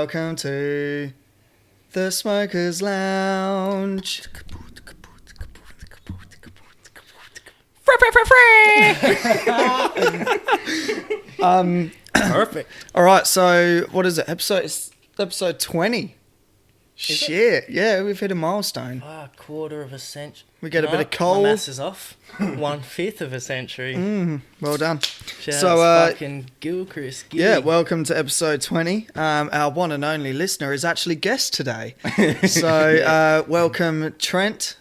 welcome to the Smokers Lounge. Perfect. All right, so what is it? Episode 20. Shit, yeah, we've hit a milestone. Quarter of a century. We get a bit of coal. My maths is off. 1/5 of a century. Well done. Shout So, out to fucking Gilchrist. Yeah, welcome to episode 20. Our one and only listener is actually guest today. So, welcome, Trent.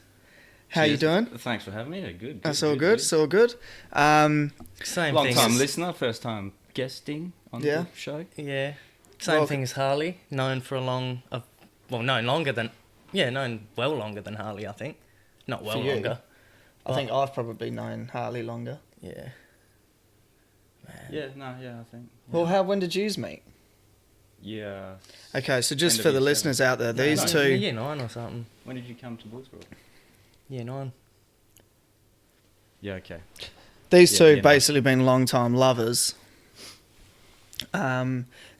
How you doing? Thanks for having me. Yeah, good. That's all good. It's all good. Same Long thing time as, listener, first time guesting on the show. Yeah. Same Well, thing as Harley. Known for a long... known longer than... Yeah, known well longer than Harley, I think. Not well For you. longer. I think I've probably known Harley longer. Yeah. Yeah, I think. Well, when did yous meet? Yeah. Okay, so just End of for the year listeners out there, these No, two... Year 9 or something. When did you come to Bullsbrook? Year 9. Yeah, okay. These Yeah, two yeah. basically been long-time lovers.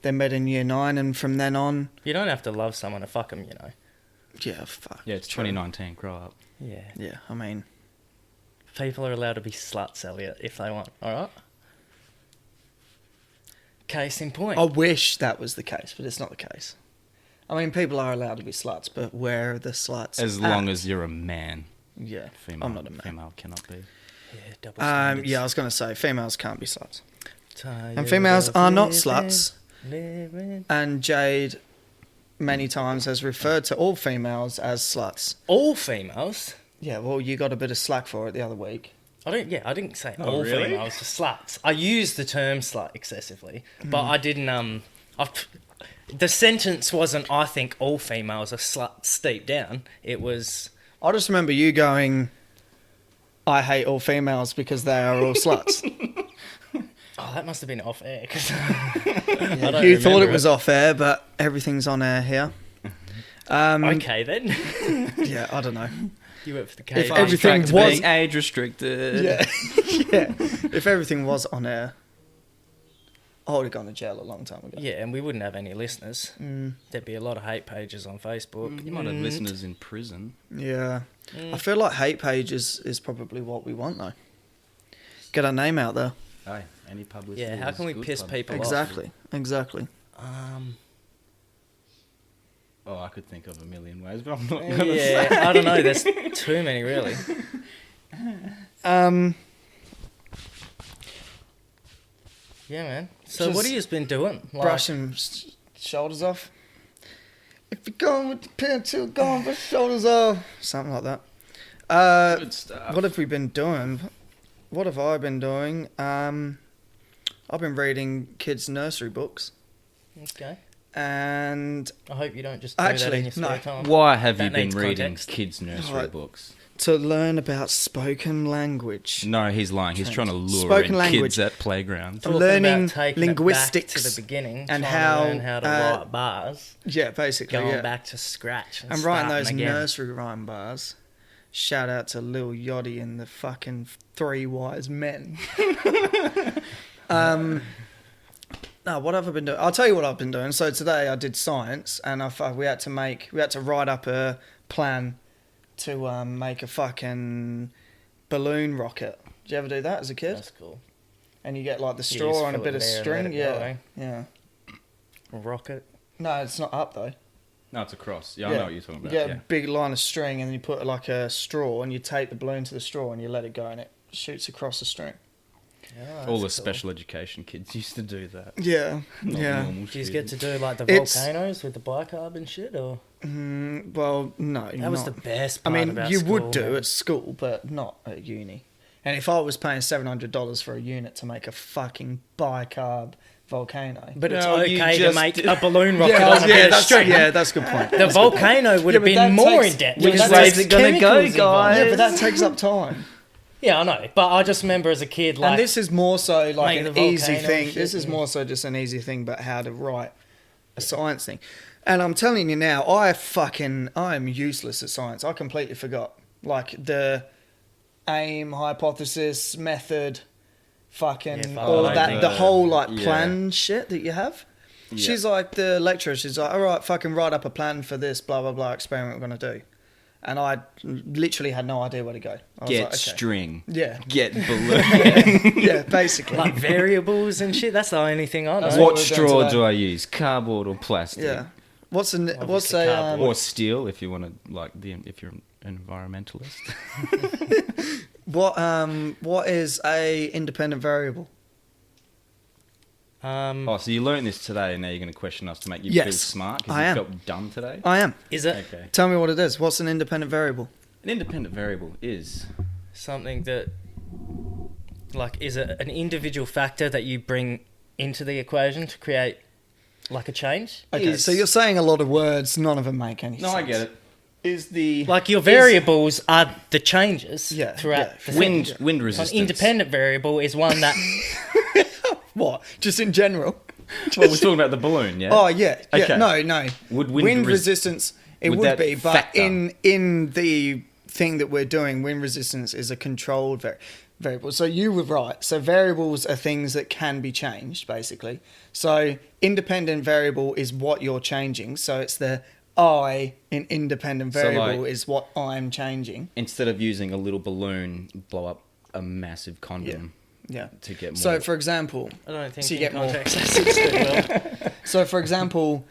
They met in year 9, and from then on... You don't have to love someone to fuck them, you know. Yeah, fuck. Yeah, it's 2019. Grow up. Yeah. Yeah, I mean... People are allowed to be sluts, Elliot, if they want. All right? Case in point. I wish that was the case, but it's not the case. I mean, people are allowed to be sluts, but where are the sluts As long as you're a man. Yeah, Female, I'm not a man. Female cannot be. Yeah, double standards. Yeah, I was going to say, females can't be sluts. Tired And females of are not living, sluts. living. And Jade many times has referred to all females as sluts. All females? Yeah, well, you got a bit of slack for it the other week. I didn't say Oh, all really? females are sluts. I used the term slut excessively, but I didn't. The sentence wasn't. I think all females are sluts deep down. It was. I just remember you going, I hate all females because they are all sluts. Oh, that must have been off air. 'Cause Yeah, you thought it was off air, but everything's on air here. Okay then. Yeah, I don't know. You went for the If cave. everything Back to was- being age restricted. Yeah, yeah. If everything was on air, I would have gone to jail a long time ago. Yeah, and we wouldn't have any listeners. There'd be a lot of hate pages on Facebook. You might have listeners in prison. Yeah. I feel like hate pages is probably what we want, though. Get our name out there. Hey, any publicity. Yeah, how is can we good piss pub- people off? Exactly. Oh, I could think of a million ways, but I'm not going to Yeah, say. I don't know. There's too many, really. Yeah, man. So Just what have you been doing? Like, Brushing shoulders off. If you're going with the pencil, going with shoulders off. Something like that. Good stuff. What have we been doing? What have I been doing? I've been reading kids' nursery books. Okay. And I hope you don't just do that Actually, in your spare no. time. Why have That you been needs reading context. kids' nursery Right. books? to learn about spoken language. No, he's lying. He's trying to lure Spoken in language. kids at playgrounds. Talking learning about taking linguistics it back to the beginning and trying how, to learn how to write bars, Yeah, basically, going yeah. back to scratch and I'm writing starting those again. nursery rhyme bars. Shout out to Lil Yachty and the fucking Three Wise Men. No, what have I been doing? I'll tell you what I've been doing. So today I did science, and we had to write up a plan to make a fucking balloon rocket. Did you ever do that as a kid? That's cool. And you get like the You straw just and a fill bit it of there and let string. it Yeah, go, eh? yeah. Rocket. No, it's not up though. No, it's a cross. Yeah, I know what you're talking You about. get Yeah. a big line of string, and then you put like a straw, and you tape the balloon to the straw, and you let it go, and it shoots across the string. Yeah, All the that's cool. special education kids used to do that. Yeah, Not yeah. normal Do you get to do like the It's- volcanoes with the bicarb and shit, or Well, no, that was not. the best I part mean, about you school, would do man. at school, but not at uni. And if I was paying $700 for a unit to make a fucking bicarb volcano, But it's No, you okay to just- make a balloon rocket on a bit of string. that's a good point. The volcano would Yeah, have but that been more takes- in depth. Which because way's there's it gonna go, chemicals involved. guys? Yeah, but that takes up time. Yeah, I know. But I just remember as a kid, like, And this is more so like Make an the easy volcano thing. and This shit is and- more so just an easy thing, but how to write a science thing. And I'm telling you now, I am useless at science. I completely forgot. Like the aim, hypothesis, method, fucking Yeah, fuck, all I that, don't the think- whole like Yeah. plan shit that you have. She's like, the lecturer, she's like, all right, fucking write up a plan for this blah, blah, blah experiment we're going to do. And I literally had no idea where to go. I was Get like, okay. string. Yeah. Get balloon. Yeah, basically. Like variables and shit. That's the only thing I know. That's What we're doing straw today. do I use? Cardboard or plastic? Yeah. What's Obviously a cardboard. Or steel, if you want to, like, if you're an environmentalist. what is a independent variable? Oh, so you learned this today, and now you're going to question us to make you Yes, feel smart because I you am. felt dumb today? I am. Is it Okay. Tell me what it is. What's an independent variable? An independent variable is... something that, like, is it an individual factor that you bring into the equation to create, like, a change? Okay, Is- so you're saying a lot of words, none of them make any No, sense. I get it. Is the... Like, your variables are the changes Yeah, throughout yeah. the thing. wind An resistance. independent variable is one that... What? Just in general? Well, we're talking about the balloon, yeah? Oh, yeah. Yeah. Okay. No. Would wind resistance, it would would that be, but factor? in the thing that we're doing, wind resistance is a controlled variable. So you were right. So variables are things that can be changed, basically. So independent variable is what you're changing. So it's the I in independent So, variable like- is what I'm changing. Instead of using a little balloon, blow up a massive condom Yeah. to get more... So, for example, I don't think So you in get more. context that sits too well. So, for example,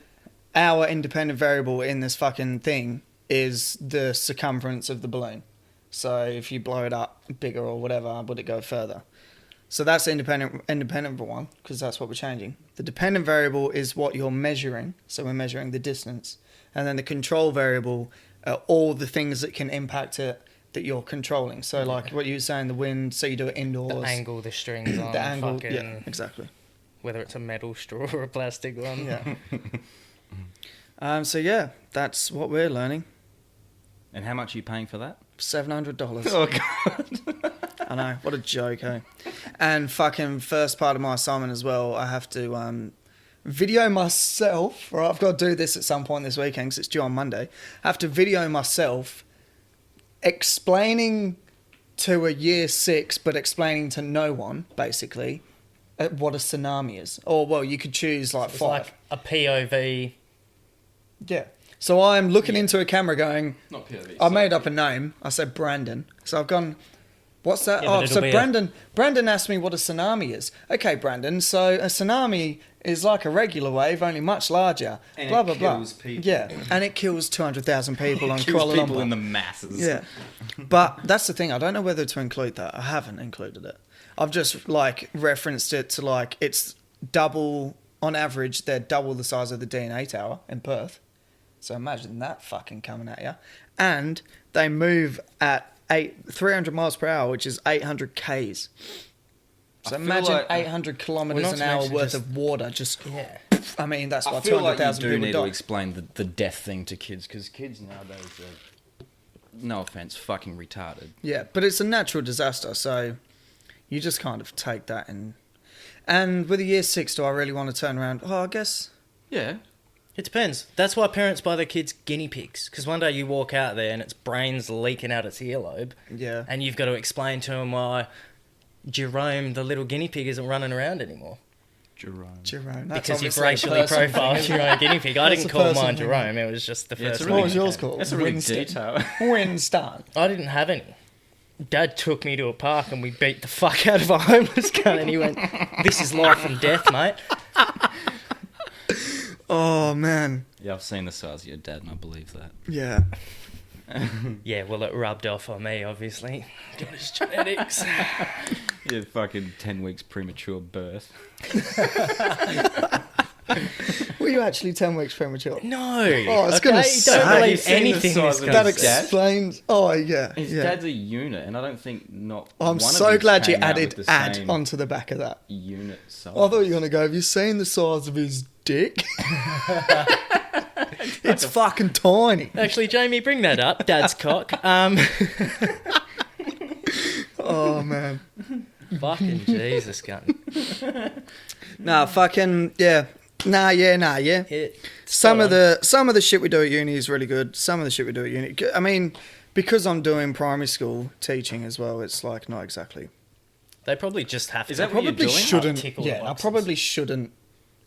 our independent variable in this fucking thing is the circumference of the balloon. So, if you blow it up bigger or whatever, would it go further? So that's the independent one because that's what we're changing. The dependent variable is what you're measuring. So we're measuring the distance, and then the control variable are all the things that can impact it that you're controlling. So, like what you were saying, the wind. So you do it indoors. The angle the strings on, The angle. fucking, Yeah, exactly. whether it's a metal straw or a plastic one. Yeah. So yeah, that's what we're learning. And how much are you paying for that? $700. Oh, God. I know, what a joke, eh? And fucking first part of my assignment as well, I have to video myself, or I've got to do this at some point this weekend because it's due on Monday. I have to video myself explaining to a year 6, but explaining to no one, basically, what a tsunami is. Or, well, you could choose like It's 5. like a POV. Yeah. So I'm looking into a camera going, Not POV. I made up a name. I said Brandon. So I've gone, what's that? Yeah, but Oh, it'll so be Brandon asked me what a tsunami is. Okay, Brandon, so a tsunami is like a regular wave, only much larger. And blah, it blah, blah. kills people. Yeah, and it kills 200,000 people on Kills Kuala people Lumpur. in the masses. Yeah. But that's the thing. I don't know whether to include that. I haven't included it. I've just, like, referenced it to, like, it's double, on average, they're double the size of the DNA tower in Perth. So imagine that fucking coming at you. And they move at 300 miles per hour, which is 800 Ks. I So feel imagine like- 800 kilometers Well, not an to hour mention worth just- of water. Just, Yeah. I mean, that's why I feel like you 200,000 do people need to die. explain the death thing to kids, because kids nowadays are, no offense, fucking retarded. Yeah, but it's a natural disaster, so you just kind of take that in. And with a year 6, do I really want to turn around? Oh, I guess. Yeah. It depends. That's why parents buy their kids guinea pigs. Because one day you walk out there and its brain's leaking out its earlobe. Yeah. And you've got to explain to them why Jerome, the little guinea pig, isn't running around anymore. Jerome. Jerome. That's Because you've obviously a racially person thing, profiled isn't your it? own guinea pig. I That's didn't a call person mine thing. Jerome. It was just the Yeah, it's first a What one. was yours called? That's a really Winston. detail. Winston. I didn't have any. Dad took me to a park and we beat the fuck out of a homeless guy and he went, "This is life and death, mate." Oh, man. Yeah, I've seen the size of your dad, and I believe that. Yeah. Yeah, well, it rubbed off on me, obviously. It's genetics. Yeah, fucking 10 weeks premature birth. Were you actually 10 weeks premature? No. Oh, it's gonna Don't suck. believe You've seen the anything size this of guy That his says. dad? explains. Oh, yeah. His yeah. dad's a unit, and I don't think not. I'm one of so yous glad you came out added with the "add" same onto the back of that. unit size. I thought you were going to go, have you seen the size of his dick? It's fucking tiny. Actually, Jamie, bring that up. Dad's cock. Oh, man. Fucking Jesus, cunt. Nah, fucking, yeah. Nah, yeah. Some of the shit we do at uni is really good. Some of the shit we do at uni, I mean, because I'm doing primary school teaching as well, it's like not exactly. They probably just have to. Is that what you're Probably doing? shouldn't. Tickle the Yeah, I boxes. probably shouldn't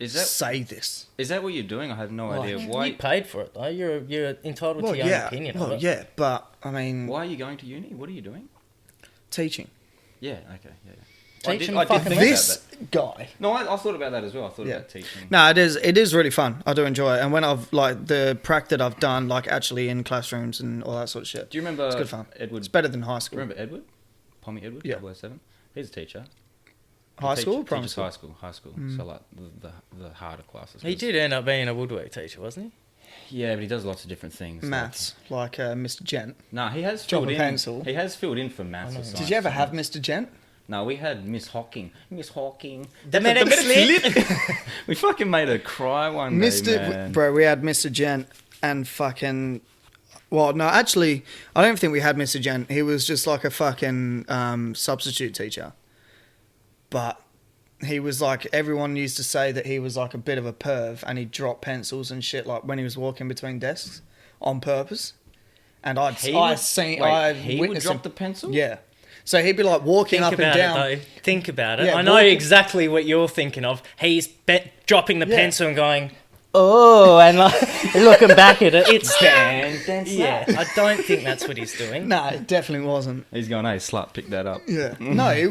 say this. Is that what you're doing? I have no idea. Why? You paid for it though. You're entitled to your own opinion of it. Yeah, but I mean, Why are you going to uni? What are you doing? teaching. Yeah. Okay. Yeah. Teaching I did fucking think This about that. guy. No, I thought about that as well. I thought Yeah. about teaching. No, it is really fun. I do enjoy it. And when I've like the prac that I've done, like actually in classrooms and all that sort of shit. Do you remember It's good fun. Edward? It's better than high school. Remember Edward? Pommy Edward? Yeah. 007? He's a teacher. High school or primary Teaches school? high school. So like the harder classes. He did end up being a woodwork teacher, wasn't Yeah, but he does lots of different things. Maths, like Mr. Gent. No, he has Drop filled a in. pencil. He has filled in for maths. Or Did you ever have Mr. Gent? No, we had Miss Hawking. Miss Hawking. The medic slip. We fucking made her cry one day, man. Bro, we had Mr. Gent and fucking. Well, no, actually, I don't think we had Mr. Gent. He was just like a fucking substitute teacher. But he was like, everyone used to say that he was like a bit of a perv and he'd drop pencils and shit like when he was walking between desks on purpose. And I He would witnessed drop him. the pencil? Yeah. So he'd be like walking Think up and about down. it though. Think about it. Yeah, I know walking- exactly what you're thinking of. He's dropping the Yeah. pencil and going, oh, and like looking back at it. It's yeah. I don't think that's what he's doing. No, it definitely wasn't. He's going, hey, slut, pick that up. Yeah. No, he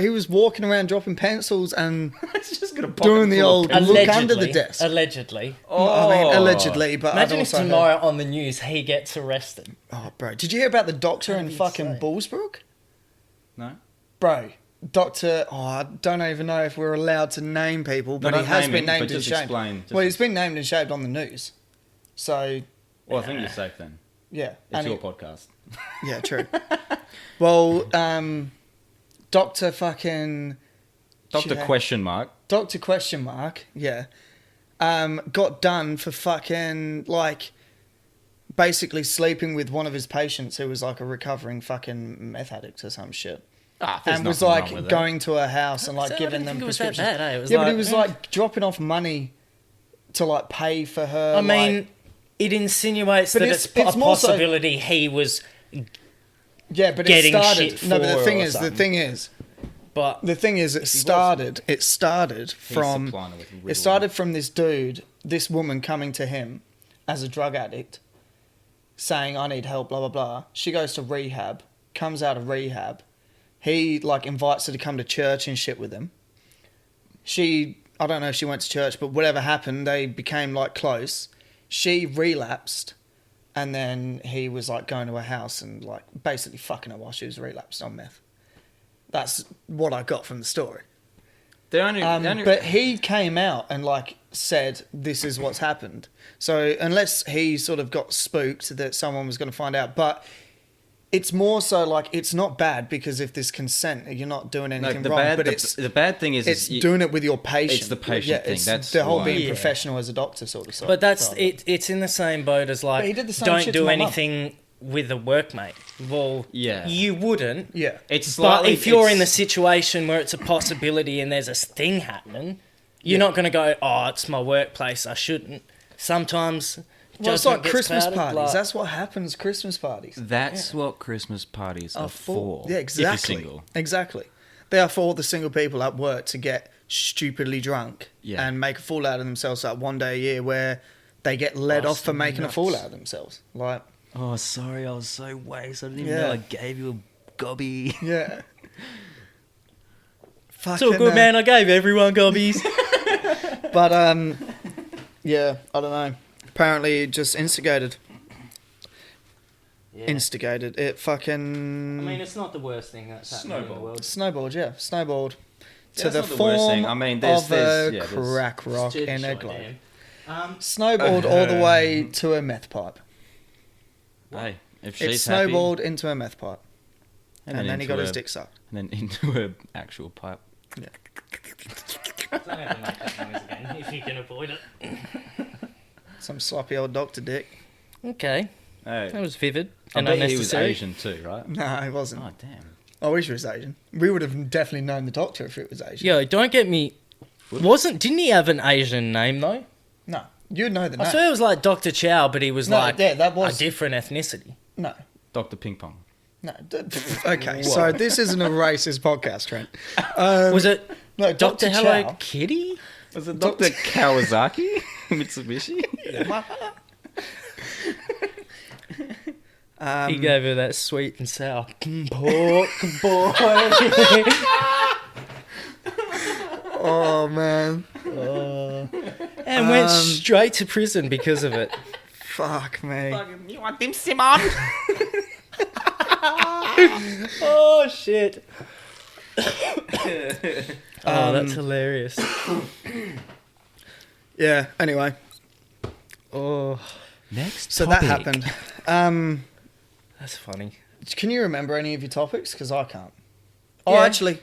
was walking around dropping pencils and He's just going to doing the old look under the desk. Allegedly. I mean, allegedly, but Imagine I've if also tomorrow on the news he gets arrested. Oh, bro, did you hear about the doctor in That'd be fucking insane. Bullsbrook? No? Bro, Doctor. Oh, I don't even know if we're allowed to name people, but No, he don't has name been him, but named and just shamed. explain, just Well, he's been named and shaved on the news. So Well, I think you're safe then. yeah, It's and your podcast. yeah, true. Well, Doctor fucking Doctor Yeah. question mark. Doctor question mark, yeah, got done for fucking like basically sleeping with one of his patients who was like a recovering fucking meth addict or some shit. There's And was nothing wrong like with that. going to her house and So I like didn't giving them think it was that prescriptions. bad, eh? It was yeah, but like, he was like dropping off money to like pay for her. I mean, like- it insinuates But that it's- it's, it's a more so- possibility he was, yeah, but getting it started. shit No, but for the her thing or is, something. but it started. It started from. supplying her with It real- started from this dude, this woman coming to him as a drug addict, saying, "I need help." Blah blah blah. She goes to rehab, comes out of rehab. He like invites her to come to church and shit with him. I don't know if she went to church, but whatever happened, they became like close. She relapsed, and then he was like going to her house and like basically fucking her while she was relapsed on meth. That's what I got from the story. The only But he came out and like said, "This is what's happened." So unless he sort of got spooked that someone was going to find out, but it's more so like it's not bad because if there's consent, you're not doing anything wrong. But the bad thing is it's you- doing it with your patient. It's the patient thing, It's that's the whole why. being Yeah. professional as a doctor sort of stuff. but that's it. It's in the same boat as But like he did the same don't shit to do my mum. anything with a workmate. Well, Yeah. you wouldn't. Yeah. It's But slightly, if you're in the it's- situation where it's a possibility and there's a thing happening, you're not going to go, "Oh, it's my workplace. I shouldn't." Sometimes. Well, it's judgment like gets Christmas clouded, parties. like- That's what happens. Christmas parties That's what Christmas parties are for. Yeah, exactly. If you're single. Exactly. They are for the single people at work to get stupidly drunk Yeah. and make a fool out of themselves. Like one day a year where they get let off for Busting making a nuts. fool out of themselves. Like, Oh, sorry, I was so wasted. I didn't even know I gave you a gobby. yeah. It's all good, man. I gave everyone gobbies. But yeah, I don't know. Apparently, it just instigated. Instigated. It fucking I mean, it's not the worst thing that's happening in the Snowball. world. snowballed. Yeah, snowballed Yeah, to that's the not the worst form thing. I mean, there's- of there's- a yeah, there's- crack rock Just in a short globe. damn. Snowballed all the way to a meth pipe. Hey, if It she's snowballed into a meth pipe. happy, And then he got his into dick sucked. a- and then into her actual pipe. Don't ever make that noise again if you can avoid it. Some sloppy old doctor dick. Okay, Hey, that was vivid I and bet he was unnecessary. Asian too, right? No, it wasn't. Oh, damn. I wish he was Asian. We would have definitely known the doctor if it was Asian. Yo, don't get me. Didn't he have an Asian name though? No, you'd know the I name. swear it was like Dr. Chow, but he was No, like yeah, that was- a different ethnicity. No, Dr. Ping Pong. no. Okay, so this isn't a racist podcast, Trent. Was it No, Dr. Dr. Hello Chow. Kitty? Was it Dr. Kawasaki? Mitsubishi? He gave her that sweet and sour pork boy. Oh man, And went straight to prison because of it. fuck me. You want them, Simon? Oh, shit. Oh, that's hilarious. Yeah. Anyway, Oh, Next so that happened. that's funny. Can you remember any of your topics? Because I can't. Oh, Yeah. actually,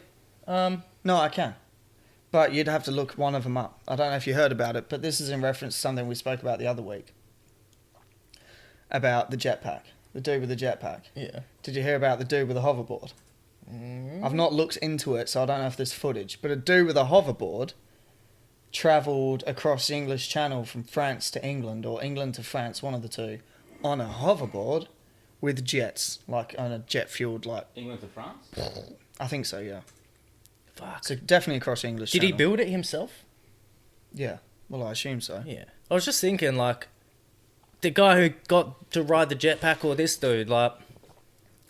no, I can. But you'd have to look one of them up. I don't know if you heard about it, but this is in reference to something we spoke about the other week. About the jetpack. The dude with the jetpack. Yeah. Did you hear about the dude with the hoverboard? I've not looked into it, so I don't know if there's footage. But a dude with a hoverboard travelled across the English Channel from France to England, or England to France, one of the two, on a hoverboard with jets, like on a jet-fueled, like... England to France? I think so, yeah. Fuck. So definitely across the English Did he Channel. build it himself? Yeah. Well, I assume so. Yeah. I was just thinking, like, the guy who got to ride the jetpack or this dude, like,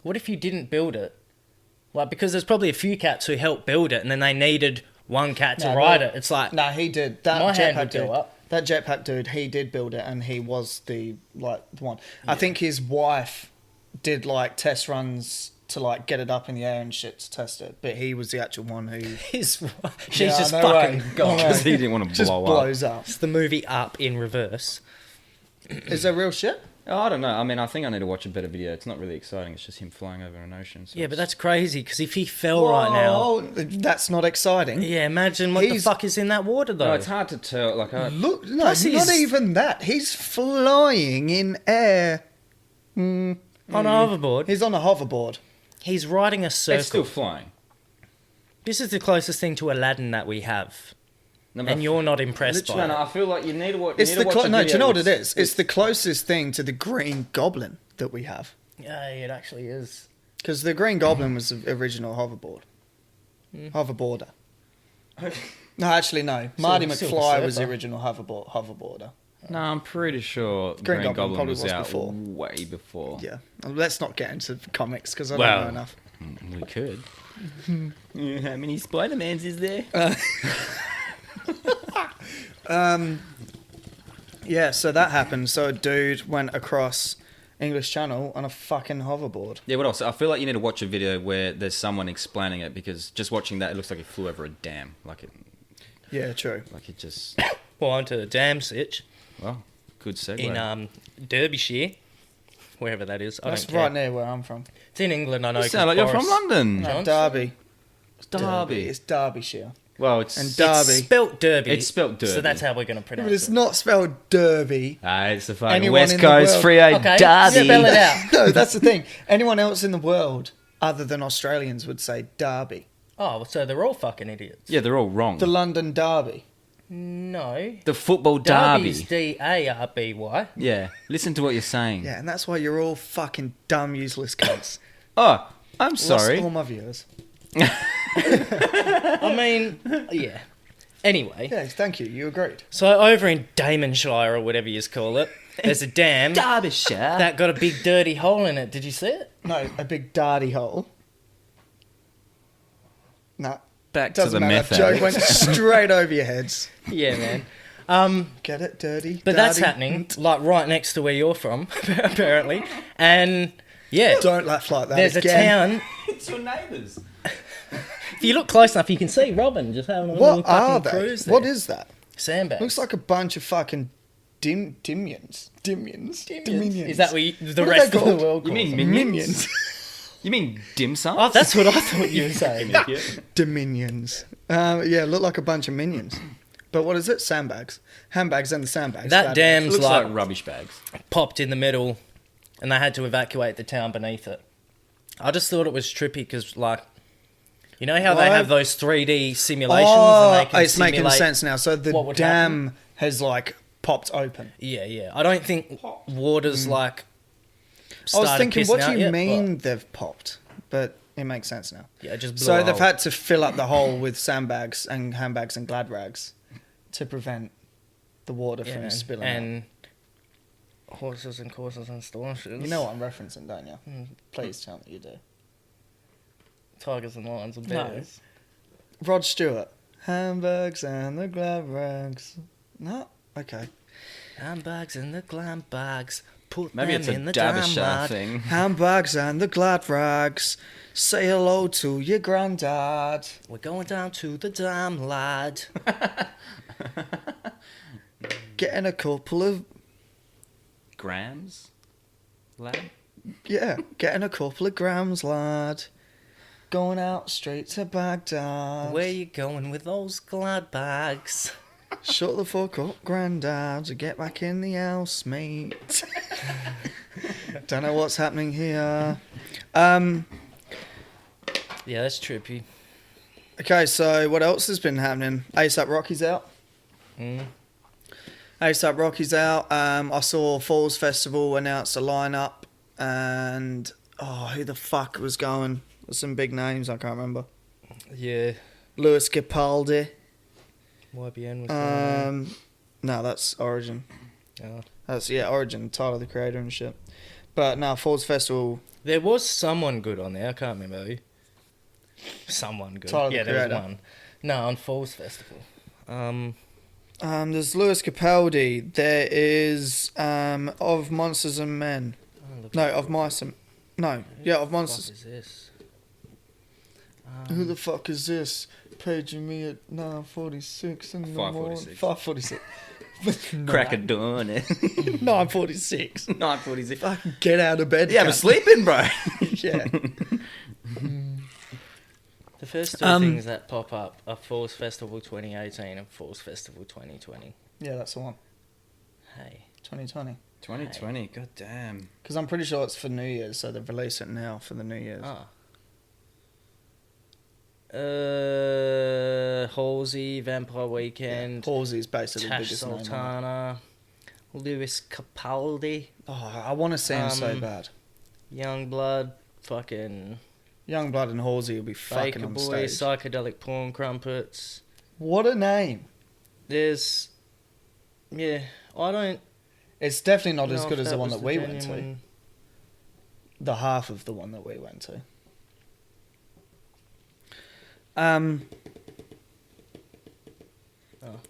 what if you didn't build it? Like, because there's probably a few cats who helped build it and then they needed one cat to No, ride but- it. It's like, No, he did. That my hand jetpack would dude. go up. That jetpack dude, he did build it, and he was the one. I think his wife did like test runs to like get it up in the air and shit to test it, but he was the actual one who she's Yeah, just no fucking way. gone. No way. He didn't want to just blow up. blows up. It's the movie Up in reverse. Is there real shit? Oh, I don't know. I mean, I think I need to watch a better video. It's not really exciting. It's just him flying over an ocean. So Yeah, but it's- that's crazy because if he fell right now, Whoa, that's not exciting. yeah, imagine what the He's- fuck is in that water though. No, it's hard to tell. Like, Look, no, Plus not he's- even that. He's flying in air. On a hoverboard. He's on a hoverboard. He's riding a circle. it's still flying. This is the closest thing to Aladdin that we have, No, and you're not impressed by No, it. I feel like you need to watch. It's you the need to watch a no. Do you know what video it is? It's the closest thing to the Green Goblin that we have. Yeah, it actually is. Because the Green Goblin was the original hoverboard. Hoverboarder. No, actually, no. Marty Silver McFly was the Surfer. original hoverboarder. No, I'm pretty sure Green Green Goblin Goblin probably was was out before. way before. Yeah. Let's not get into comics because I Well. don't know enough. We could. How many Spider-Mans is there? Yeah, so that happened. So a dude went across English Channel on a fucking hoverboard. Yeah, what else? I feel like you need to watch a video where there's someone explaining it, because just watching that, it looks like he flew over a dam. Like Yeah, true. it just. Well, onto the dam sitch Well, good segue. in Derbyshire, wherever that is. I That's don't care. right near where I'm from. It's in England, I know. You 'cause sound like you're from Boris London. No, Johnson? Derby. Derby. It's Derbyshire. Well, it's And It's Derby. spelt Derby. It's spelt Derby. So that's how we're going to pronounce But it's it. not spelled Derby. It's the fucking Anyone West in the Coast world- Free Okay, Derby. spell it out. No, that's the thing. Anyone else in the world other than Australians would say Derby. Oh, so they're all fucking idiots. Yeah, they're all wrong. The London Derby. No. The football Derby's derby. Darby. Yeah, listen to what you're saying. Yeah, and that's why you're all fucking dumb, useless cunts. Oh, I'm sorry. Lost all my viewers. I mean, yeah. Anyway, Yeah, thank you. You agreed. so over in Damonshire or whatever you call it, there's a dam Derbyshire. that got a big dirty hole in it. Did you see it? No, a big darty hole. No, Back to doesn't the matter. meth Joke addict. went straight over your heads. Yeah, man. Get it, dirty. But that's darty. happening, like right next to where you're from, apparently. And yeah, Don't laugh like that. there's again. a town. It's your neighbours. If you look close enough, you can see Robin just having a little What are fucking they? cruise there. What is that? Sandbags? Looks like a bunch of fucking dimions. Dominions. Is that what the What are rest they of the called? world You calls mean them? minions? You mean dim sum? Oh, that's what I thought you were saying. Dominions. Yeah, look like a bunch of minions. But what is it? Sandbags. Handbags and the sandbags. That Bad dam's Looks like, like rubbish bags. popped in the middle, and they had to evacuate the town beneath it. I just thought it was trippy because, like, you know how they Why? have those 3D simulations Oh, and they can it's making simulate sense now. So the what would dam has like popped open. Yeah, yeah. I don't think water's like. I was started thinking, pissing what do out you yet, mean they've popped? But it makes sense now. but- yeah, it just blew So a they've hole. had to fill up the hole with sandbags and handbags and glad rags to prevent the water from spilling out. and horses and courses and staunches. You know what I'm referencing, don't you? Mm. Please tell me you do. Tigers and lions and No. bears. Rod Stewart. Handbags and the glad rags. No? Okay. Handbags and the glam bags. Put Maybe them it's in a the damn Derbyshire lad. thing. Handbags and the glad rags. Say hello to your granddad. We're going down to the damn lad. Getting a couple of... Grams? Lad? Yeah, getting a couple of grams, lad. Going out straight to Baghdad. Where you going with those glad bags? Shut the fuck up, granddad, to get back in the house, mate. Don't know what's happening here. Yeah, that's trippy. Okay, so what else has been happening? ASAP Rocky's out. Mm. ASAP Rocky's out. I saw Falls Festival announced a lineup, and who the fuck was going? There's some big names I can't remember. Yeah, Lewis Capaldi. YBN was going No, that's Origin. on. That's Origin, Tyler the Creator and shit. But no, Falls Festival. There was someone good on there. I can't remember who. Someone good. Tyler the yeah, there was Creator. one. No, on Falls Festival. There's Lewis Capaldi. There is of Monsters and Men. No, of Mice and of What Monsters. is this? Who the fuck is this? Paging me at 9:46 in the morning. 5:46. 5:46. Crack of dawn. 9:46. 9:46. Fucking get out of bed. Yeah, I'm cunt. sleeping, bro. Yeah. The first two things that pop up are Falls Festival 2018 and Falls Festival 2020. Yeah, that's the one. Hey. 2020. 2020, god damn. Because I'm pretty sure it's for New Year's, so they've released it now for the New Year's. Ah. Halsey, Vampire Weekend, Halsey's basically the Tash biggest name on it. Sultana, Lewis Capaldi, Oh, I want to see him so bad. Youngblood, fucking Youngblood and Halsey will be fucking Baker on Boy, stage. Psychedelic Porn Crumpets. What a name. There's, I don't It's definitely not as know good if as the one was that we went to. genuine- The half of the one that we went to.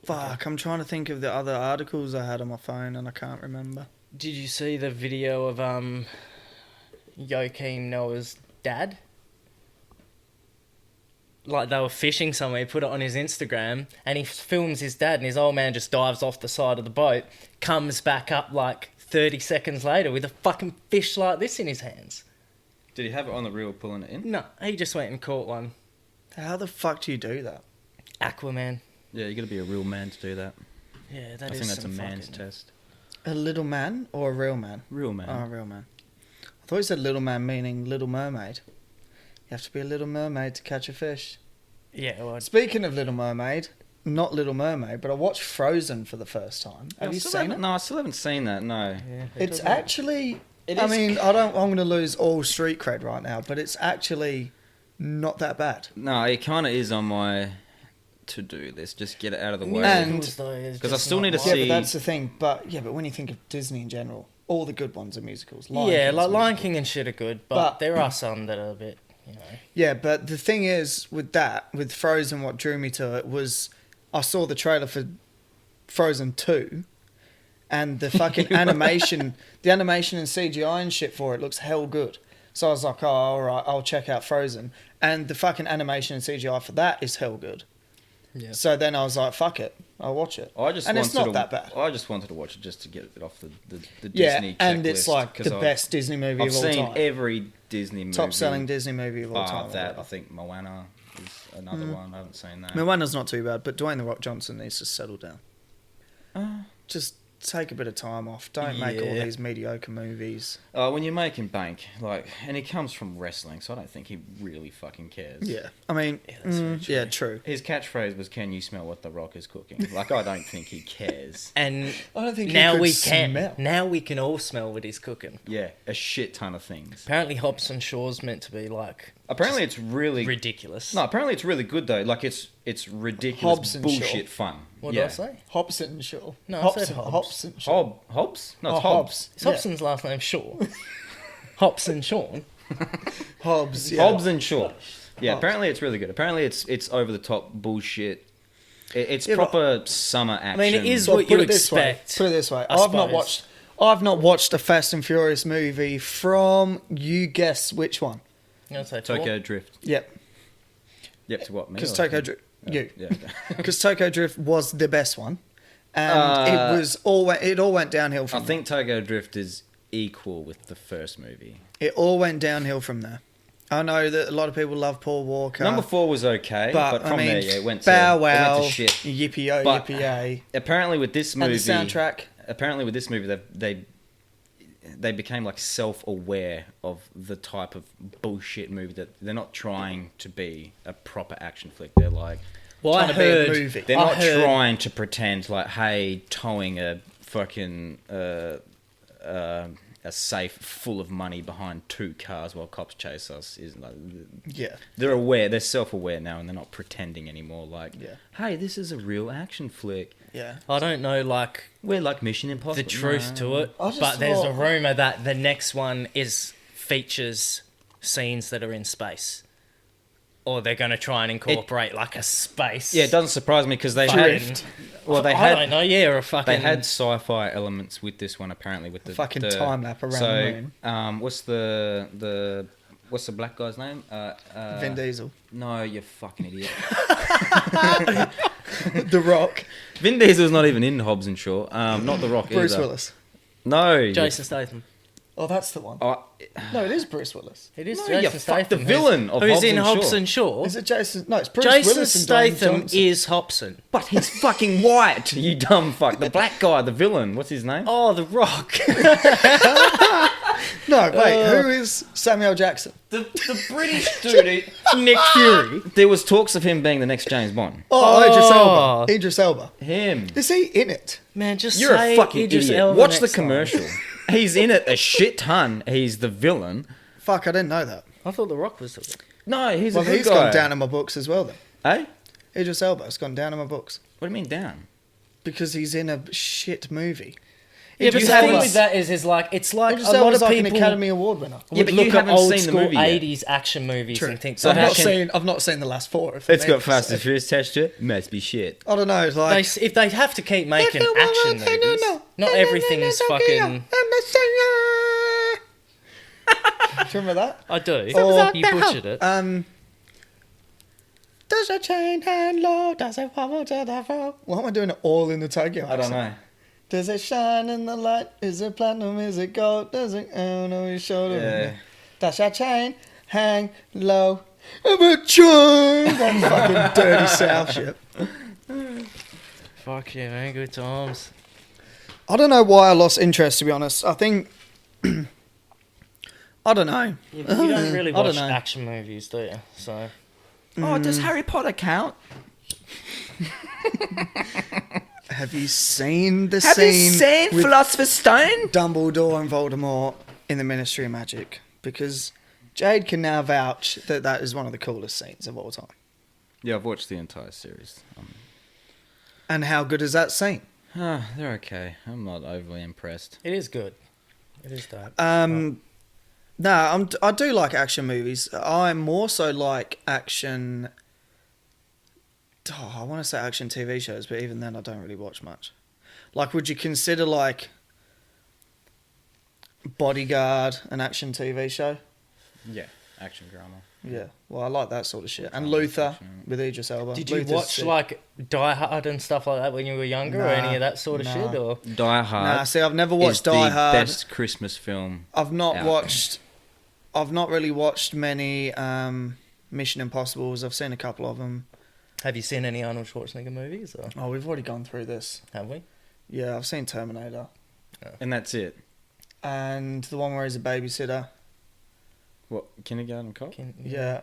Fuck, I'm trying to think of the other articles I had on my phone and I can't remember. Did you see the video of Joakim Noah's dad? Like they were fishing somewhere, he put it on his Instagram, and he films his dad, and his old man just dives off the side of the boat, comes back up like 30 seconds later with a fucking fish like this in his hands. Did he have it on the reel pulling it in? No, he just went and caught one. How the fuck do you do that? Aquaman. Yeah, you gotta be a real man to do that. Yeah, that I is think that's a some man's fucking- test. A little man or a real man? Real man. Oh, a real man. I thought you said little man meaning Little Mermaid. You have to be a little mermaid to catch a fish. Yeah, well, Speaking of Little Mermaid, not Little Mermaid, but I watched Frozen for the first time. Have you seen it? No, I still haven't seen that, no. yeah, It's actually. It I is- mean, I'm going to lose all street cred right now, but it's actually not that bad. No, it kind of is on my to-do list. Just get it out of the way. And- Because I still need to Yeah, see- but that's the thing. But when you think of Disney in general, all the good ones are musicals. Lion Yeah, King's like a Lion musical. King and shit are good, but But- there are some that are a bit, Yeah, but the thing is with Frozen, what drew me to it was I saw the trailer for Frozen 2 and the fucking animation, the animation and CGI and shit for it looks hell good. So I was like, oh, alright, I'll check out Frozen. And the fucking animation and CGI for that is hell good. Yeah. So then I was like, fuck it, I'll watch it. And it's not that bad. I just wanted to watch it just to get it off the Yeah, Disney and it's checklist, like 'cause the best Disney movie I've of all seen time. every Disney movie. Top selling Disney movie of all time. Bar that, I think Moana is another one. I haven't seen that. Moana's not too bad, but Dwayne The Rock Johnson needs to settle down. Uh, Just take a bit of time off. Don't make all Yeah. these mediocre movies. when you're making bank, and he comes from wrestling, so I don't think he really fucking cares. Yeah, I mean, Yeah, that's very true. true. His catchphrase was, "Can you smell what the Rock is cooking?" I don't think he cares. And I don't think now he could we can. smell. Now we can all smell what he's cooking. Yeah, a shit ton of things. Apparently, Hobson Shaw's meant to be like Apparently, it's really ridiculous. No, apparently it's really good though. Like it's ridiculous Hobbs and bullshit Shaw. fun. What yeah. did I say? Hobson Shaw. No, I Hobson, said Hobbs. Hobson Shaw. Hobbs? No, Oh, it's Hobbs. Is Hobson's last name Shaw? Hobson Sean. Hobbs. Yeah. Hobbs and Shaw. Yeah, Hobbs. apparently it's really good. Apparently it's over the top bullshit. It's Yeah, proper summer action. mean, it is Well, what put you it this way. expect. Put it this way. I I've not watched a Fast and Furious movie from, you guess which one. You know, say Tokyo Drift. Yep. Yep, to what? Me? Because or- Tokyo Drift, you. Yeah. Okay. Because Tokyo Drift was the best one, and it all went downhill I from. think Tokyo Drift is equal with the first movie. there. It all went downhill from there. I know that a lot of people love Paul Walker. Number 4 was okay, but from there, yeah, it went to Bow it Wow, went to shit. yippee-o, But yippee-yay, apparently, with this movie, and the soundtrack. Apparently, with this movie, they became like self-aware of the type of bullshit movie that they're not trying to be a proper action flick. They're like, Well, I Trying to be a heard. movie. they're I not heard- trying to pretend like, hey, towing a fucking a safe full of money behind 2 cars while cops chase us is like. Yeah. They're aware. They're self-aware now, and they're not pretending anymore. Like, Yeah. hey, this is a real action flick. Yeah. I don't know, like We're like Mission Impossible. the truth to it, I just but there's a thought- rumor that the next one features scenes that are in space, or they're going to try and incorporate like a space. Yeah, it doesn't surprise me because they Drift. had. Well, they I don't had. know. Yeah, or a fucking. They had sci-fi elements with this one apparently with the Fucking the, time lap around the moon. What's the black guy's name? Vin Diesel. No, you fucking idiot. The Rock. Vin Diesel's not even in Hobbs and Shaw. Not The Rock Bruce either. Willis. No, you- Jason Statham. Oh, that's the one. Oh, No, it is Bruce Willis. It is No, you Jason fuck, Statham. the villain of who's Hobbs in and Hobbs Shaw. and Shaw. Is it Jason? No, it's Bruce Jason Willis and Dwayne Statham Johnson. is Hobson. but he's fucking white. You dumb fuck. The black guy, the villain. What's his name? Oh, The Rock. No, wait. Who is Samuel Jackson? The British dude. Nick Fury. There was talks of him being the next James Bond. Oh, Oh. Idris Elba. Idris Elba. Him. Is he in it? Man, just You're say a fucking Idris idiot. Elba Watch the next time. commercial. He's in it a shit ton. He's the villain. Fuck, I didn't know that. I thought The Rock was the No, he's Well, a good he's guy. gone down in my books as well then. Eh? Idris Elba's gone down in my books. What do you mean down? Because he's in a shit movie. Yeah, but Idris the thing Elba- with that is like it's like Idris a lot Elba's of like people an Academy Award winner. Yeah, would but look you at haven't old seen the school movie yet. 80s action movies True. and think So I've that not can- seen. I've not seen the last 4. If It's I'm got able to Fast say. and Furious attached to it. Must be shit. I don't know. Like if they have to keep making action movies, not everything's fucking. Do you remember that? I do. Or- You butchered it. Does your chain hang low? Does it wobble to the floor? Why am I doing it all in the Tokyo I don't accent? know. Does it shine in the light? Is it platinum? Is it gold? Does it on your shoulder? Yeah. Does your chain hang low? I'm a chain. That fucking dirty South shit. Fuck yeah, man. Good times. I don't know why I lost interest, to be honest. I think... I don't know. Yeah, but you don't really I don't watch know. action movies, do you? So Oh, does Harry Potter count? Have you seen the scene with Philosopher's Stone? Dumbledore and Voldemort in the Ministry of Magic? Because Jade can now vouch that that is one of the coolest scenes of all time. Yeah, I've watched the entire series. And how good is that scene? They're okay. I'm not overly impressed. it is good. It is dope. No, I do like action movies. I more so like action... Oh, I want to say action TV shows, but even then I don't really watch much. Like, would you consider, like, Bodyguard an action TV show? Yeah, action drama. Yeah. Well, I like that sort of shit. And Luther with Idris Elba. Did you Luther's watch sick. like Die Hard and stuff like that when you were younger, or Nah, any of that sort of nah. shit? Or Die Hard. Nah, see, I've never is watched the Die Hard. best Christmas film. I've not out watched... I've not really watched many Mission Impossibles. I've seen a couple of them. have you seen any Arnold Schwarzenegger movies? Or Oh, we've already gone through this. have we? Yeah, I've seen Terminator. And that's it. And the one where he's a babysitter. What, Kindergarten Cop? Yeah.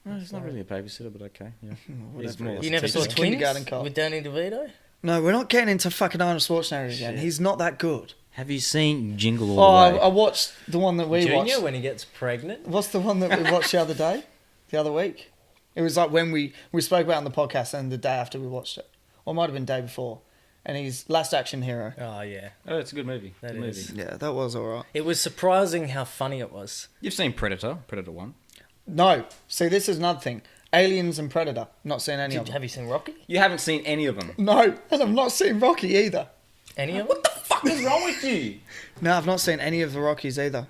No, he's not really a babysitter, but okay. Yeah. He's Whatever more it is. You never It's saw just Twins Kindergarten Cop. with Danny DeVito? No, we're not getting into fucking Arnold Schwarzenegger again. Shit. He's not that good. Have you seen Jingle Oh, All the Way? I watched the one that we Junior watched. when he gets pregnant. What's the one that we watched the other day? the other week. It was like when we spoke about it on the podcast and the day after we watched it. Or it might have been the day before. And he's Last Action Hero. Oh, yeah. Oh, it's a good movie. That Good is. movie. Yeah, that was alright. It was surprising how funny it was. You've seen Predator 1. No. See, this is another thing. Aliens and Predator. Not seen any of them. Have you seen Rocky? You haven't seen any of them. No, and I've not seen Rocky either. Any of them? What the fuck is wrong with you? No, I've not seen any of the Rockies either.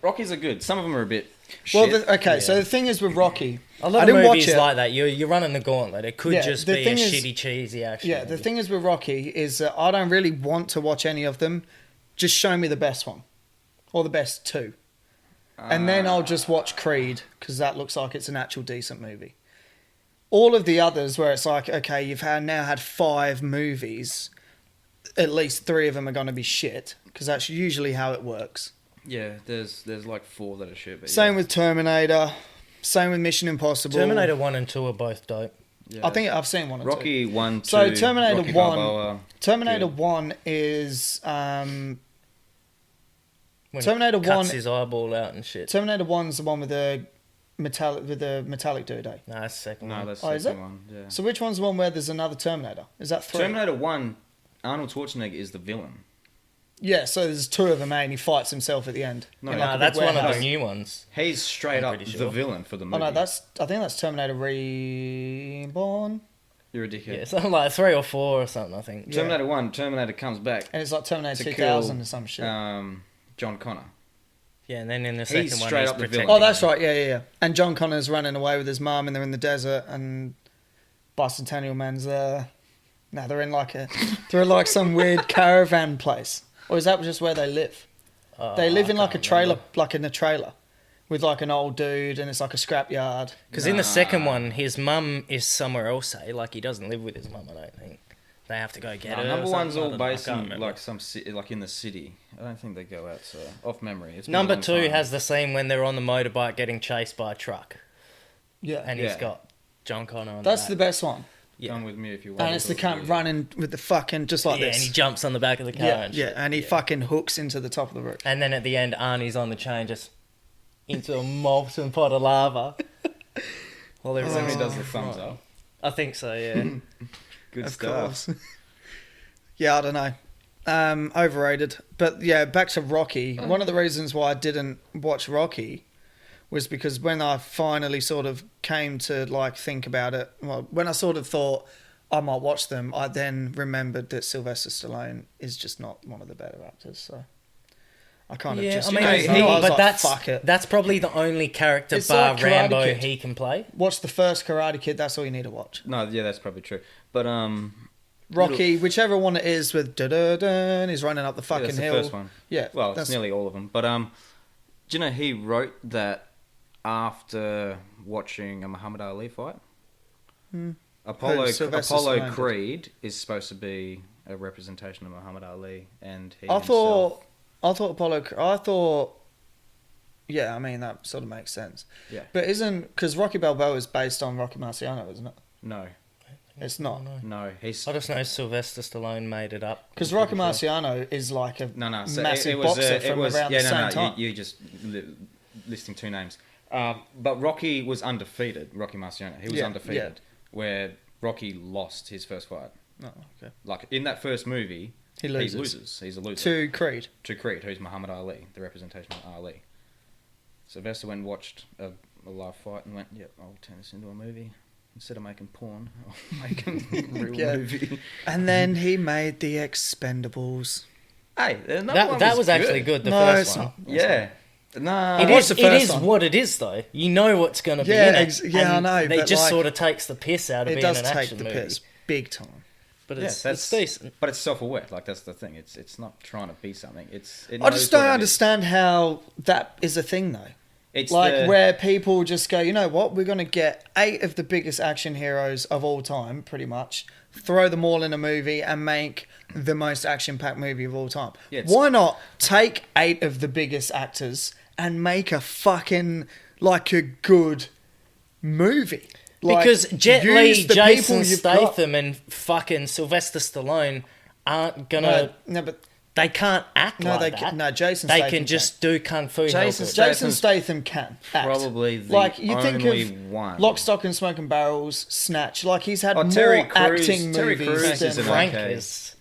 Rockies are good. Some of them are a bit Well, shit. okay, so the thing is with Rocky, A lot I of didn't movies watch it. like that, you're running the gauntlet. It could Yeah, just the be a thing is- shitty, cheesy action. Yeah, the movie. thing is with Rocky is that I don't really want to watch any of them. Just show me the best one. Or the best two. And then I'll just watch Creed, because that looks like it's an actual decent movie. All of the others where it's like, okay, you've now had 5 movies, at least 3 of them are going to be shit, because that's usually how it works. Yeah, there's like 4 that are shit. But Same with Terminator, same with Mission Impossible. Terminator 1 and 2 are both dope. yeah. I think I've seen one or two. Rocky 1, 2. So Terminator Rocky 1 Balboa. Terminator Good. 1 is When Terminator he cuts 1 his eyeball out and shit. Terminator 1's the one with the metallic dude, eh? No, that's the second No, one. that's Oh, the is second it? one. Yeah. So which one's the one where there's another Terminator? Is that 3? Terminator 1, Arnold Schwarzenegger is the villain. Yeah, so there's 2 of them, eh, and he fights himself at the end. No, in no, like a big that's one of warehouse. the new ones. He's straight I'm up pretty the sure. villain for the Oh movie. no, I think that's Terminator Reborn, You're a dickhead. Yeah, something like 3 or 4 or something, I think. Yeah. Terminator 1, Terminator comes back and it's like Terminator to 2000 kill or some shit. John Connor. Yeah, and then in the He's second one, straight he's up the protecting. villain. Oh, that's right. Yeah. And John Connor's running away with his mum, and they're in the desert, and Bicentennial Man's there. No, they're in like some weird caravan place, or is that just where they live? They live in like a trailer, like in a trailer, with like an old dude, and it's like a scrapyard. Because in the second one, his mum is somewhere else, eh? Like, he doesn't live with his mum, I don't think. They have to go get her. or Number one's something. I all don't know, I based can't in remember. like some like in the city. I don't think they go out so off memory. It's been a Number long 2 time. has the scene when they're on the motorbike getting chased by a truck. Yeah, And Yeah. he's got John Connor on that's the the back. best one. Yeah. Come with me if you want. And it's the cunt running with the fucking just like Yeah, this. and he jumps on the back of the car yeah, and yeah, shit. and he fucking hooks into the top of the roof. And then at the end, Arnie's on the chain, just into a molten pot of lava. Well, there's Somebody Oh, does the thumbs up. I think so, yeah. Good Of stuff. course. Yeah, I don't know. Overrated. But yeah, back to Rocky. One of the reasons why I didn't watch Rocky was because when I finally sort of came to like think about it, well, when I sort of thought I might watch them, I then remembered that Sylvester Stallone is just not one of the better actors. So I kind of Yeah, just I mean, know, he's he- not, I was but like, fuck it. that's probably the only character It's bar like Karate Rambo Kid. he can play. Watch the first Karate Kid. That's all you need to watch. No, yeah, that's probably true. But Rocky, whichever one it is with da-da-dun, he's running up the yeah, fucking that's the hill. first one. Yeah, Well, it's that's- nearly all of them. But do you know he wrote that after watching a Muhammad Ali fight? Apollo Who, Sylvester Apollo Stallone did? Creed is supposed to be a representation of Muhammad Ali, and he I himself. thought, yeah, I mean, that sort of makes sense. Yeah. But because Rocky Balboa is based on Rocky Marciano, isn't it? No, It's not. no, he's I just know Sylvester Stallone made it up. Because Rocky Marciano is like a no. So massive it was, boxer it from was, around yeah, the no, same no, time. You just listing 2 names. But Rocky was undefeated. Rocky Marciano, he was Yeah, undefeated. Where Rocky lost his first fight. Oh, okay. Like in that first movie, He loses. He's a loser. To Creed. To Creed, who's Muhammad Ali, the representation of Ali. Sylvester went and watched a live fight and went, "Yep, I'll turn this into a movie instead of making porn. I'll make a real Yeah. movie." And then he made The Expendables. Hey, That was actually good, the No, first it's one. not. Yeah. No. It watched is, the it first is one. what it is, though. You know what's going to be Yeah, in it. yeah, and I know, It but just like- sort of takes the piss out of It being does an take action the movie. piss big time. But Yeah, it's decent. But it's self-aware. Like that's the thing. It's not trying to be something. It I knows just don't what it is. understand how that is a thing, though. It's Like the- where people just go, you know what? We're going to get 8 of the biggest action heroes of all time, pretty much. Throw them all in a movie and make the most action-packed movie of all time. Yeah, it's- Why not take 8 of the biggest actors and make a fucking like a good movie? Like, Because Jet use Li, the Jason people you've got. Statham, and fucking Sylvester Stallone aren't gonna No, but they can't act No, like they that. can, no. Jason They Statham can just do kung fu. Jason help it. Statham- Jason Statham can act. Probably the like you think only of one. Lock, Stock, and Smoking Barrels, Snatch. Like he's had Oh, more Terry Crews- acting Terry movies Crews than is an Frank okay. is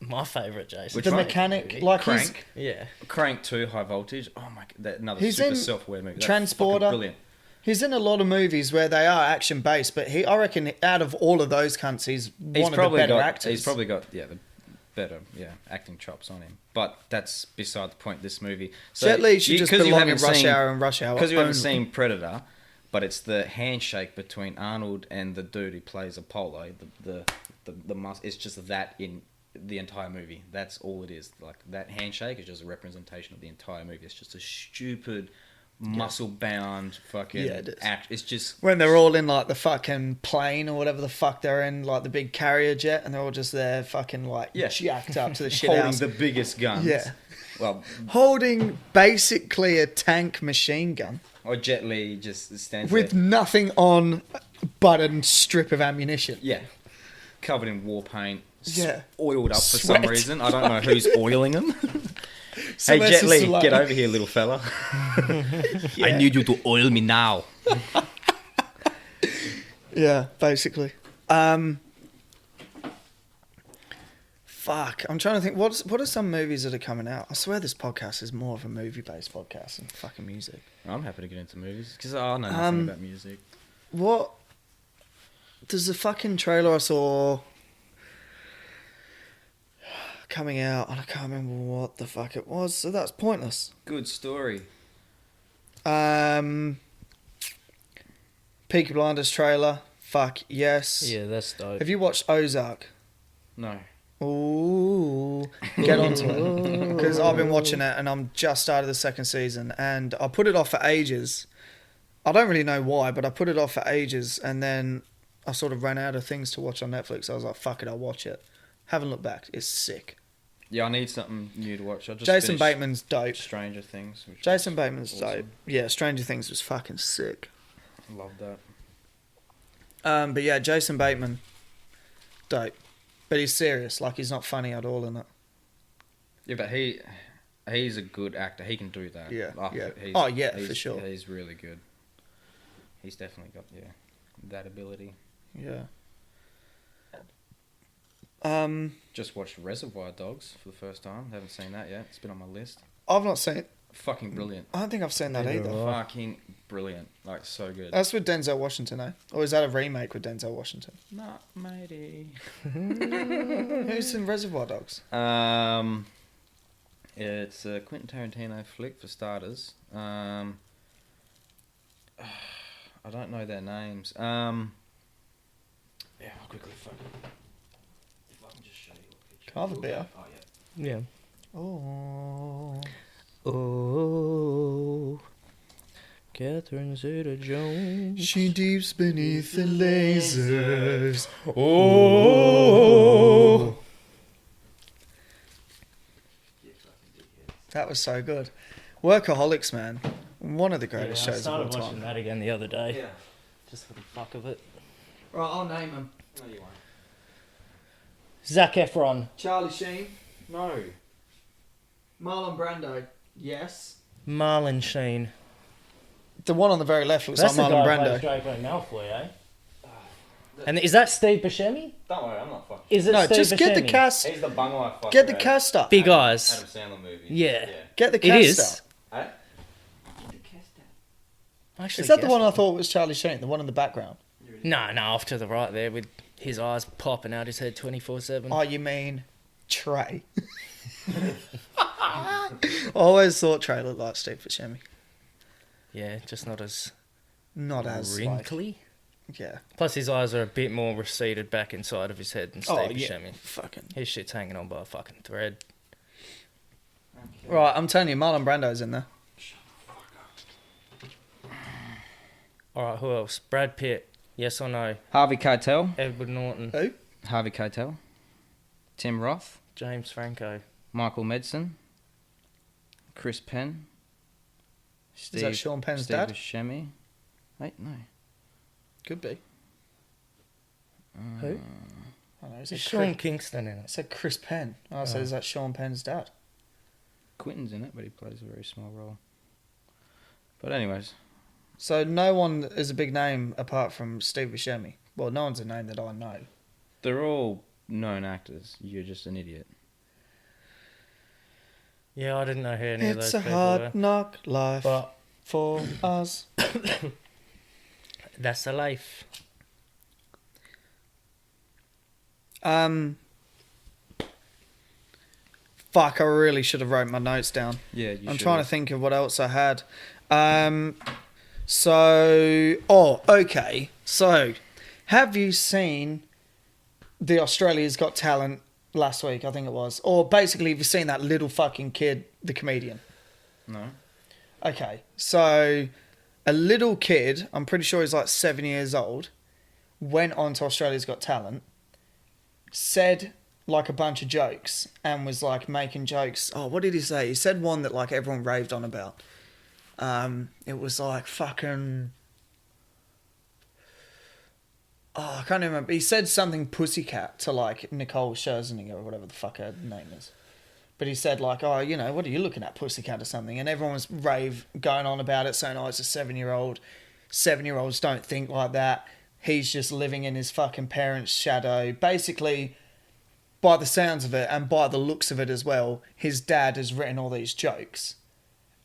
my favourite Jason. Which The one? Mechanic. Like Crank. Yeah. Crank 2, High Voltage. Oh my god, another He's super in self-aware movie. That's Transporter. fucking brilliant. he's in a lot of movies where they are action based, but I reckon out of all of those cunts, he's one of the better actors. He's probably got the better acting chops on him. But that's beside the point. This movie. Jet Li should just belong in haven't Rush seen- Hour and Rush Hour. Because you haven't only. seen Predator, but it's the handshake between Arnold and the dude who plays Apollo. It's just that in the entire movie. That's all it is. Like that handshake is just a representation of the entire movie. It's just a stupid, muscle-bound fucking Yeah, it is. act. It's just When they're all in like the fucking plane or whatever the fuck they're in, like the big carrier jet, and they're all just there fucking like jacked up to the shit holding house. the biggest guns. Yeah. Well, Holding basically a tank machine gun or Jet Li just stands with there. nothing on but a strip of ammunition. Yeah. Covered in war paint. Yeah. Oiled up for Sweat. some reason. I don't know who's oiling them. Hey, Sylvester Jet Li, Stallone. get over here, little fella. I need you to oil me now. Yeah, basically. Fuck, I'm trying to think. What are some movies that are coming out? I swear this podcast is more of a movie-based podcast than fucking music. I'm happy to get into movies because I know nothing about music. What? There's a fucking trailer I saw coming out, and I can't remember what the fuck it was, so that's pointless. Good story. Peaky Blinders trailer. Fuck yes. Yeah, that's dope. Have you watched Ozark? No. Ooh, get onto it because I've been watching it and I'm just started the second season and I put it off for ages. I don't really know why, but I put it off for ages and then I sort of ran out of things to watch on Netflix. I was like, fuck it, I'll watch it. Haven't looked back. It's sick. Yeah, I need something new to watch. I just Jason finished Bateman's dope. Stranger Things. Which Jason was Bateman's awesome. dope. Yeah, Stranger Things was fucking sick. Love that. But yeah, Jason Bateman, dope. But he's serious. Like he's not funny at all in it. Yeah, but he's a good actor. He can do that. Yeah, yeah. He's, Oh, yeah, for sure. He's really good. He's definitely got that ability. Yeah. Just watched Reservoir Dogs for the first time. Haven't seen that yet. It's been on my list. I've not seen it. Fucking brilliant. I don't think I've seen that Neither either. have I. Fucking brilliant. Like so good. That's with Denzel Washington, eh? Or is that a remake with Denzel Washington? Not matey. Who's in Reservoir Dogs? It's a Quentin Tarantino flick for starters. I don't know their names. Yeah, I'll quickly fucking. If I can just show you what picture. Can I have a beer? Oh yeah. Yeah. Oh. Oh, Catherine Zeta-Jones. She deeps beneath the lasers. Oh. That was so good. Workaholics, man. One of the greatest I shows of started all watching time. that again the other day. Yeah. Just for the fuck of it. Right, I'll name them. No, you won't. Zac Efron. Charlie Sheen. No. Marlon Brando. Yes. Marlon Sheen. The one on the very left looks That's the like guy Marlon who plays Brando. Draco Malfoy, eh? And is that Steve Buscemi? Don't worry, I'm not fucking. Is it No, Steve just get the Buscemi? cast. He's the bungalow fucker. Get the cast up. Big eyes. Adam Sandler movie. Yeah. Get the It cast is. up. Hey? Actually Is that the guessed one I it. thought was Charlie Sheen? The one in the background? No, off to the right there with his eyes popping out his head 24/7. Oh, you mean Trey? I always thought Trey looked like Steve Buscemi. Yeah, just not as Not as like, wrinkly. yeah. Plus, his eyes are a bit more receded back inside of his head than Steve Oh yeah. Buscemi. Fucking. His shit's hanging on by a fucking thread. Right, I'm telling you, Marlon Brando's in there. All right, who else? Brad Pitt. Yes or no? Harvey Keitel. Edward Norton. Who? Harvey Keitel. Tim Roth. James Franco. Michael Madsen. Chris Penn. Is that Sean Penn's Steve dad? Buscemi. Wait, no. Could be. Who? I don't know. Is There's it Sean Kingston in It it. said Chris Penn. I said, is that Sean Penn's dad? Quentin's in it, but he plays a very small role. But anyways, So no one is a big name apart from Steve Buscemi. Well, no one's a name that I know. they're all known actors. You're just an idiot. Yeah, I didn't know who any of those It's a people hard were. knock life But for us. that's the life. Fuck, I really should have wrote my notes down. Yeah, you I'm trying to think of what else I had. Okay. So, have you seen the Australia's Got Talent last week? I think it was. Or basically, have you seen that little fucking kid, the comedian? No. Okay, so a little kid, I'm pretty sure he's like 7 years old, went on to Australia's Got Talent, said like a bunch of jokes and was like making jokes. Oh, what did he say? He said one that like everyone raved on about. It was like fucking... Oh, I can't remember. He said something pussycat to like Nicole Scherzinger or whatever the fuck her name is. But he said like, oh, you know, what are you looking at, pussycat or something? And everyone was going on about it, saying, oh, it's a 7-year-old. 7-year-olds don't think like that. He's just living in his fucking parents' shadow. Basically, by the sounds of it and by the looks of it as well, his dad has written all these jokes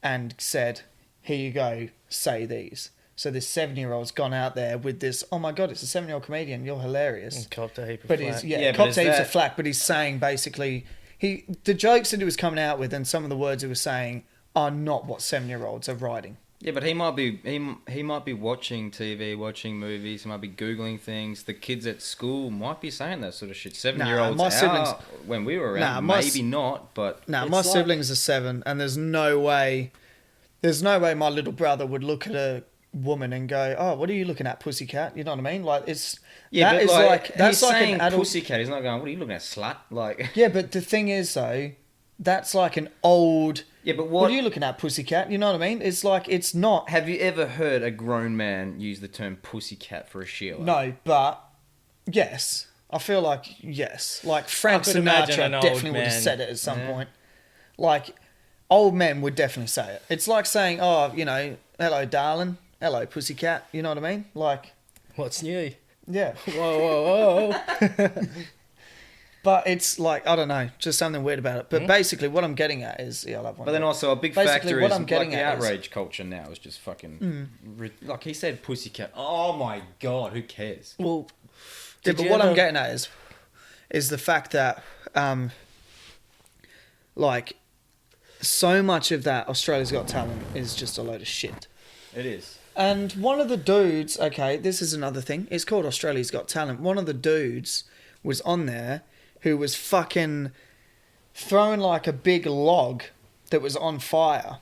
and said, here you go, say these. So this 7-year-old's gone out there with this, oh my God, it's a 7-year-old comedian, you're hilarious. And copped a heap of But flack. he's but copped is heaps that- of flack. But he's saying basically the jokes that he was coming out with and some of the words he was saying are not what 7-year-olds are writing. Yeah, but he might be watching TV, watching movies. He might be googling things. The kids at school might be saying that sort of shit. 7-year-olds my siblings- when we were around, Nah, my maybe not, but Now It's my like- siblings are 7, and there's no way my little brother would look at a woman and go, "Oh, what are you looking at, pussycat?" You know what I mean? Like it's that is like that's he's like saying an adult. pussycat. He's not going, "What are you looking at, slut?" Like Yeah, but the thing is though, that's like an old. yeah, but What are you looking at, pussycat? You know what I mean? It's like it's not. Have you ever heard a grown man use the term pussycat for a Sheila? No, but yes, I feel like yes, like Frank could imagine Sinatra an old definitely would have man. said it at some Yeah. point. Like old men would definitely say it. It's like saying, "Oh, you know, hello, darling, hello, pussycat." You know what I mean? Like, What's new? yeah. Whoa, whoa, whoa. But it's like I don't know, just something weird about it. But basically, what I'm getting at is, yeah, I love one. But then also a big Basically, factor what is I'm like getting the at is- outrage culture now is just fucking like he said pussycat. Oh my god, who cares? Well, Yeah, did but you what I'm ever- getting at is the fact that, like, so much of that Australia's Got Talent is just a load of shit. It is. And one of the dudes, okay, this is another thing. It's called Australia's Got Talent. One of the dudes was on there who was fucking throwing like a big log that was on fire,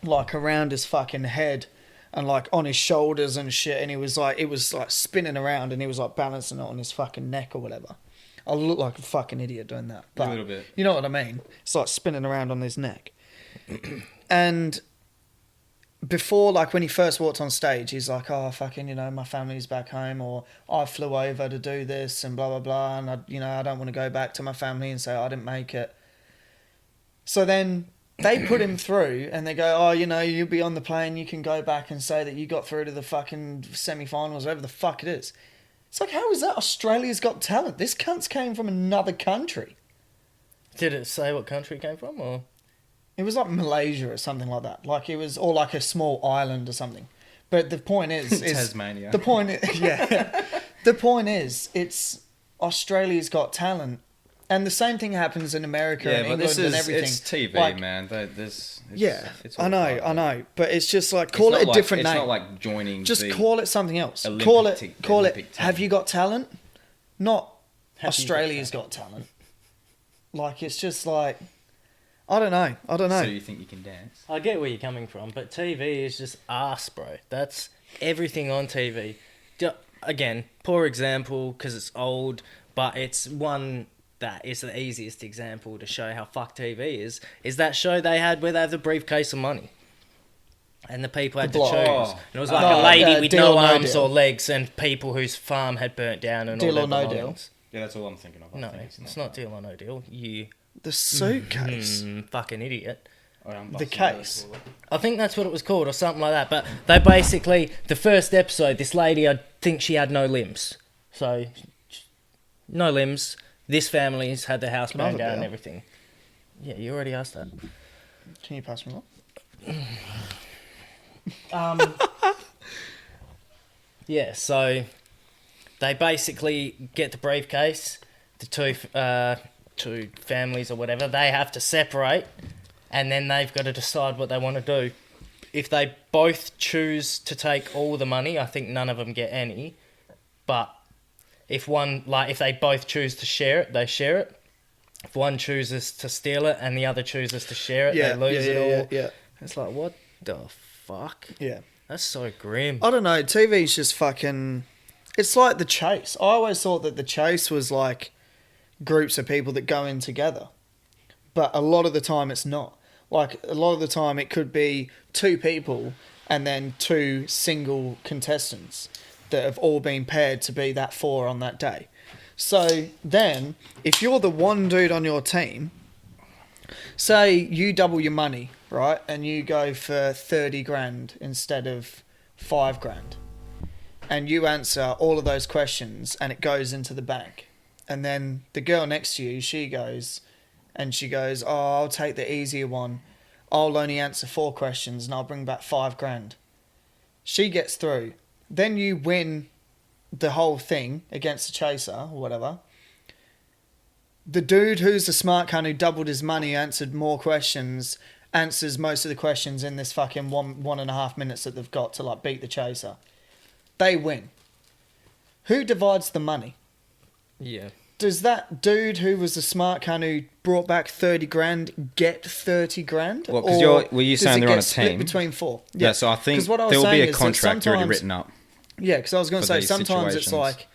like around his fucking head and like on his shoulders and shit. And he was like, it was like spinning around and he was like balancing it on his fucking neck or whatever. I look like a fucking idiot doing that. But little bit. You know what I mean? It's like spinning around on his neck. And before, like when he first walked on stage, he's like, "Oh, fucking, you know, my family's back home, or I flew over to do this, and blah blah blah, and I don't want to go back to my family and say I didn't make it." So then they put him through, and they go, "Oh, you know, you'll be on the plane. You can go back and say that you got through to the fucking semi-finals, whatever the fuck it is." It's like, how is that Australia's Got Talent? This cunt's came from another country. Did it say what country it came from, or? It was like Malaysia or something like that. Like it was, or like a small island or something. But the point is Tasmania. The point, yeah. The point is, it's Australia's Got Talent, and the same thing happens in America Yeah, and but England this and is everything. it's TV, Like, man. It's I all know, part of I it. know, but it's just like It's call not it a like- different it's name. not like joining. Just the call it something else. Olympic Call it. team- Call it. Olympic team. Have you got talent? Not Have you got Australia's Got Talent. Like it's just like I don't know. So you think you can dance? I get where you're coming from, but TV is just arse, bro. That's everything on TV. Again, poor example because it's old, but it's one that is the easiest example to show how fucked TV is. Is that show they had where they have the briefcase of money? And the people had The to block. choose. Oh. And it was like No, a lady with Deal no or No arms Deal. or legs and people whose farm had burnt down and Deal all or their No Deal. belongings. Yeah, that's all I'm thinking of. I No, think it's not Deal or No Deal. You The suitcase. fucking idiot. The case. I think that's what it was called or something like that. But they basically, the first episode, this lady, I think she had no limbs. So, no limbs. This family's had their house Can I have burned a down and beer? everything. Yeah, you already asked that. Can you pass me one? Yeah, so they basically get the briefcase, the two families or whatever, they have to separate, and then they've got to decide what they want to do. If they both choose to take all the money, I think none of them get any. But if they both choose to share it, they share it. If one chooses to steal it and the other chooses to share it, they lose it all. Yeah. It's like, what the fuck? Yeah. That's so grim. I don't know. TV's just fucking. It's like The Chase. I always thought that The Chase was like groups of people that go in together, but a lot of the time it's not. Like a lot of the time it could be two people and then two single contestants that have all been paired to be that four on that day. So then, if you're the one dude on your team, say you double your money, right, and you go for 30 grand instead of 5 grand, and you answer all of those questions and it goes into the bank, and then the girl next to you, she goes, oh, I'll take the easier one, I'll only answer 4 questions and I'll bring back 5 grand. She gets through. Then you win the whole thing against the chaser or whatever. The dude who's the smart cunt who doubled his money, answered more questions, answers most of the questions in this fucking 1.5 minutes that they've got to like beat the chaser. They win. Who divides the money? Yeah. Does that dude who was the smart cunt who brought back 30 grand get 30 grand? Well, because you're does saying it they're on get a split team. between 4? Yeah, so I think 'Cause what I was there will be saying a is that contract already sometimes- written up. Yeah, because I was going to For say, these sometimes it's situations. like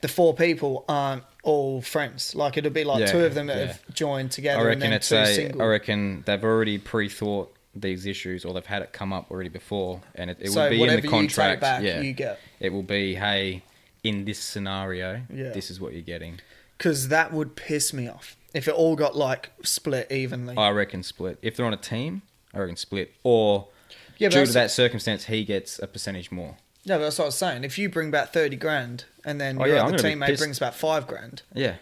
the 4 people aren't all friends. Like it'll be like Yeah, 2 of them that yeah. have joined together I and reckon then it's 2 single. I reckon they've already pre-thought these issues, or they've had it come up already before, and it So will be in whatever the you contract. take back, yeah, you get. it will be, hey, in this scenario, Yeah. this is what you're getting. Because that would piss me off if it all got like split evenly. I reckon split. If they're on a team, I reckon split. Or Yeah, but due that's- to that circumstance, he gets a percentage more. Yeah, but that's what I was saying. If you bring back 30 grand and then Oh, your yeah, I'm other gonna be teammate pissed. brings back 5 grand, Yeah,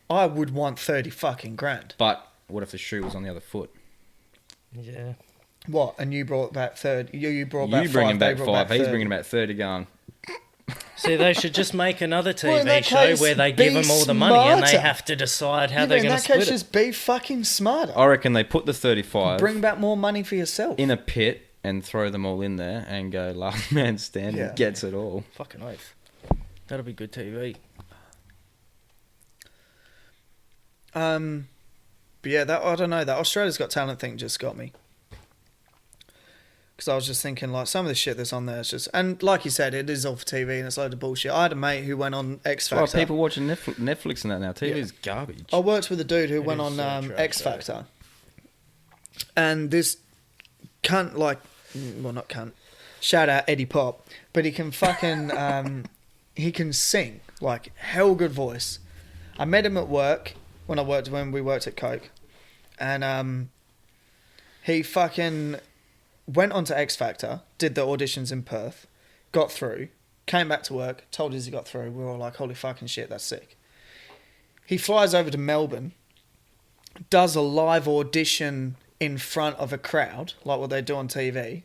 I would want 30 fucking grand. but what if the shoe was on the other foot? Yeah. What? And you brought back 30. You brought back You 5. bringing they back brought 5, back he's 30. bringing back 30 going. See, they should just make another Well, in TV that show case, where they give be them all the money and they smarter. have to decide how Yeah, they're but in going to that split case, it. just be fucking smarter. I reckon they put the 35 Bring back more money for yourself. in a pit and throw them all in there and go last man standing Yeah. gets it all. Fucking oath. That'll be good TV. But yeah, that I don't know. That Australia's Got Talent thing just got me. Because I was just thinking, like, some of the shit that's on there is just... And like you said, it is all for TV and it's a load of bullshit. I had a mate who went on X Well, Factor. people watching Netflix and that now. TV Yeah. is garbage. I worked with a dude who It went is on so trash, X Factor. And this cunt, like... Well, not cunt. Shout out Eddie Pop. But he can fucking... he can sing. Like, hell good voice. I met him at work when we worked at Coke. And he fucking... went on to X Factor, did the auditions in Perth, got through, came back to work, told us he got through. We were all like, holy fucking shit, that's sick. He flies over to Melbourne, does a live audition in front of a crowd, like what they do on TV,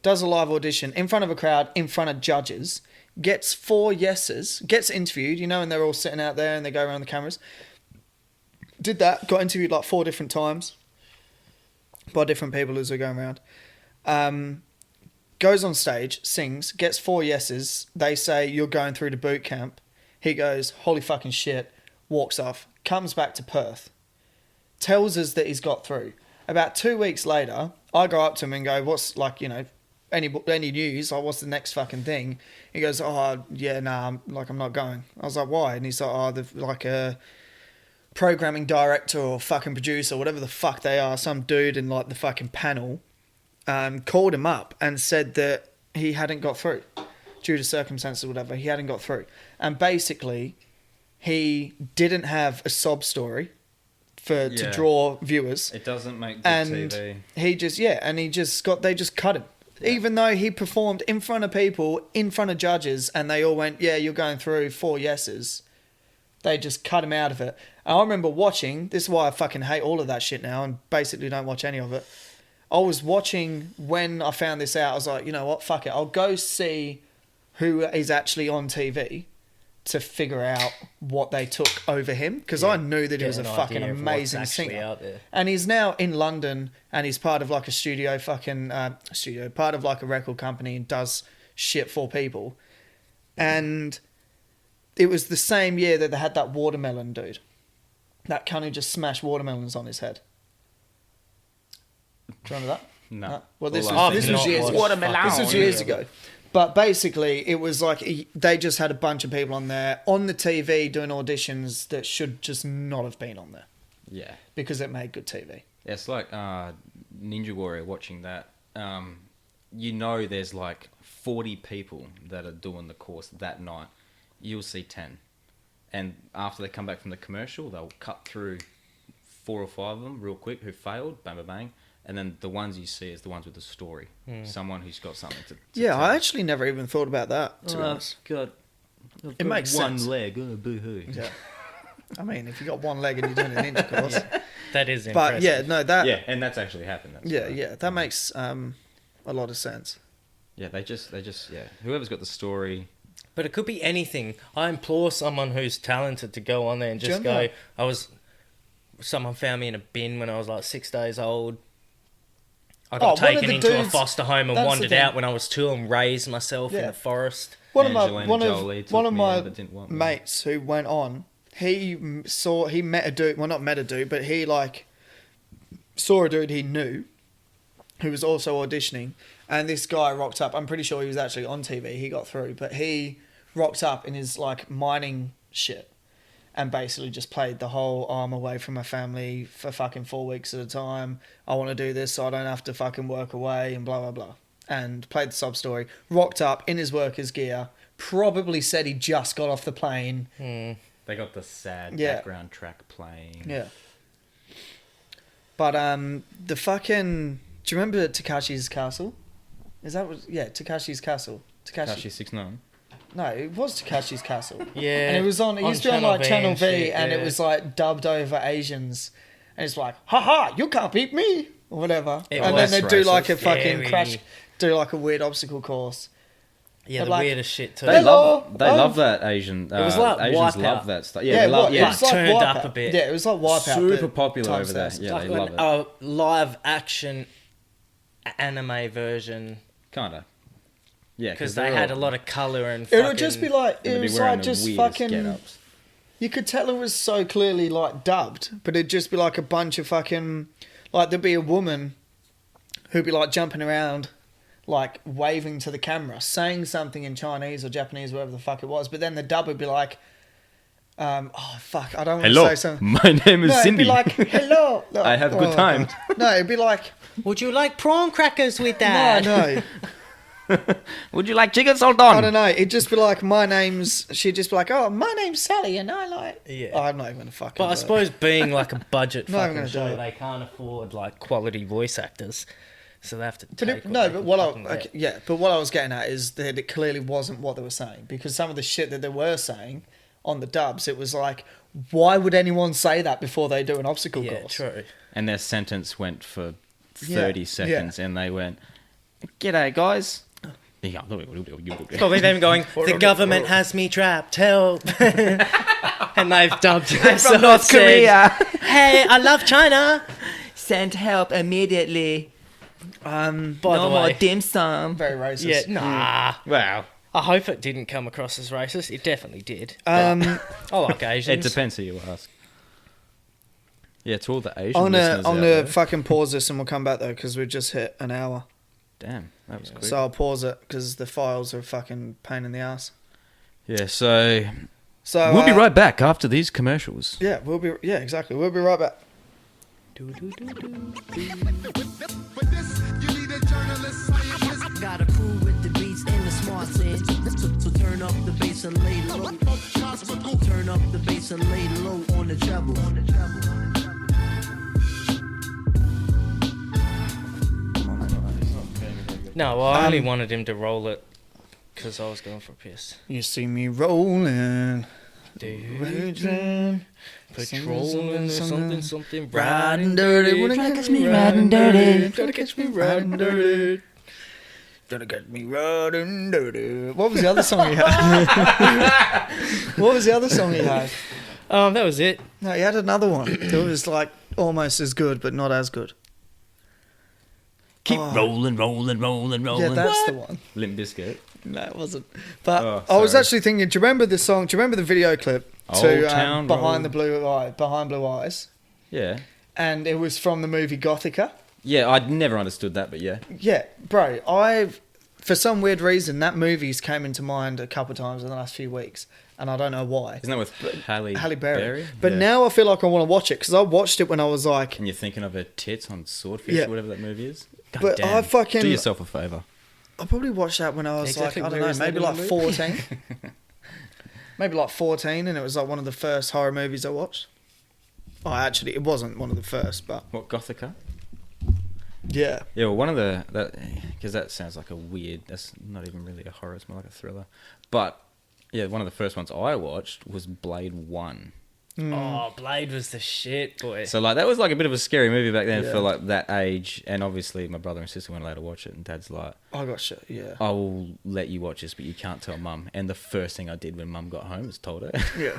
does a live audition in front of a crowd, in front of judges, gets 4 yeses, gets interviewed, you know, and they're all sitting out there and they go around the cameras. Did that, got interviewed like 4 different times by different people as they're going around. Goes on stage, sings, gets 4 yeses. They say, you're going through to boot camp. He goes, holy fucking shit, walks off, comes back to Perth, tells us that he's got through. About 2 weeks later, I go up to him and go, what's, like, you know, any news? Like, what's the next fucking thing? He goes, oh, yeah, nah, I'm not going. I was like, why? And he's like, oh, they've, like, a programming director or fucking producer, whatever the fuck they are, some dude in, like, the fucking panel, called him up and said that he hadn't got through due to circumstances or whatever. He hadn't got through. And basically, he didn't have a sob story to Yeah. draw viewers. It doesn't make good And TV. they just cut him. Even though he performed in front of people, in front of judges, and they all went, yeah, you're going through 4 yeses. They just cut him out of it. And I remember watching, this is why I fucking hate all of that shit now and basically don't watch any of it. I was watching when I found this out. I was like, you know what, fuck it. I'll go see who is actually on TV to figure out what they took over him. Because I knew that he was a fucking amazing singer. Out there. And he's now in London and he's part of like a part of like a record company and does shit for people. And it was the same year that they had that watermelon dude. That cunt who just smashed watermelons on his head. Do you remember that? No. Well, this Well, was years ago. This was years ago. But basically, it was like they just had a bunch of people on there on the TV doing auditions that should just not have been on there Yeah. because it made good TV. It's like Ninja Warrior watching that. You know there's like 40 people that are doing the course that night. You'll see 10. And after they come back from the commercial, they'll cut through 4 or 5 of them real quick who failed, bang, bang, bang. And then the ones you see is the ones with the story. Someone who's got something to Yeah, tell. I actually never even thought about that, to be honest. I've It makes one sense. leg. Oh, boo-hoo. Yeah. I mean, if you got one leg and you're doing an ninja course. That is impressive. But yeah, no, that... Yeah, and that's actually happened. That's that makes a lot of sense. Yeah, they just, whoever's got the story. But it could be anything. I implore someone who's talented to go on there and just go. Someone found me in a bin when I was like 6 days old. I got one of taken the into a dudes- foster home and that's the wandered thing. out when I was 2 and raised myself in Yeah. the forest. One of Angelina Jolie took my me in, but didn't want me. mates who went on, he met a dude. Well, not met a dude, but he like saw a dude he knew, who was also auditioning, and this guy rocked up. I'm pretty sure he was actually on TV. He got through, but he rocked up in his like mining shit, and basically just played the whole I'm away from my family for fucking 4 weeks at a time. I want to do this so I don't have to fucking work away and blah blah blah. And played the sob story, rocked up in his workers' gear, probably said he just got off the plane. They got the sad Yeah. background track playing. Yeah. But the fucking... Do you remember Takashi's Castle? Is that what... Yeah, Takashi's Castle. Takashi 6ix9ine. No, it was Takashi's Castle. Yeah. And it was on... It used to be on like Channel V and it was like dubbed over Asians. And it's like, haha, you can't beat me! Or whatever. It and was then they do like a racist. fucking Very- crash... Do like a weird obstacle course. Yeah, But the like- weirdest shit too. They Hello, love that Asian. It was like Asians Wipeout. love that stuff. Yeah, Yeah, they love. it Yeah, was like turned up Wipeout. a bit. Yeah, it was like Wipeout. super but popular times over there. thousand. Yeah, like they love it. a live action anime version Kinda. Yeah, because they had a lot of color and. It would just be like... They'd It be was wearing like the just weirdest fucking... get-ups. You could tell it was so clearly like dubbed, but it'd just be like a bunch of fucking like there'd be a woman who'd be like jumping around, like waving to the camera, saying something in Chinese or Japanese, whatever the fuck it was. But then the dub would be like, oh fuck, I don't want to say something. my name is No, it'd Cindy. be like, hello. No, I have a good time. God. No, it'd be like, Would you like prawn crackers with that? no. Would you like chicken I salton? don't know. It'd just be like, she'd just be like, oh, my name's Sally and I like... Yeah. Oh, I'm not even going to fucking But I do it. suppose being like a budget Not even fucking gonna do show, it. they can't afford like quality voice actors, so they have to. But Take what I was getting at is that it clearly wasn't what they were saying, because some of the shit that they were saying on the dubs, it was like, why would anyone say that before they do an obstacle Yeah, course? true. And their sentence went for Yeah, 30 seconds, and they went, "G'day, guys." Probably them going, the government has me trapped, help. And they've dubbed it. From North Korea. Hey, I love China. Send help immediately. By the way, dim sum. Very racist. yeah, nah. Wow. I hope it didn't come across as racist. It definitely did. I like It Asians. depends who you ask. Yeah, to all the Asian I'm listeners out gonna there. fucking pause this and we'll come back though, because we've just hit an hour. Damn, that was quick. So I'll pause it because the files are a fucking pain in the ass. Yeah, so So we'll be right back after these commercials. Yeah, exactly. We'll be right back. Got a crew with the beats and the smart sense. So turn up the bass and lay low. Turn up the bass No, well, I only wanted him to roll it because I was going for a piss. You see me rolling, Raging, patrolling, something, riding dirty. Wanna catch me riding dirty. Gotta catch me riding dirty. Gonna get me riding dirty. What was the other song he had? What was the other song he had? That was it. No, he had another one. It was like almost as good, but not as good. Keep Oh. rolling. Yeah, that's the one. Limp Bizkit. No, it wasn't. But Oh, I was sorry. actually thinking. Do you remember the song? Do you remember the video clip Old to Town Behind Road. Behind Blue Eyes? Yeah. And it was from the movie Gothica. Yeah, I'd never understood that, but yeah. Yeah, bro. For some weird reason, that movie's came into mind a couple of times in the last few weeks, and I don't know why. Isn't that with Halle Berry. But Yeah. now I feel like I want to watch it because I watched it when I was like, And you're thinking of her tits on Swordfish, Yeah. or whatever that movie is? God But damn. I fucking- Do yourself a favour. I probably watched that when I was Exactly like, I don't where know, is that maybe in like the movie? 14. Maybe like 14, and it was like one of the first horror movies I watched. Oh, actually, it wasn't one of the first, but What, Gothica? yeah. Yeah, well, one of the... Because that sounds like a weird... That's not even really a horror, it's more like a thriller. But, yeah, one of the first ones I watched was Blade 1. Oh, Blade was the shit, boy. So, like, that was like a bit of a scary movie back then Yeah. for, like, that age. And obviously, my brother and sister weren't allowed to watch it. And Dad's like, I got shit, yeah. I will let you watch this, but you can't tell Mum. And the first thing I did when Mum got home was told her. Yeah.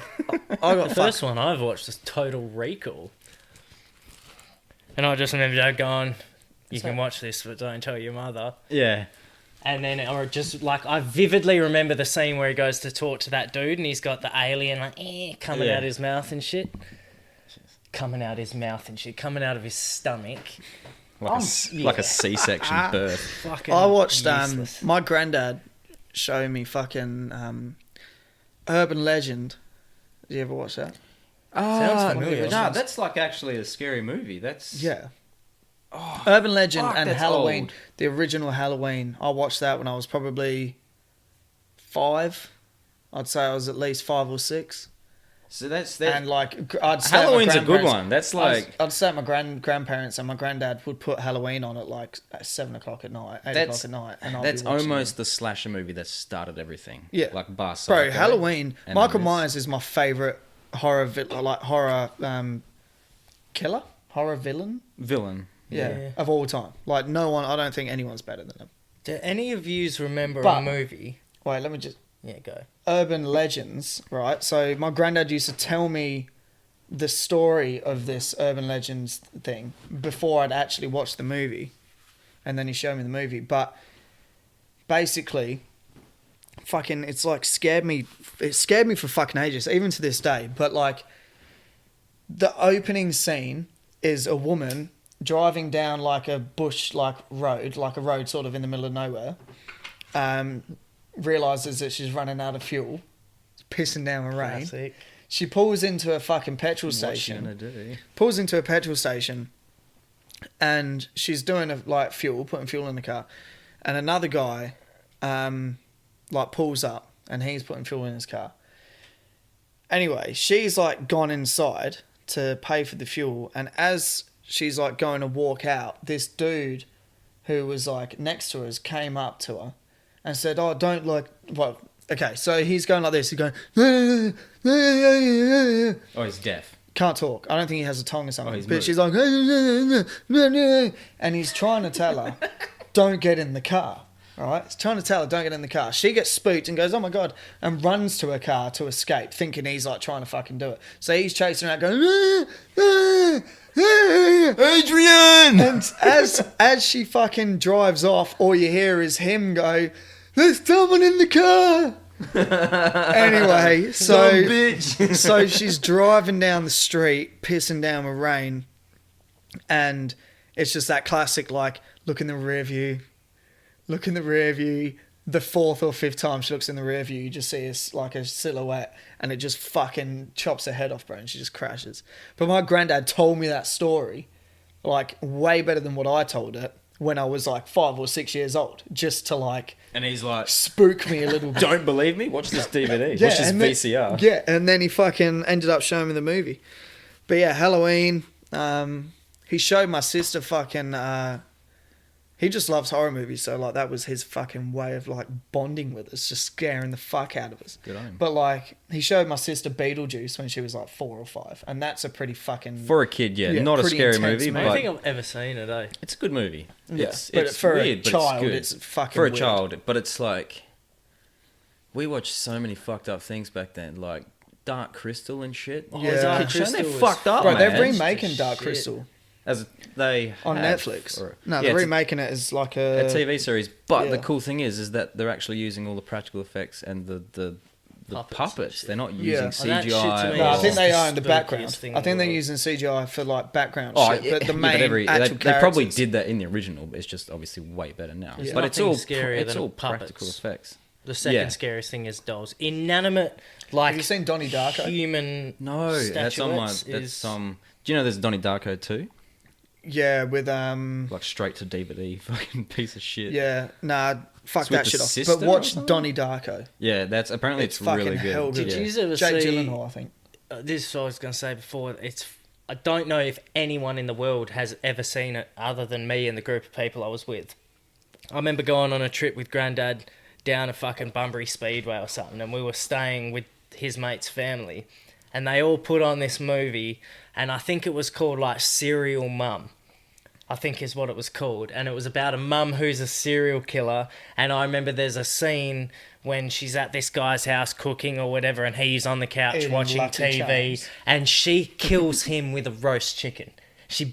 I got The first one I've watched was Total Recall. And I just remember Dad going, you can watch this, but don't tell your mother. Yeah. And then, or just like, I vividly remember the scene where he goes to talk to that dude and he's got the alien like, coming Yeah. out his mouth and shit. Coming out his mouth and shit, coming out of his stomach. Like a C-section birth. Fucking I watched useless. my granddad show me fucking Urban Legend. Did you ever watch that? Sounds familiar. No, that's like actually a scary movie. That's... Yeah. Urban Legend fuck, and that's Halloween, old. the original Halloween. I watched that when I was probably 5. I'd say I was at least 5 or 6. So that's... And like, I'd stay at my Halloween's a good grandparents- one. That's like... I'd stay at my grandparents, and my granddad would put Halloween on at like at 7 o'clock at night, 8 o'clock at night, and I'd That's be watching almost the slasher movie that started everything. Yeah. Like Bar Bro, Psycho. Halloween. And Michael then Myers is my favorite horror killer, horror villain. Villain. Yeah, of all time. Like no one. I don't think anyone's better than him. Do any of yous remember But- a movie? Wait, let me just. Yeah, go. Urban legends, right? So my granddad used to tell me the story of this urban legends thing before I'd actually watched the movie, and then he showed me the movie. But basically, fucking, it's like scared me. It scared me for fucking ages, even to this day. But like, the opening scene is a woman driving down like a bush like road, like a road sort of in the middle of nowhere. Realizes that she's running out of fuel. It's pissing down with rain. Classic. She pulls into a fucking petrol What's she station. gonna do? Pulls into a petrol station, and she's doing like fuel, putting fuel in the car, and another guy, like pulls up, and he's putting fuel in his car. Anyway, she's like gone inside to pay for the fuel, and as she's like going to walk out, this dude who was like next to us came up to her and said, "Oh, don't like well." Okay, so he's going like this. He's going, Oh, he's deaf. can't talk. I don't think he has a tongue or something. he's but mute. she's like, and he's trying to tell her, don't get in the car. All right? He's trying to tell her, don't get in the car. She gets spooked and goes, oh my God, and runs to her car to escape, thinking he's like trying to fucking do it. So he's chasing her out going, Adrian! and as she fucking drives off, all you hear is him go, there's someone in the car. Anyway, so bitch. so she's driving down the street, pissing down with rain, and it's just that classic like look in the rear view. The 4th or 5th time she looks in the rear view, you just see like a silhouette, and it just fucking chops her head off, bro, and she just crashes. But my granddad told me that story like way better than what I told it when I was like 5 or 6 years old, just to like And he's like, spook me a little bit. don't believe me? Watch this DVD. Yeah, Watch this and then- VCR. Yeah, and then he fucking ended up showing me the movie. But yeah, Halloween. He showed my sister fucking He just loves horror movies, so like that was his fucking way of like bonding with us, just scaring the fuck out of us. Good on him. But like he showed my sister Beetlejuice when she was like 4 or 5, and that's a pretty fucking For a kid, yeah, Yeah, not a pretty scary intense movie, I movie. don't but think I've ever seen it, eh? it's a good movie. Yeah, It's, but it's for weird, a but child, it's good. it's fucking for a weird. child, but it's like we watched so many fucked up things back then, like Dark Crystal and shit. Oh, Yeah. Dark Kids showing Crystal they was fucked up, Bro, man. they're remaking Shit. Dark Crystal As they on have, Netflix. or- No, yeah, they're it's remaking it as like a TV series. But the yeah. cool thing is that they're actually using all the practical effects and the Puppets and puppets. shit. They're not Yeah. using Oh, that shit CGI. to me No, I is think they the are in the spookiest background. thing I in think the they're world. using CGI for like background Oh, shit, yeah, but the yeah, main they actual probably characters- did that in the original, but it's just obviously way better now. There's But it's nothing all scarier it's than all puppets. practical effects. The second Yeah. scariest thing is dolls. Inanimate, like Have you seen Donnie Darko? human No, that's on my. statuettes That's is- Do you know there's Donnie Darko too? Yeah, with Like straight to DVD, fucking piece of shit. yeah, nah, fuck It's with that the shit off. sister But or watch something? Donnie Darko. Yeah, that's apparently It's it's, fucking really good. hell good. Did Yeah. you ever Jake see? Gyllenhaal, I think. This is what I was going to say before. I don't know if anyone in the world has ever seen it other than me and the group of people I was with. I remember going on a trip with Grandad down a fucking Bunbury Speedway or something, and we were staying with his mate's family, and they all put on this movie, and I think it was called like Serial Mum. I think is what it was called, and it was about a mum who's a serial killer. And I remember there's a scene when she's at this guy's house cooking or whatever, and he's on the couch Eating watching Lucky TV, Charms. and she kills him with a roast chicken. She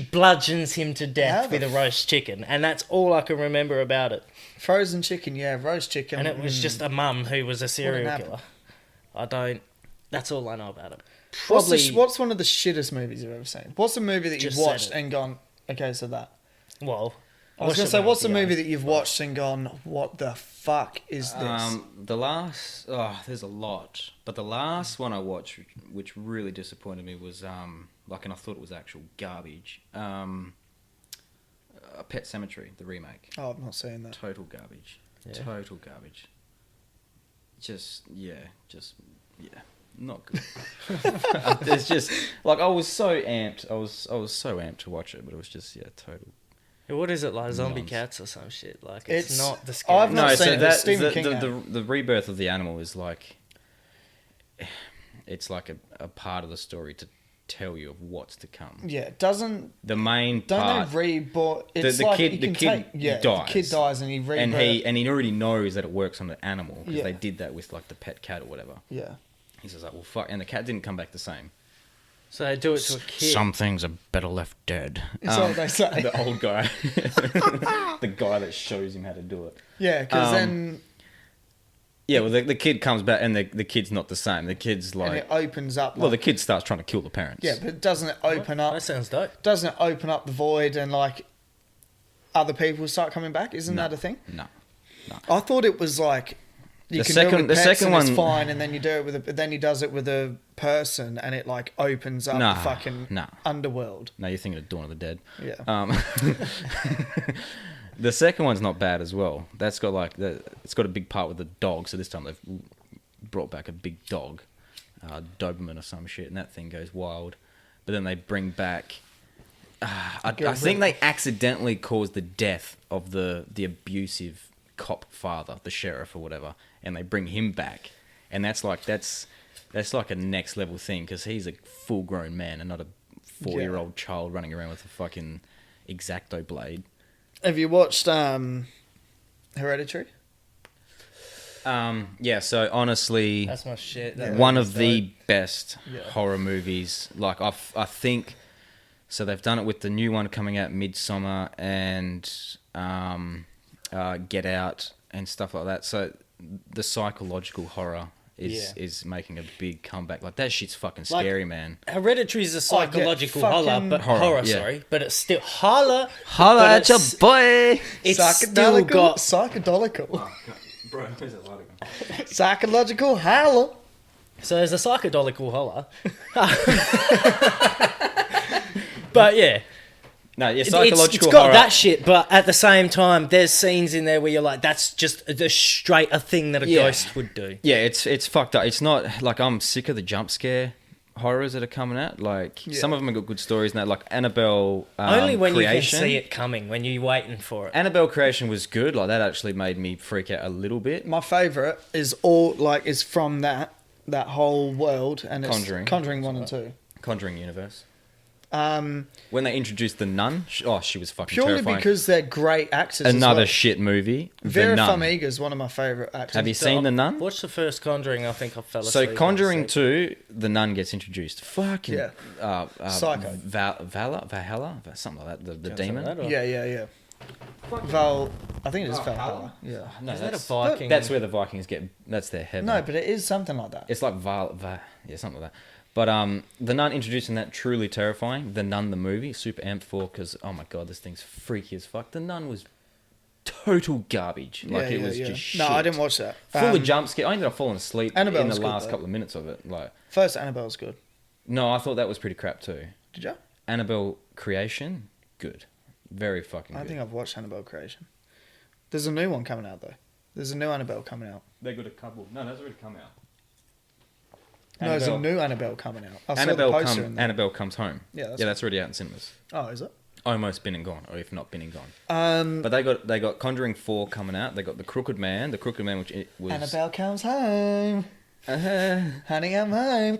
bludgeons him to How death the with a roast chicken, and that's all I can remember about it. Frozen chicken, yeah, roast chicken. And it was just a mum who was a serial happened? killer. That's all I know about it. What's one of the shittest movies you've ever seen? What's a movie that you've Just said watched it. and gone, okay, so that. Well, I was going to say, what's the movie that you've watched and gone, what the fuck is this? There's a lot, but the last one I watched, which really disappointed me, was and I thought it was actual garbage. Pet Cemetery, the remake, Oh, I've not seen that. total garbage, Yeah. total garbage. Just not good. It's just like I was so amped. I was so amped to watch it, but it was just total. What is it, like zombie Nonsense. cats or some shit? Like it's It's- not the I've scary. not No, seen so it, that it's Stephen King the rebirth of the animal is like it's like a part of the story to tell you of what's to come. Yeah, The main don't part, they reboot? It's the like kid- you the can kid take, yeah, dies. the kid dies and he rebirth. and he already knows that it works on the animal because Yeah. they did that with like the pet cat or whatever. Yeah. He says like, well, fuck, and the cat didn't come back the same. So they do it to a kid. Some things are better left dead. Is that what they say? The old guy, the guy that shows him how to do it. Yeah, because Um, then Yeah, well, the kid comes back and the kid's not the same. The kid's and like, it opens up. well, the Like, kid starts trying to kill the parents. yeah, but doesn't it open That up? sounds dope. Doesn't it open up the void and like other people start coming back? Isn't No. that a thing? No. I thought it was like you The can second- do it with the pets second and it's one- fine, and then you do it with a, then he does it with a person, and it like opens up Nah, the fucking nah. underworld. No, you're thinking of Dawn of the Dead. Yeah. The second one's not bad as well. That's got like it's got a big part with the dog. So this time they've brought back a big dog, Doberman or some shit, and that thing goes wild. But then they bring back. I think they accidentally caused the death of the abusive cop father, the sheriff or whatever, and they bring him back, and that's like a next level thing because he's a full grown man and not a 4-year-old child running around with a fucking X-Acto blade. Have you watched Hereditary? Yeah, so honestly, That's my shit. Yeah. one of the best Yeah. horror movies. Like I think, so they've done it with the new one coming out, Midsummer, and Get Out and stuff like that. So the psychological horror is making a big comeback. Like that shit's fucking Like- scary, man. Hereditary is a psychological horror, fucking but horror, yeah. sorry, but it's still holla. Holla but at your it's- boy. It's still got. psychedelical, Bro, where's that light again? psychological holla. So there's a psychedelical holler. But yeah, No, yeah, it's psychological got horror. that shit, but at the same time, there's scenes in there where you're like, that's just a thing that a Yeah. ghost would do. Yeah, it's fucked up. It's not like I'm sick of the jump scare horrors that are coming out. Like Yeah. some of them have got good stories. And that, like Annabelle. Only when Creation. you can see it coming, when you're waiting for it. Annabelle Creation was good. Like that actually made me freak out a little bit. My favourite is is from that whole world, and it's Conjuring. Conjuring 1 and 2. Conjuring universe. Um, When they introduced the nun, she was fucking purely terrifying. because they're great actors. Another as shit movie. The well. Vera Nun. Farmiga is one of my favourite actors. Have you seen The Nun? Watch the first Conjuring. I think I fell So asleep. Conjuring 2, the nun gets introduced. Fucking Yeah. Psycho. Valhalla, something like that. The demon. Yeah. I think it is Valhalla. Yeah. No, Is that a that's, Viking? that's where the Vikings get. That's their heaven. No, but it is something like that. It's like yeah, something like that. But the nun introducing that truly terrifying. The Nun, the movie, super amped for because oh my god, this thing's freaky as fuck. The Nun was total garbage. Like it was just shit. No, I didn't watch that. Full of jump scare. I ended up falling asleep in Annabelle's the good, last though. couple of minutes of it. Like First Annabelle's good. no, I thought that was pretty crap too. Did you? Annabelle Creation, good, very fucking I good. think I've watched Annabelle Creation. There's a new one coming out though. There's a new Annabelle coming out. They got a couple. No, that's already come out. No, there's a Annabelle- new Annabelle coming out. I saw the poster in there. Annabelle Comes Home. Yeah, That's already out in cinemas. Oh, is it? Almost been and gone, or if not been and gone. But they got Conjuring 4 coming out. They got The Crooked Man, which it was Annabelle comes home. Honey, I'm home.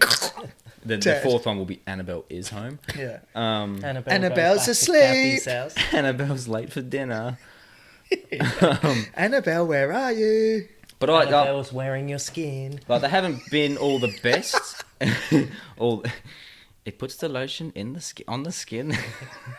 the Dead. fourth one will be Annabelle is home. Yeah. goes back Annabelle's to asleep. Kathy's house. Annabelle's late for dinner. Annabelle, where are you? But I Annabelle's wearing your skin. like they haven't been all the best. all it puts the lotion in the skin on the skin.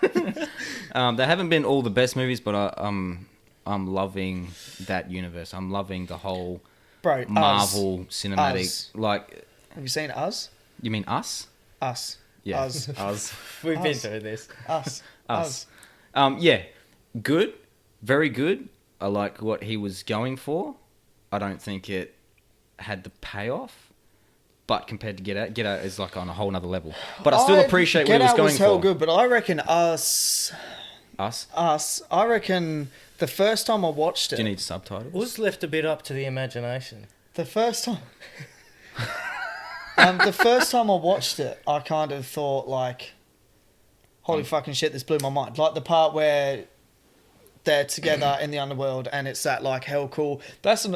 They haven't been all the best movies, but I'm loving that universe. I'm loving the whole Bro, Marvel cinematic. Us. Like, Have you seen Us? you mean us? Us. Yeah, Us. us. We've been Us. through this. Us. Us. Yeah, good, very good. I like what he was going for. I don't think it had the payoff, but compared to Get Out is like on a whole nother level. But I still appreciate what he was Get Out going was hell for. good, but I reckon Us. I reckon the first time I watched it. Do you need subtitles? Was left a bit up to the imagination. The first time. The first time I watched it, I kind of thought like, "Holy fucking shit!" This blew my mind. Like the part where they're together in the underworld, and it's that like hell cool. That's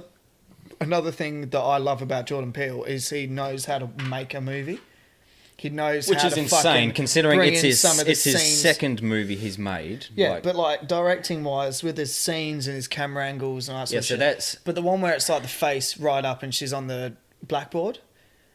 another thing that I love about Jordan Peele is he knows how to make a movie. He knows Which how is to insane, fucking considering bring it's in his some of the it's his scenes. second movie he's made. Yeah, like, but like directing wise, with his scenes and his camera angles and that sort yeah. of So shit. that's But the one where it's like the face right up and she's on the blackboard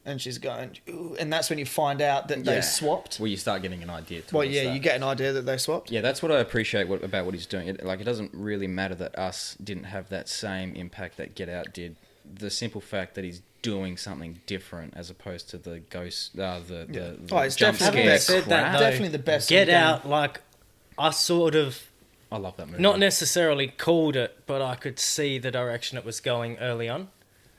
and she's going, ooh, and that's when you find out that they yeah, swapped. where you start getting an idea. Well, towards yeah, that. you get an idea that they swapped. Yeah, that's what I appreciate about what he's doing. It doesn't really matter that Us didn't have that same impact that Get Out did. The simple fact that he's doing something different as opposed to the ghost, the Oh, it's jump definitely scare best. Said that, crap. though, Definitely the best Get of the game. Out, like, I sort of, I love that movie. not necessarily called it, but I could see the direction it was going early on.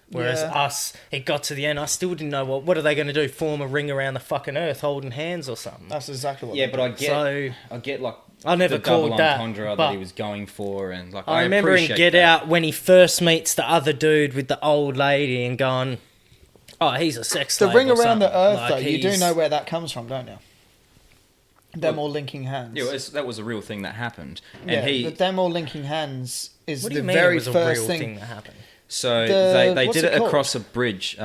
Whereas Yeah. Us, it got to the end, I still didn't know what are they going to do? Form a ring around the fucking earth, holding hands or something? That's exactly what. Yeah, they but did. I get like I never the double called that, entendre but that he was going for, and like I remember in appreciate Get that. Out when he first meets the other dude with the old lady and going, oh, he's a sex the slave ring or around the something. earth, Like, though, you do he's- know where that comes from, don't you? Them Well, all linking hands. Yeah, that was a real thing that happened, and yeah, but them all linking hands is What do the you mean very it was a first real thing. thing that happened? so The- they what's did it it called? across a bridge,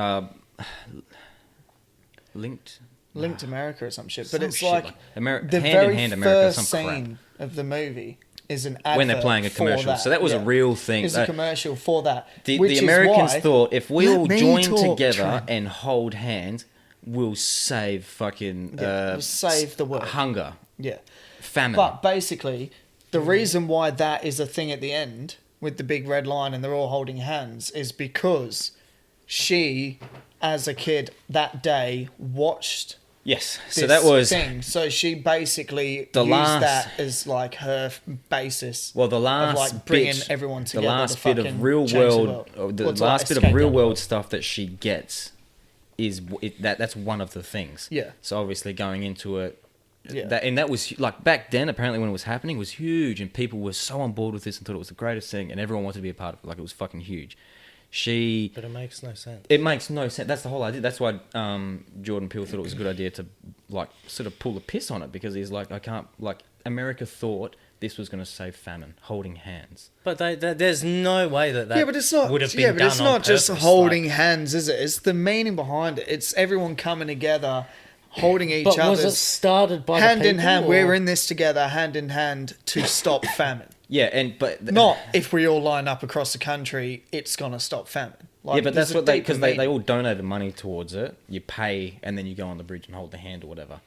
linked. Linked America or some shit. But Some it's shit like like the Hand in very Hand America, first some crap. scene of the movie is an advert When they're playing a for commercial. that. So that was a Yeah. real thing. It's a commercial for that. The which is Americans why- thought if we Let all me join talk, together Trent. and hold hands, we'll save fucking we'll save the world. hunger, Yeah. famine. But basically, the reason why that is a thing at the end with the big red line and they're all holding hands is because she, as a kid that day, watched yes, this so that was thing. So she basically The used last- that as like her basis. well the of last like bringing bit, everyone the together. last to bit of fucking real change the world, world. the Or to, last like, bit escape of real that world stuff that she gets is that's one of the things. Yeah. So obviously going into it. Yeah. That was like back then. Apparently, when it was happening, it was huge, and people were so on board with this and thought it was the greatest thing, and everyone wanted to be a part of it. Like it was fucking huge. She. But it makes no sense. It makes no sense. That's the whole idea. That's why Jordan Peele thought it was a good idea to like sort of pull the piss on it, because he's like, I can't, like, America thought this was going to save famine, holding hands. But there's no way that Yeah, but it's not. would have been Yeah, but done it's on not just purpose, holding like- hands, is it? It's the meaning behind it. It's everyone coming together, holding each But was it other's started by hand the in people, hand. or- We're in this together, hand in hand, to stop famine. Yeah, but Not if we all line up across the country, it's gonna stop famine. Like, yeah, but there's that's a what they, deeper because they meaning. all donated money towards it. You pay, and then you go on the bridge and hold the hand or whatever.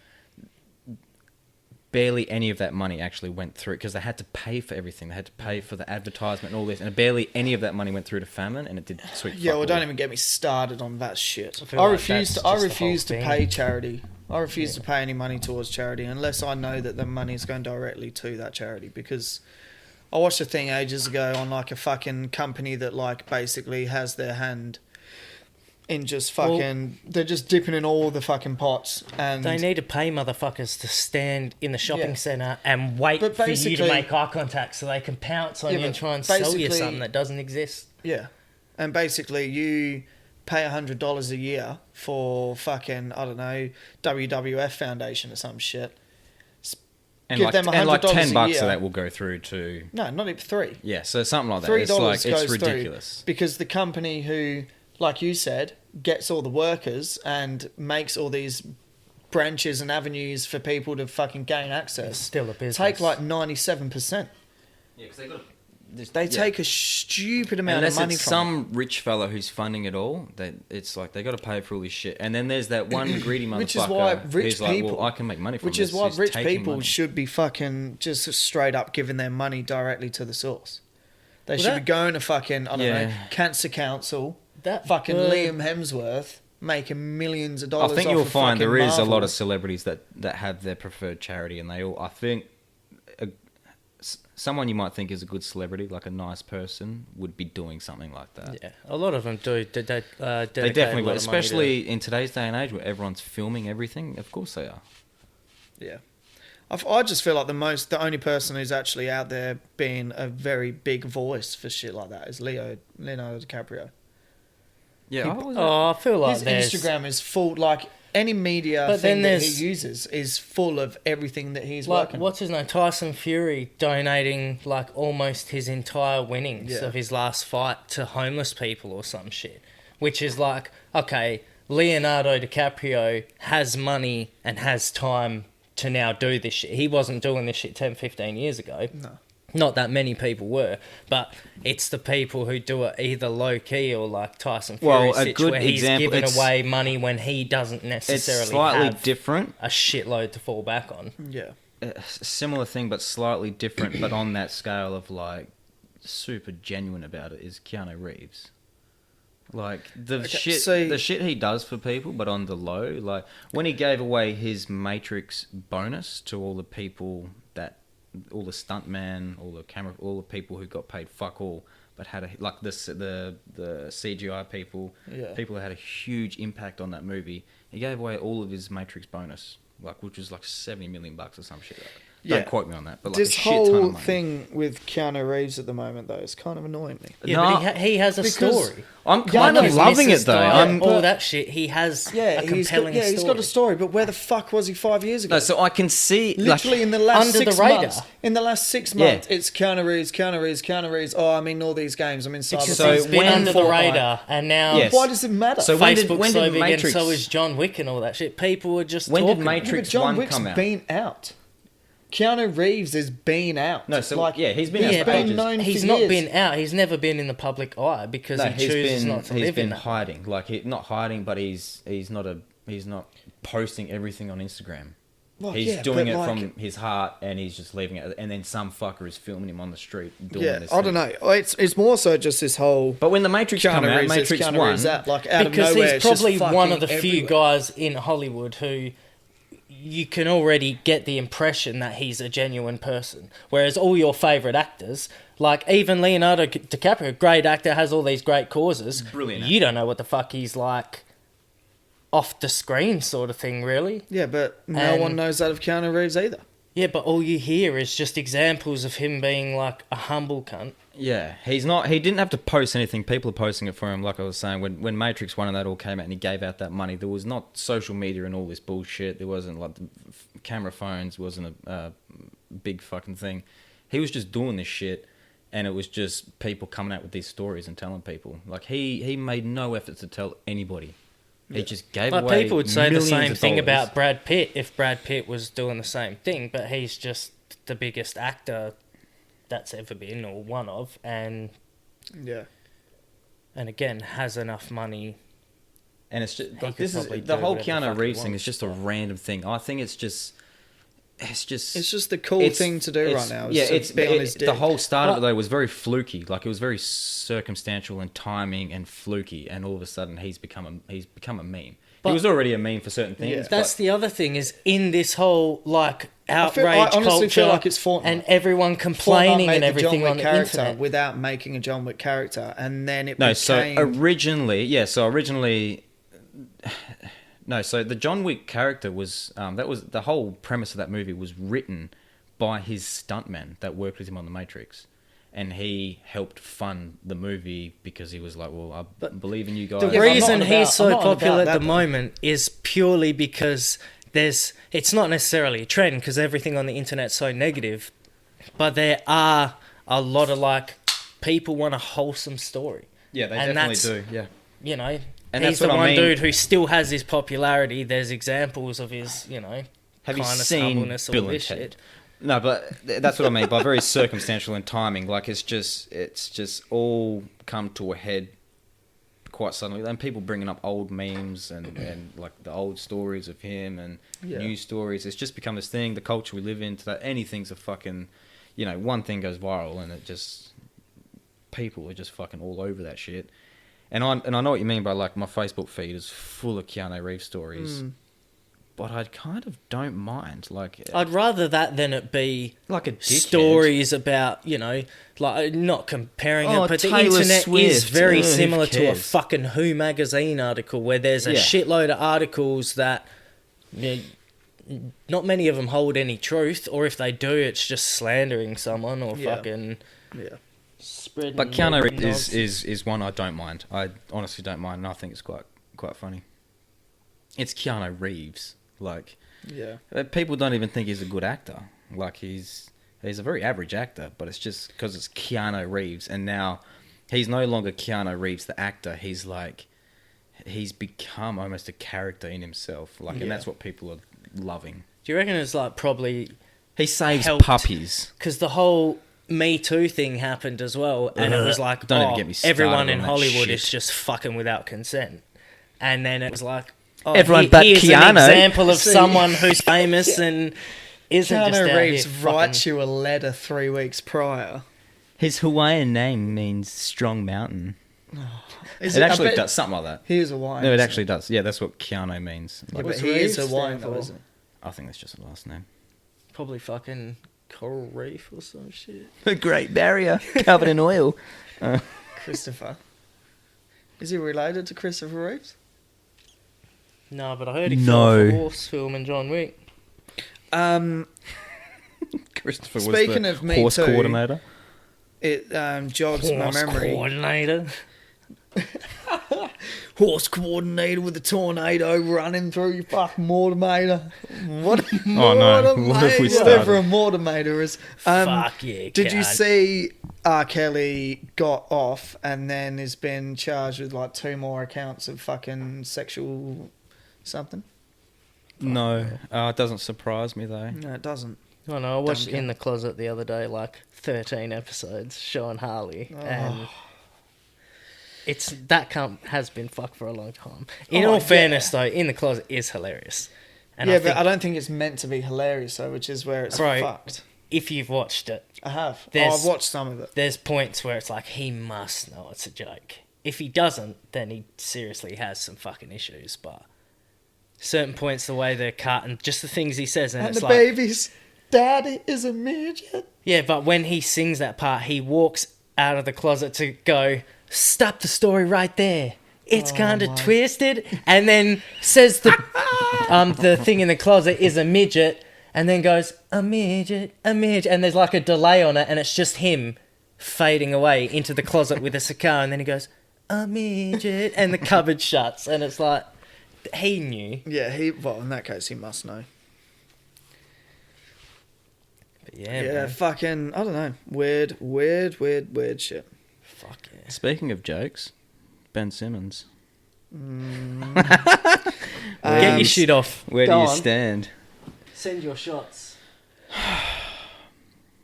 Barely any of that money actually went through, because they had to pay for everything. They had to pay for the advertisement and all this, and barely any of that money went through to famine, and it did sweet. Yeah, fuck well, all. don't even get me started on that shit. feel I like refuse that's to. I just the whole refuse to thing. pay charity. I refuse to pay any money towards charity unless I know that the money is going directly to that charity. Because I watched a thing ages ago on like a fucking company that like basically has their hand in just fucking. They're just dipping in all the fucking pots, and They need to pay motherfuckers to stand in the shopping Yeah. centre and wait But for you to basically- make eye contact so they can pounce on Yeah, you and but try and sell you basically- something that doesn't exist. yeah, and basically you pay $100 a year for fucking I don't know WWF Foundation or some shit. and give like, them and like $100 $10 a of year. that will go through to No, not even $3. yeah, so something like that. $3 It's like goes it's through ridiculous. because the company who, like you said, gets all the workers and makes all these branches and avenues for people to fucking gain access. It's still a business. Take like 97%. Yeah, because they got. They take a stupid amount Unless of money it's from some rich fella who's funding it all, it's like they got to pay for all this shit. And then there's that one greedy motherfucker Which is why rich who's like, people, well, I can make money from which this. is why He's rich taking people money. should be fucking just straight up giving their money directly to the source. They Well, should that- be going to fucking I don't know Yeah. Cancer Council. That Fucking bird- Liam Hemsworth making millions of I dollars. think off you'll of find there fucking is a lot Marvel. of celebrities that have their preferred charity, and they all. I think someone you might think is a good celebrity, like a nice person, would be doing something like that. Yeah, a lot of them do. They They definitely would, especially in today's day and age where everyone's filming everything. Of course they are. Yeah. I just feel like the only person who's actually out there being a very big voice for shit like that is Leonardo DiCaprio. Yeah, Oh, I feel like His there's Instagram is full, like any media But thing then that he there's- uses is full of everything that he's like working. what's his name, Tyson Fury, donating like almost his entire winnings Yeah. of his last fight to homeless people or some shit, which is like, okay, Leonardo DiCaprio has money and has time to now do this shit. He wasn't doing this shit 10, 15 years ago. No. Not that many people were, but it's the people who do it either low key or like Tyson Fury, Well, a good where he's example- giving it's- away money when he doesn't it's necessarily slightly have different. a shitload to fall back on. Yeah. A similar thing, but slightly different. But on that scale of like super genuine about it is Keanu Reeves. Like the shit he does for people, but on the low. Like when he gave away his Matrix bonus to all the people all the stuntmen, all the camera, all the people who got paid fuck all, but had like the CGI people, Yeah. people who had a huge impact on that movie. He gave away all of his Matrix bonus, like which was like $70 million or some shit. Yeah. Don't quote me on that, but like This a shit ton of whole money. thing with Keanu Reeves at the moment, though, is kind of annoying me. Yeah, No, but he has a because- story. I'm Yeah, kind I of know, loving Mrs. it though. Diet, I'm all that shit. He has Yeah, a compelling he's got a story, but where the fuck was he 5 years ago? no, so I can see Literally like, in the last under the 6 radar. months. In the last 6 Yeah. months, it's Keanu Reeves. Oh, I'm in all these games. I'm in Cyberpunk. Because So he's been when under the Fortnite. radar, and now Yes. Why does it matter? So when did Facebook's so big, Matrix- and so is John Wick and all that shit. People were just When did talking. Matrix- Yeah, but John 1 Wick's come out? been out. Keanu Reeves has been out. No, so yeah, he's been out Yeah, for but ages. known he's for not years. been out. He's never been in the public eye because No, he chooses not to he's live in been that. hiding. Like not hiding, but he's not posting everything on Instagram. Well, He's yeah, doing but it like- from his heart, and he's just leaving it. And then some fucker is filming him on the street doing Yeah, this. I don't thing. know. It's more so just this whole But when the Matrix come out, Reeves, Matrix Keanu 1, Reeves out, like out Because of nowhere. he's it's just probably one of fucking the few everywhere. guys in Hollywood who you can already get the impression that he's a genuine person. Whereas all your favourite actors, like even Leonardo DiCaprio, great actor, has all these great causes. Brilliant You don't know what the fuck he's like off the screen, sort of thing, really. Yeah, but no And- one knows that of Keanu Reeves either. Yeah, but all you hear is just examples of him being like a humble cunt. Yeah, he's not. He didn't have to post anything. People are posting it for him. Like I was saying, when Matrix 1 and that all came out, and he gave out that money, there was not social media and all this bullshit. There wasn't like the camera phones. Wasn't a big fucking thing. He was just doing this shit, and it was just people coming out with these stories and telling people. Like he made no effort to tell anybody. He just gave Like away. people would say the millions same of thing dollars. about Brad Pitt if Brad Pitt was doing the same thing, but he's just the biggest actor that's ever been, or one of, and Yeah. again has enough money. And it's just He like could this is probably the do whole whatever the Keanu fuck he Reeves thing wants, is just a but- random thing. I think it's just It's just the cool thing to do right now. Yeah, to it's be on his the dick. whole start of it But- though was very fluky. Like it was very circumstantial and timing and fluky, and all of a sudden he's become a meme. But- he was already a meme for certain things. Yeah. That's but the other thing is in this whole like I outrage honestly culture feel like it's Fortnite. and everyone Fortnite complaining made and the everything John Wick on the character internet. without making a John Wick character, and then it no. became. So the John Wick character was that was the whole premise of that movie was written by his stuntman that worked with him on The Matrix. And he helped fund the movie because he was like, "Well, I believe in you guys." The Yeah, but I'm not reason on he's about- so I'm not on popular about at that, the though. moment is purely because it's not necessarily a trend because everything on the internet's so negative, but there are a lot of like people want a wholesome story. Yeah, they And definitely that's- do. Yeah. You know, And he's that's what the I one mean. dude who still has his popularity. There's examples of his, Have you kindness, seen humbleness, all Bill and this Ted? shit. No, but that's what I mean by very circumstantial and timing. Like it's just all come to a head quite suddenly. And people bringing up old memes and like the old stories of him and new stories. It's just become this thing. The culture we live in today, anything's a fucking, one thing goes viral and it just people are just fucking all over that shit. And I know what you mean by like my Facebook feed is full of Keanu Reeves stories. But I kind of don't mind. Like I'd rather that than it be like a dickhead. stories about, like not comparing Oh, it, but the Taylor internet is Swift. very Ugh, who similar to a cares? fucking Who magazine article where there's a Yeah. shitload of articles that not many of them hold any truth, or if they do, it's just slandering someone or Yeah. fucking Yeah. spreading. But Keanu Reeves nonsense. is one I don't mind. I honestly don't mind, and I think it's quite funny. It's Keanu Reeves. Like Yeah. people don't even think he's a good actor. Like he's a very average actor, but it's just because it's Keanu Reeves, and now he's no longer Keanu Reeves the actor. He's become almost a character in himself. Like, Yeah. and that's what people are loving. Do you reckon it's like probably He saves Helped. puppies. because the whole Me Too thing happened as well, and it was like, Don't even get me started everyone on in that Hollywood shit. is just fucking without consent, and then it was like, oh, Everyone but here's an Keanu. example of See. someone who's famous and isn't just Keanu out Reeves here writes fucking... you a letter 3 weeks prior. His Hawaiian name means strong mountain. Is It I actually bet does something like that. He is Hawaiian. No, it isn't actually does. Yeah, that's what Keanu means. Yeah, Like, but What's he is Reeves Hawaiian, stand though, for? isn't I think that's just a last name. Probably fucking coral reef or some shit. The Great Barrier covered in oil. he? Christopher. Is he related to Christopher Reeves? No, but I heard he No. fell off a horse filming John Wick. Christopher was Speaking the of Me horse Too, coordinator. It jogs my Horse memory. coordinator. Horse coordinator with a tornado running through your fucking mortimator. What a Oh, no. What have we mortimator. Whatever started? a mortimator is. Fuck yeah, Did you cunt. see R. Kelly got off and then has been charged with like 2 more accounts of fucking sexual something? No, it doesn't surprise me though. No, it doesn't. I know, I watched Don't In the Closet the other day, like 13 episodes, showing Harley, and it's that cunt has been fucked for a long time. In Oh, all yeah. fairness, though, In the Closet is hilarious. And yeah, I but think I don't think it's meant to be hilarious though, which is where it's Bro, fucked. if you've watched it, I have. there's- I've watched some of it. there's points where it's like, he must know it's a joke. If he doesn't, then he seriously has some fucking issues, but certain points, the way they're cut and just the things he says, and And it's the like... baby's daddy is a midget. Yeah, but when he sings that part, he walks out of the closet to go, stop the story right there. It's kind of twisted. And then says the thing in the closet is a midget. And then goes, a midget. And there's like a delay on it. And it's just him fading away into the closet with a cigar, and then he goes, "A midget," and the cupboard shuts, and it's like he knew. Yeah, well, in that case, he must know. But yeah, Yeah, man. fucking, I don't know. Weird shit. Fuck yeah. Speaking of jokes, Ben Simmons. Get your shit off. Where do Go you on. stand? Send your shots.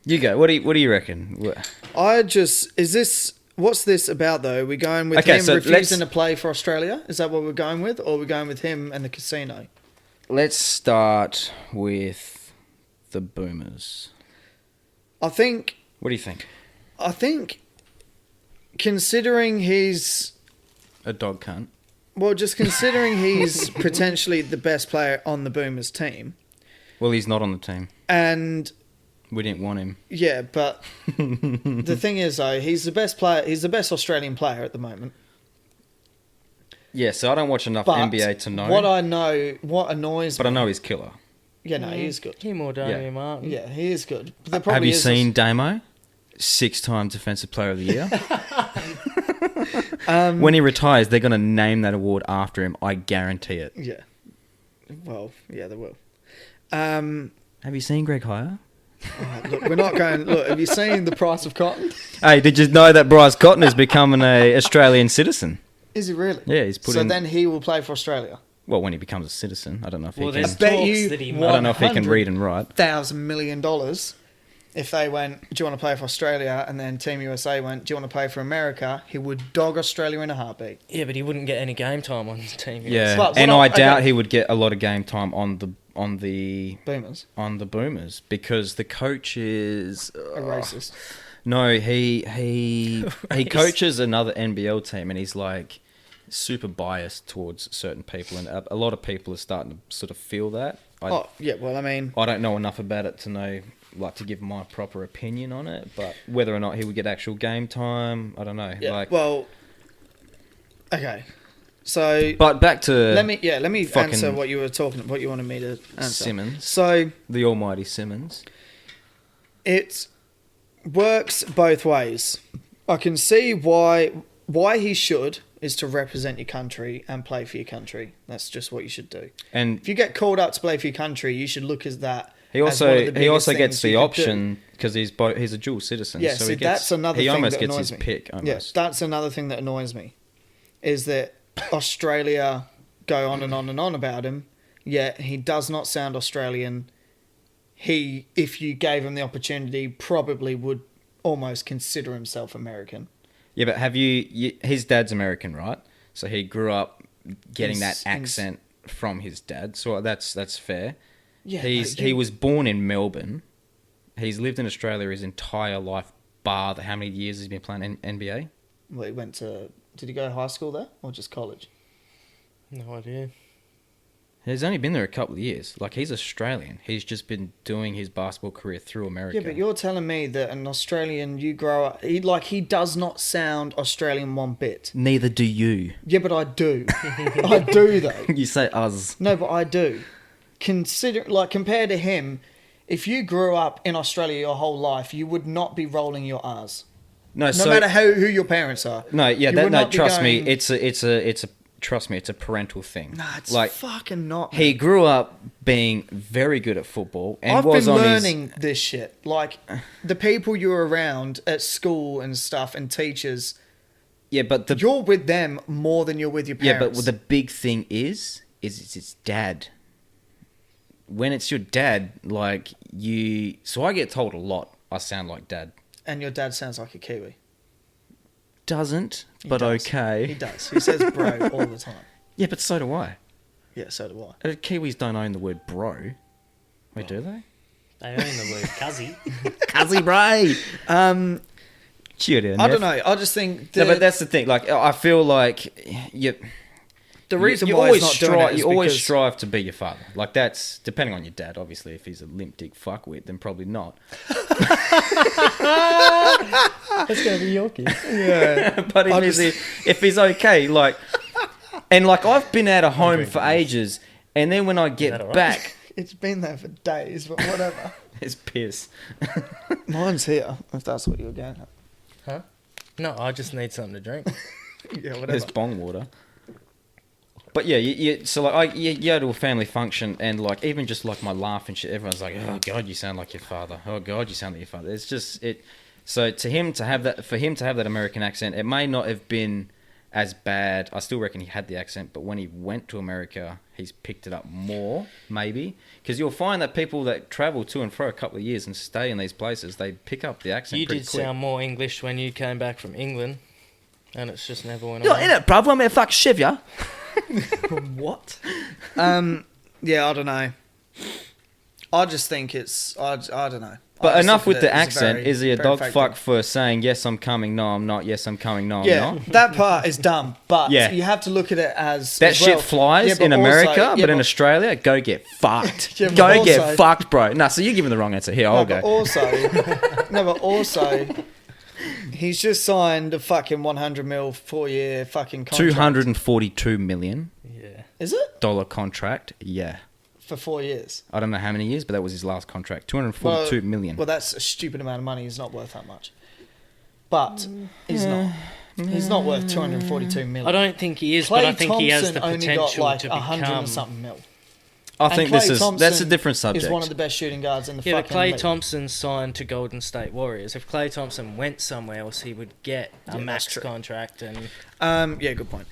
You go. What do you reckon? What's this about though? We're going with Okay, him so refusing let's- to play for Australia? Is that what we're going with? Or are we going with him and the casino? Let's start with the Boomers. I think What do you think? considering he's A dog cunt. well, just considering he's potentially the best player on the Boomers team, Well, he's not on the team. and We didn't want him. yeah, but the thing is though, he's the best player. He's the best Australian player at the moment. Yeah, so I don't watch enough But NBA to know. what annoys but me. I know he's killer. Yeah, no, he is good. Him or Damian Martin. Yeah, he is good. But there Have probably you is seen Damo? 6-time Defensive Player of the Year. When he retires, they're going to name that award after him. I guarantee it. Yeah. Well, yeah, they will. Have you seen Greg Hire? Look, we're not going. Look, have you seen the price of cotton? Hey, did you know that Bryce Cotton is becoming an Australian citizen? Is he really? Yeah, he's put So in. then he will play for Australia. Well, when he becomes a citizen, I don't know if Well, he there's can. bet talks you that he I might. don't know if he can read and write. $100 million if they went, do you want to play for Australia? And then Team USA went, do you want to play for America? He would dog Australia in a heartbeat. Yeah, but he wouldn't get any game time on the team. Yeah, But and what I doubt okay. he would get a lot of game time on the Boomers. Boomers because the coach is A racist. No, he coaches another NBL team, and he's like super biased towards certain people, and a lot of people are starting to sort of feel that. Oh, yeah, well, I mean, I don't know enough about it to know, like, to give my proper opinion on it, but whether or not he would get actual game time, I don't know. yeah, Like, well, okay. So but back to let me fucking answer what you wanted me to answer. Simmons, So the almighty Simmons. it works both ways. I can see why he should is to represent your country and play for your country. That's just what you should do. And If you get called up to play for your country, you should look at that. he as one also of the biggest gets things the you could do. option because he's a dual citizen. Yeah, so see, he gets, that's another he thing almost that gets annoys his me. pick. Yeah, Almost. that's another thing that annoys me, is that Australia go on and on and on about him, yet he does not sound Australian. He, if you gave him the opportunity, probably would almost consider himself American. Yeah, but have his dad's American, right? So he grew up getting that He's- accent from his dad. So that's fair. Yeah, He was born in Melbourne. He's lived in Australia his entire life, bar the how many years he's been playing NBA? Well, he went to. Did he go to high school there or just college? No idea. He's only been there a couple of years. Like, he's Australian. He's just been doing his basketball career through America. Yeah, but you're telling me that an Australian, you grow up, he does not sound Australian one bit. Neither do you. Yeah, but I do. I do though. You say us. No, but I do. Compared to him, if you grew up in Australia your whhole life, you would not be rolling your R's. No, No matter who your parents are. No, yeah, You would not be trust me, going- it's a trust me, it's a parental thing. Nah, it's like, fucking not. he grew up being very good at football and I've was been on learning this shit. Like, the people you're around at school and stuff and teachers, Yeah, but you're with them more than you're with your yeah, parents. but the big thing is it's its dad. When it's your dad, like, you, so I get told a lot I sound like dad. And your dad sounds like a Kiwi. Doesn't, He but does. okay. He does. He says bro all the time. Yeah, but so do I. Yeah, so do I. Kiwis don't own the word bro. Wait, do they? They own the word cuzzy. Cuzzy bray. Cheer, I don't know. I just think No, but that's the thing. Like, I feel like the reason you why always he's not doing it is you always because- strive to be your father. Like, that's depending on your dad. Obviously, if he's a limp dick fuckwit, then probably not. That's going to be your kid. Yeah. But I if he's okay, like, and like, I've been out of home for ages, and then when I that get all right? back, It's been there for days, but whatever. it's piss. Mine's here, if that's what you're getting at. No, I just need something to drink. Yeah, whatever. There's bong water. But yeah, so like you go to a family function and like even just like my laugh and shit, everyone's like, "Oh God, you sound like your father. Oh God, you sound like your father." It's just it. So for him to have that American accent, it may not have been as bad. I still reckon he had the accent, but when he went to America, he's picked it up more, maybe. Because you'll find that people that travel to and fro a couple of years and stay in these places, they pick up the accent You pretty did quick. sound more English when you came back from England, and it's just never went You're away. in it, bruv. I'm here fuck shiv ya. What? Yeah, I don't know. I just think it's I don't know. But I just enough look with at the it as a accent. very- Is he a very dog fake fuck thing. for saying, yes, I'm coming, no, I'm not, yes, I'm coming, no, I'm Yeah, not? that part is dumb. But Yeah. you have to look at it as That as shit well. flies Yeah, but in America, also- but in Australia, go get fucked. Yeah, but Go also- get fucked, bro. No, so you're giving the wrong answer. Here, I'll No, go. but also, no, but also, he's just signed a fucking 100 mil 4-year fucking contract. $242 million Yeah. Is it contract. Yeah. for 4 years? I don't know how many years, but that was his last contract. $242 million. Well, that's a stupid amount of money. He's not worth that much. But he's not. He's not worth 242 million. I don't think he is, Clay but I think he has Thompson the only got potential like to 100 become. and something mil. I think And this Klay is that's a Thompson different subject. Is one of the best shooting guards in the Yeah, but fucking Clay league. Thompson signed to Golden State Warriors. If Clay Thompson went somewhere else, he would get a Yeah, max that's true. contract. And Yeah, good point.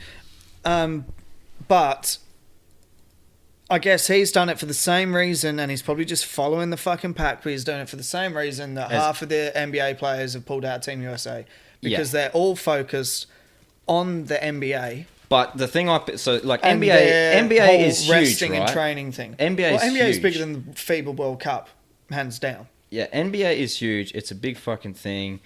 But I guess he's done it for the same reason, and he's probably just following the fucking pack, but he's doing it for the same reason that As- half of the NBA players have pulled out of Team USA because Yeah. they're all focused on the NBA. But the thing so like And NBA their whole is huge, resting right? and training thing. NBA well, is NBA is huge. bigger than the FIBA World Cup, hands down. Yeah, NBA is huge. It's a big fucking thing.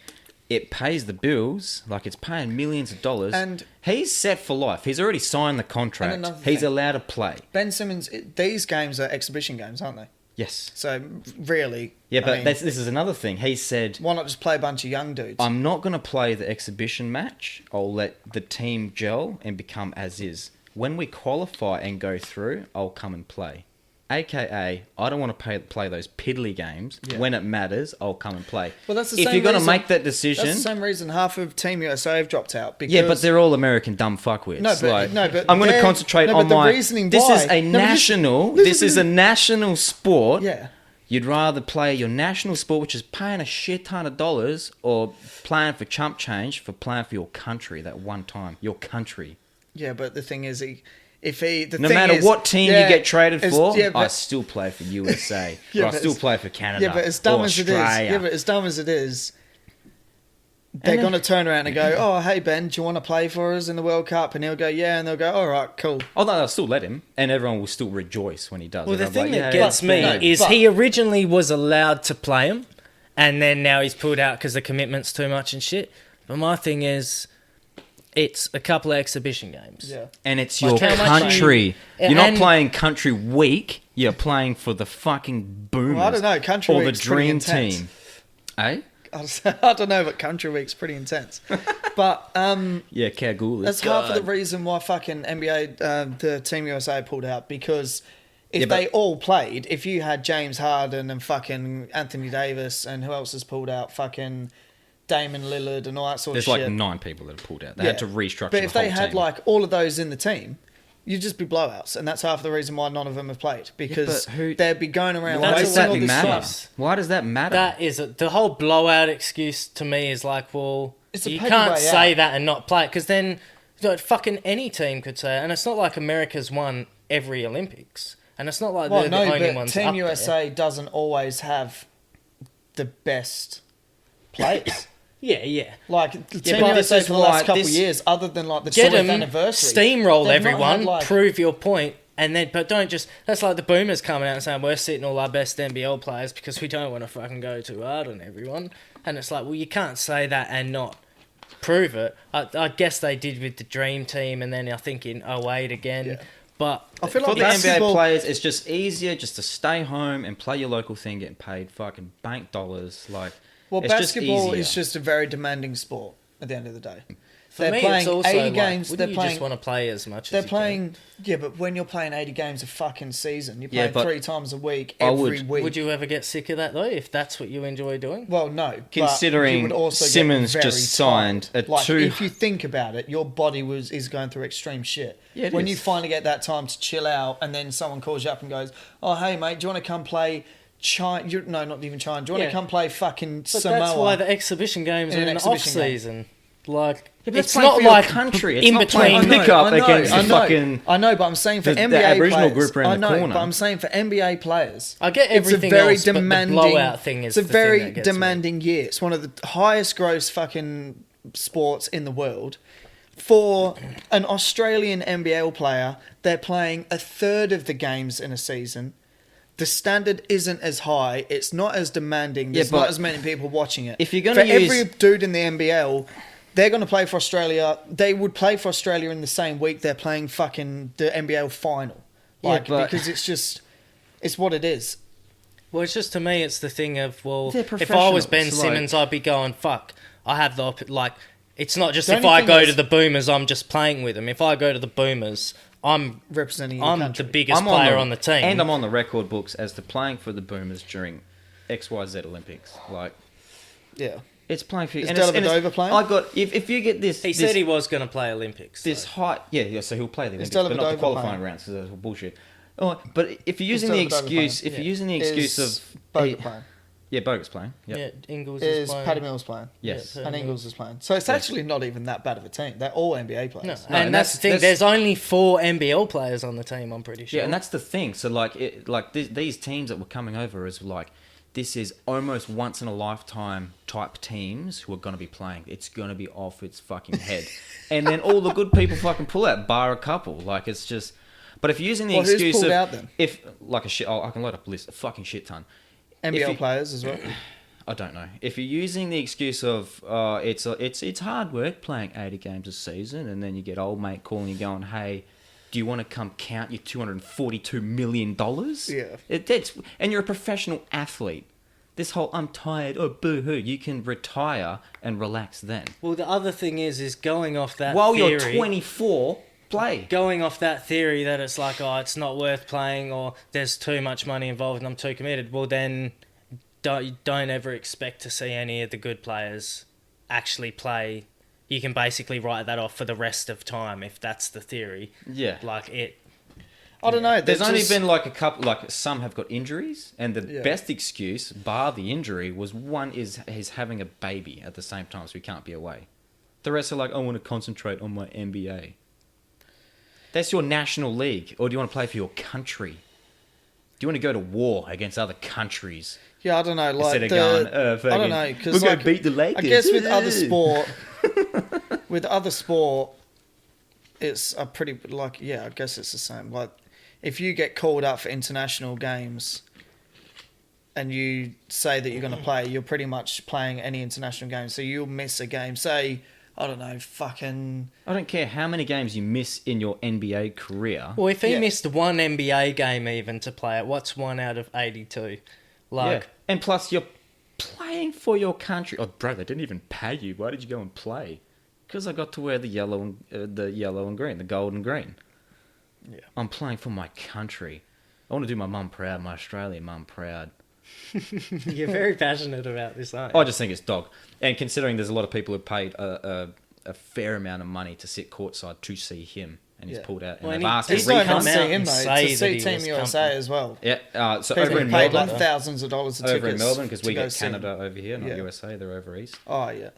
It pays the bills, like it's paying millions of dollars. And- he's set for life. He's already signed the contract. another He's thing. allowed to play. Ben Simmons, these games are exhibition games, aren't they? Yes. So really, Yeah, I but mean, this is another thing. He said, why not just play a bunch of young dudes? I'm not going to play the exhibition match. I'll let the team gel and become as is. When we qualify and go through, I'll come and play. AKA, I don't want to play those piddly games. Yeah. When it matters, I'll come and play. Well, that's the if same you're going to reason- make that decision... That's the same reason half of Team USA have dropped out. Because Yeah, but they're all American dumb fuckwits. No, but- no, but I'm going to they're- concentrate no, but on the my... reasoning This why- is a No, but national... listen- This is a national sport. Yeah. You'd rather play your national sport, which is paying a shit ton of dollars, or playing for chump change for playing for your country that one time. Your country. Yeah, but the thing is, the No thing matter is- what team yeah, you get traded it's- for, yeah, I but- still play for USA. Yeah, or I but still it's- play for Canada. Yeah, but as dumb or as it is, Australia. yeah, but as dumb as it is, they're And then- going to turn around and go, "Oh, hey Ben, do you want to play for us in the World Cup?" And he'll go, "Yeah," and they'll go, "All right, cool." Oh, no, they'll still let him, and everyone will still rejoice when he does. well, the Everyone's thing like, that yeah, gets yeah. me no, is but- he originally was allowed to play him, and then now he's pulled out because the commitment's too much and shit. But my thing is, it's a couple of exhibition games. Yeah. And it's Like, your how much country. you- You're not and- playing country week. You're playing for the fucking Boomers. Well, I don't know, country or the week's pretty dream intense. team. Eh? I don't know, but Country Week's pretty intense. But Yeah, Kagul. that's half of the reason why fucking NBA, the Team USA pulled out, because if Yeah, but- they all played, if you had James Harden and fucking Anthony Davis and who else has pulled out, fucking Damon Lillard and all that sort There's of shit. like 9 people that have pulled out. They Yeah. had to restructure But the if they whole had team. like all of those in the team, you'd just be blowouts, and that's half the reason why none of them have played, because but who- they'd be going around Why Why does does wasting that all this matter? stuff. Why does that matter? That is the whole blowout excuse to me is like, well, It's a you petty can't way say out. that and not play it, because then fucking any team could say it, and it's not like America's won every Olympics, and it's not like Well, they're no, the only but ones Team up USA doesn't always have the best players. there. Yeah. Like Team but this USA is for the last why couple this- of years, other than like the Get 20th them, anniversary, steamroll they've not everyone, had, like- prove your point, and then but don't just. That's like the Boomers coming out and saying we're sitting all our best NBL players because we don't want to fucking go too hard on everyone, and it's like, well, you can't say that and not prove it. I guess they did with the Dream Team, and then I think in 08 again, Yeah. but. I feel For like the NBA basketball. players, it's just easier just to stay home and play your local thing, getting paid fucking bank dollars. Like, Well, it's basketball just is just a very demanding sport. at the end of the day. For They're me, playing it's also 80 like, games. wouldn't They're you playing. just want to play as much They're as you playing. Yeah, but when you're playing 80 games a fucking season, you're Yeah, playing but 3 times a week I every would- week. Would you ever get sick of that though, if that's what you enjoy doing? Well, no. but Considering you would also get Simmons very just signed tired. a like, two- If you think about it, your body is going through extreme shit. Yeah, it when is. you finally get that time to chill out, and then someone calls you up and goes, "Oh, hey mate, do you want to come play China? No, not even China. Do you want Yeah. to come play fucking But Samoa?" that's why the exhibition games In are an in the off exhibition game. season. Like, but that's it's playing not for your like country. It's in not playing between. pickup against the fucking- I know, but I'm saying for the NBA Aboriginal players, group around I the know, corner. but I'm saying for NBA players, I get it's a everything very else, but the demanding blowout thing is It's a the thing very that gets me. demanding year. It's one of the highest gross fucking sports in the world. For an Australian NBL player, they're playing a third of the games in a season. The standard isn't as high. It's not as demanding. There's but not as many people watching it. if you're gonna for use- every dude in the NBL, they're going to play for Australia. They would play for Australia in the same week they're playing fucking the NBL final. Yeah, Like, but- because it's what it is. Well, it's just to me, it's the thing of, well, They're if I was Ben professionals, like- Simmons, I'd be going, fuck, I have the, like, it's not just The if only I thing go is- to the Boomers, I'm just playing with them. If I go to the Boomers, I'm Representing your I'm country. the biggest player on the team. and I'm on the record books as to playing for the Boomers during XYZ Olympics. Like, Yeah. it's playing for. Is and it's- and Dellavedova it's- playing? I got if you get this. he this, said he was going to play Olympics. this so. high. Yeah. So he'll play the Is Olympics, but not the Dellavedova qualifying playing? rounds because that's bullshit. Oh, but if you're using the Dellavedova excuse, playing? if you're using the excuse Is of Bogut playing? yeah, Bogut's playing. Yep. Yeah, Ingles Is is playing. Paddy Mills playing? Yes. Yeah, And Paddy Ingles is playing. So it's actually not even that bad of a team. They're all NBA players. No, No, and and that's the thing. that's- There's only 4 NBL players on the team. I'm pretty sure. Yeah, and that's the thing. So like, these teams that were coming over is like, this is almost once in a lifetime type teams who are going to be playing. It's going to be off its fucking head, and then all the good people fucking pull out, bar a couple. Like it's just. But if you're using the Well, who's excuse pulled of out then? if like a shit, oh, I can load up a list, a fucking shit ton. If NBL you- players as well. I don't know. If you're using the excuse of it's hard work playing 80 games a season, and then you get old mate calling you going, hey, do you want to come count your $242 million? Yeah. And you're a professional athlete. This whole I'm tired, oh boo hoo, you can retire and relax then. Well, the other thing is going off that While theory, you're 24, play. going off that theory that it's like, oh, it's not worth playing, or there's too much money involved and I'm too committed. Well, then don't ever expect to see any of the good players actually play. You can basically write that off for the rest of time if that's the theory. Yeah. Like it. I don't know. There's they're only just- been like a couple, like some have got injuries, and the Yeah. best excuse, bar the injury, was one is he's having a baby at the same time, so he can't be away. The rest are like, I want to concentrate on my NBA. That's your national league, or do you want to play for your country? Do you want to go to war against other countries Yeah, I don't know. Like instead of going, I fucking, don't know we're because gonna like, beat the Lakers? I guess with other sport, it's a pretty like yeah. I guess it's the same. Like if you get called up for international games and you say that you're going to play, you're pretty much playing any international game. So you'll miss a game. Say I don't know, fucking. I don't care how many games you miss in your NBA career. Well, if he Yeah. missed one NBA game even to play it, what's 1 out of 82? Like, Yeah. And plus, you're playing for your country. Oh, bro, they didn't even pay you. Why did you go and play? Because I got to wear the yellow and green, the gold and green. Yeah. I'm playing for my country. I want to do my mum proud, my Australian mum proud. you're very passionate about this, aren't you? I just think it's dog. And considering there's a lot of people who paid a fair amount of money to sit courtside to see him, and he's Yeah. pulled out, and Well, they've and asked It's him not to even come refund. out see him and though. say To that see he Team was USA coming. as well. Yeah, so People over in paid Melbourne, like thousands of dollars of over tickets. in Melbourne, because we to go get see him. Canada over here, not Yeah. USA. They're over east. Oh yeah.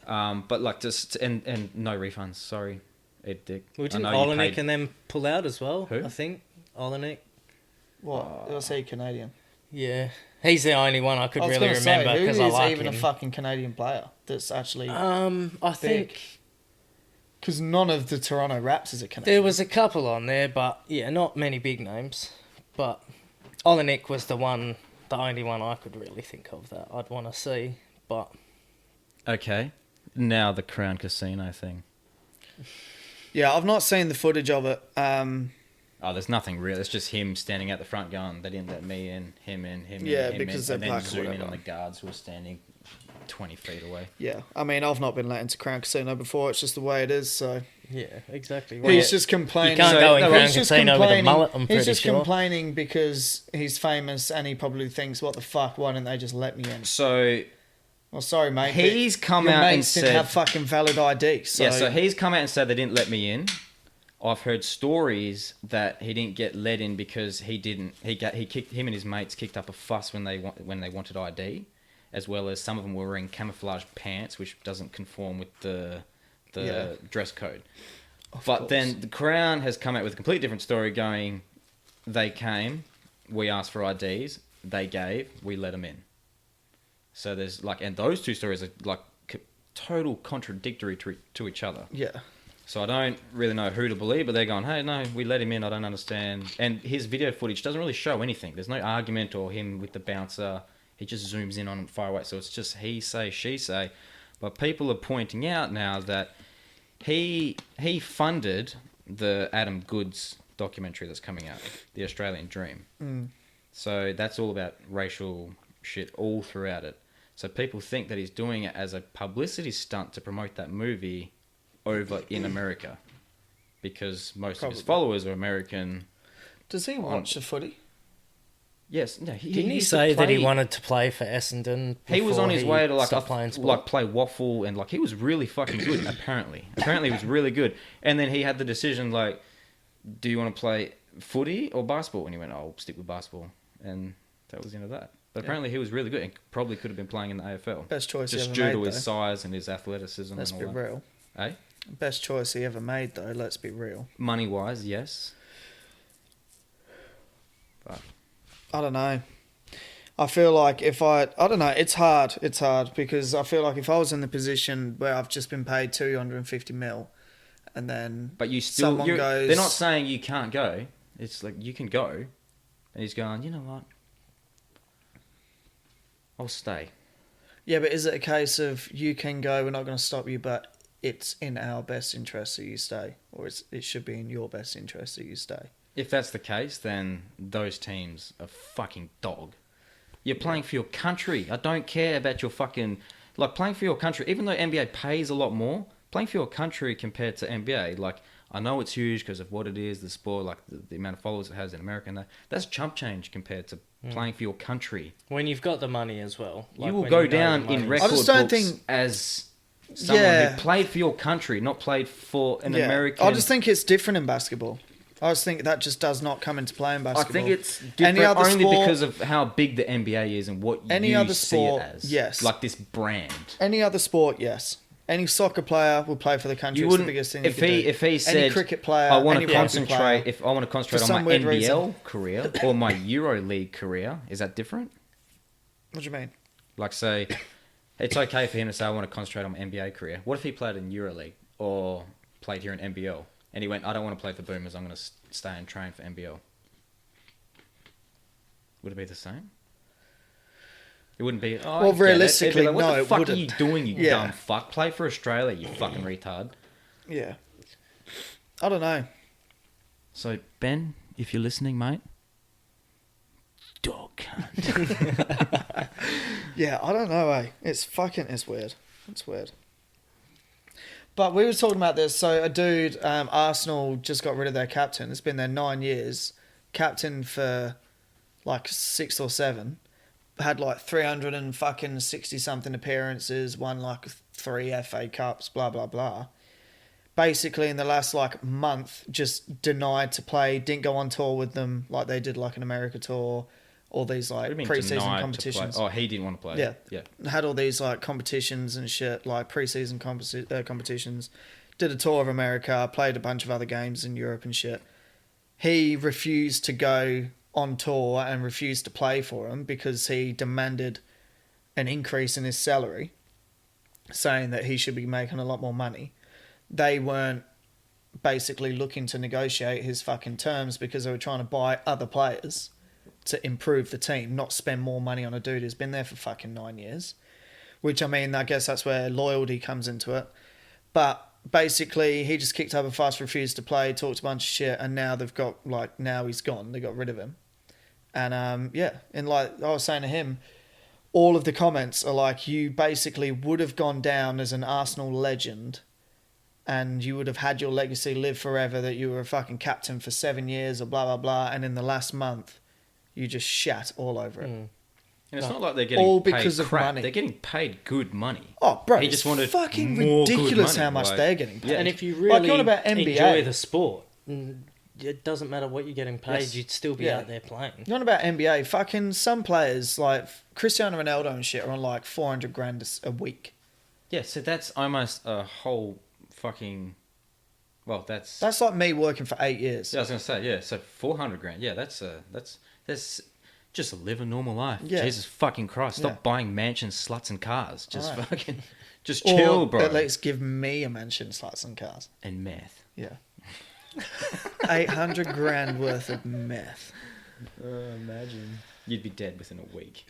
But like just and no refunds. Sorry, Ed Dick. Well, I didn't know you Olenek paid- and them pull out as well? Who? I think Olenek. What? Did I say Canadian? Yeah, he's the only one I could I was really gonna remember say, because who I is like even him. a fucking Canadian player that's actually I think because none of the Toronto Raptors are Canadian. there was a couple on there, but yeah, not many big names. But Olenek was the only one I could really think of that I'd want to see. But Okay, now the Crown Casino thing. Yeah, I've not seen the footage of it. Oh, there's nothing real. It's just him standing at the front going, they didn't let me in, him in, him Yeah, in, him because in, they're and then black or zoom in whatever. on the guards who are standing 20 feet away. Yeah, I mean, I've not been let into Crown Casino before. It's just the way it is. So Yeah, exactly. he's just complaining. You can't go in No, Crown he's just Casino with a complaining- mullet, I'm He's pretty just sure. complaining because he's famous and he probably thinks, "What the fuck? Why didn't they just let me in?" So Well, sorry, mate. He's but come your out and mates didn't said- have fucking valid ID. So, yeah, so he's come out and said they didn't let me in. I've heard stories that he didn't get let in because he kicked him and his mates kicked up a fuss when they wanted ID, as well as some of them were wearing camouflage pants, which doesn't conform with the Yeah. dress code. Of But course. then the Crown has come out with a completely different story, going, they came, we asked for IDs, they gave, we let them in. So there's like, and those two stories are like total contradictory to each other. yeah, So I don't really know who to believe, but they're going, hey, no, we let him in, I don't understand. And his video footage doesn't really show anything. There's no argument or him with the bouncer. He just zooms in on him far away. So it's just he say, she say. But people are pointing out now that he funded the Adam Goodes documentary that's coming out, The Australian Dream. So that's all about racial shit all throughout it. So people think that he's doing it as a publicity stunt to promote that movie over in America, because most of his Probably. followers are American. does he watch the footy? Yes, no, Didn't he used to say that he play- wanted to play for Essendon? He was on his way to stop playing sport? like play waffle, and like he was really fucking good. Apparently he was really good. And then he had the decision like, do you want to play footy or basketball? And he went, I'll stick with basketball, and that was the end of that. But apparently he was really good and probably could have been playing in the AFL. Best choice Just he due ever to made, his though. size and his athleticism. Let's and be all that. real. Eh? Best choice he ever made, though. Let's be real. Money wise, yes. But I don't know. I feel like I don't know, it's hard because I feel like if I was in the position where I've just been paid 250 mil and then But you still, someone goes, they're not saying you can't go. It's like you can go. And he's going, you know what? I'll stay. yeah, but is it a case of you can go, we're not going to stop you, but it's in our best interest that you stay, or it should be in your best interest that you stay? If that's the case, then those teams are fucking dog. You're playing for your country. I don't care about your fucking... Like, playing for your country, even though NBA pays a lot more, playing for your country compared to NBA, like, I know it's huge because of what it is, the sport, like, the amount of followers it has in America, and that's chump change compared to playing for your country. When you've got the money as well. You will when go know the down in money's- record just don't books think- as someone Yeah. who played for your country, not played for an American... I just think it's different in basketball. I just think that just does not come into play in I basketball. think it's Any different other only sport- because of how big the NBA is and what Any you other see sport, it as. yes. Like this brand. Any other sport, yes. Any soccer player will play for the country. You It's the wouldn't biggest thing if you can he do. if he said any cricket player, I want any to rugby concentrate player, if I want to concentrate for on some my weird NBL reason. career or my EuroLeague career, is that different? What do you mean? Like say it's okay for him to say I want to concentrate on my NBA career. What if he played in EuroLeague or played here in NBL and he went I don't want to play for Boomers, I'm going to stay and train for NBL? Would it be the same? It wouldn't be. Oh, Well, I get it. realistically, It'd be like, what no, the it fuck are wouldn't. you doing, you Yeah. dumb fuck? Play for Australia, you fucking retard. Yeah. I don't know. So Ben, if you're listening, mate, dog cunt. Yeah, I don't know, it's weird. It's weird. But we were talking about this. So a dude, Arsenal just got rid of their captain. It's been there 9 years. Captain for like 6 or 7. Had like 360 something appearances. Won like 3 FA Cups. Blah blah blah. Basically, in the last like month, just denied to play. Didn't go on tour with them like they did like an America tour. All these What do like you mean pre-season denied to play? competitions. Oh, he didn't want to play. Yeah. Yeah. Had all these like competitions and shit, like pre-season competitions. Did a tour of America, played a bunch of other games in Europe and shit. He refused to go on tour and refused to play for him because he demanded an increase in his salary, saying that he should be making a lot more money. They weren't basically looking to negotiate his fucking terms because they were trying to buy other players to improve the team, not spend more money on a dude who's been there for fucking 9 years. Which, I mean, I guess that's where loyalty comes into it. But basically, he just kicked up a fuss, refused to play, talked a bunch of shit, and now they've got, like, now he's gone. They got rid of him. And, yeah, and like I was saying to him, all of the comments are like, you basically would have gone down as an Arsenal legend and you would have had your legacy live forever, that you were a fucking captain for 7 years or blah, blah, blah. And in the last month, you just shat all over it. And it's not like they're getting All paid because of crap. money. They're getting paid good money. Oh, bro, He it's just wanted fucking more good ridiculous money, how much like- they're getting paid. Yeah. And if you Like, really you're on about NBA. enjoy the sport, it doesn't matter what you're getting paid, Yes. you'd still be Yeah. out there playing. You're on about NBA. Fucking some players, like Cristiano Ronaldo and shit, are on like 400 grand a week. Yeah, so that's almost a whole fucking. Well, that's. That's like me working for 8 years. Yeah, I was gonna say, yeah. So 400 grand. Yeah, that's just live a normal life. Yeah. Jesus fucking Christ! Stop Yeah. buying mansions, sluts, and cars. Just Alright. fucking, just Or chill, bro. at least give me a mansion, sluts and cars. And meth. Yeah. 800 grand worth of meth. Imagine. You'd be dead within a week.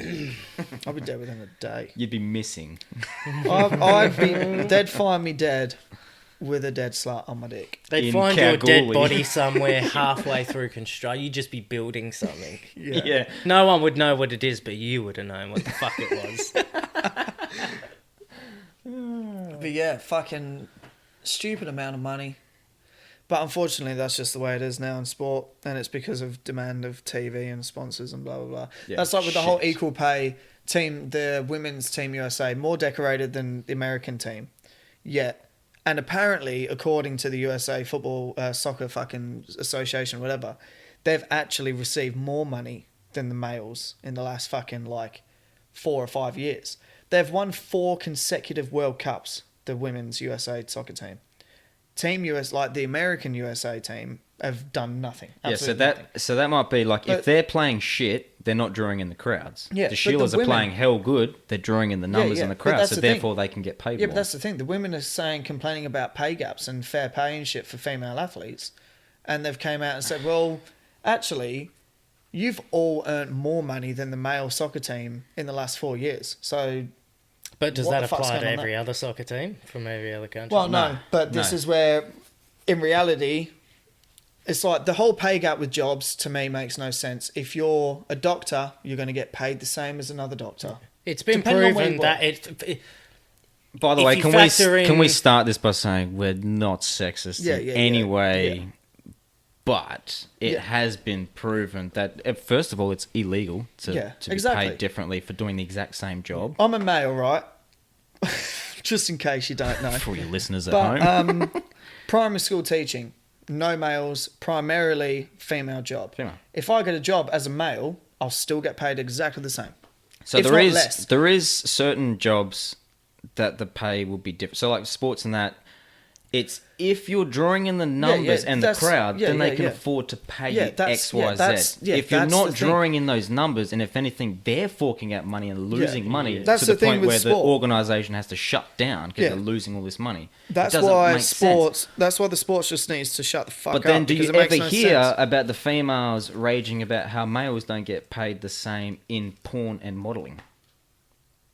I'll be dead within a day. You'd be missing. I'd be dead, find me dead with a dead slut on my dick. They'd In find your dead Kalgoorlie. body somewhere halfway through construction. You'd just be building something. Yeah. No one would know what it is, but you would have known what the fuck it was. But yeah, fucking stupid amount of money. But unfortunately, that's just the way it is now in sport, and it's because of demand of TV and sponsors and blah blah blah. Yeah, That's like with the whole shit. equal pay team, the women's team USA, more decorated than the American team, yet, and apparently, according to the USA Football Soccer fucking Association, whatever, they've actually received more money than the males in the last fucking like 4 or 5 years. They've won 4 consecutive World Cups. The women's USA soccer team. Team US, like the American USA team, have done nothing. Yeah, so Absolutely nothing. that might be like, But- if they're playing shit, they're not drawing in the crowds. Yeah, the but Sheilas the are women- playing hell good. They're drawing in the numbers yeah, in the but crowd, that's so the thing. therefore they can get paid Yeah, more. but that's the thing. The women are saying, complaining about pay gaps and fair pay and shit for female athletes, and they've came out and said, well, actually, you've all earned more money than the male soccer team in the last 4 years. So, But does What that the fuck's apply going to on every there? other soccer team from every other country? well, no, but this no. is where, in reality, it's like the whole pay gap with jobs to me makes no sense. If you're a doctor, you're going to get paid the same as another doctor. It's been Depending on where proven you that work. it By the if way, you can factor can we in- start this by saying we're not sexist Yeah, in yeah, any yeah, way, yeah. but it Yeah. has been proven that first of all, it's illegal to Yeah, be exactly. paid differently for doing the exact same job. I'm a male, right? Just in case you don't know. For your listeners at But home, primary school teaching, no males, primarily female job. Female. If I get a job as a male, I'll still get paid exactly the same. so if there not is less. there is certain jobs that the pay will be different. So like sports and that, it's if you're drawing in the numbers and the that's- crowd, yeah, then they yeah, can yeah. afford to pay Yeah, you that's- X, yeah, Y, Z. that's- yeah, If you're that's not the thing. drawing in those numbers, and if anything, they're forking out money and losing money That's to the the, thing point with where the sport. organisation has to shut down because Yeah. they're losing all this money. It That's doesn't why make sports. sense. That's why the sports just needs to shut the fuck But up. then, do you because it makes ever no hear sense. about the females raging about how males don't get paid the same in porn and modelling?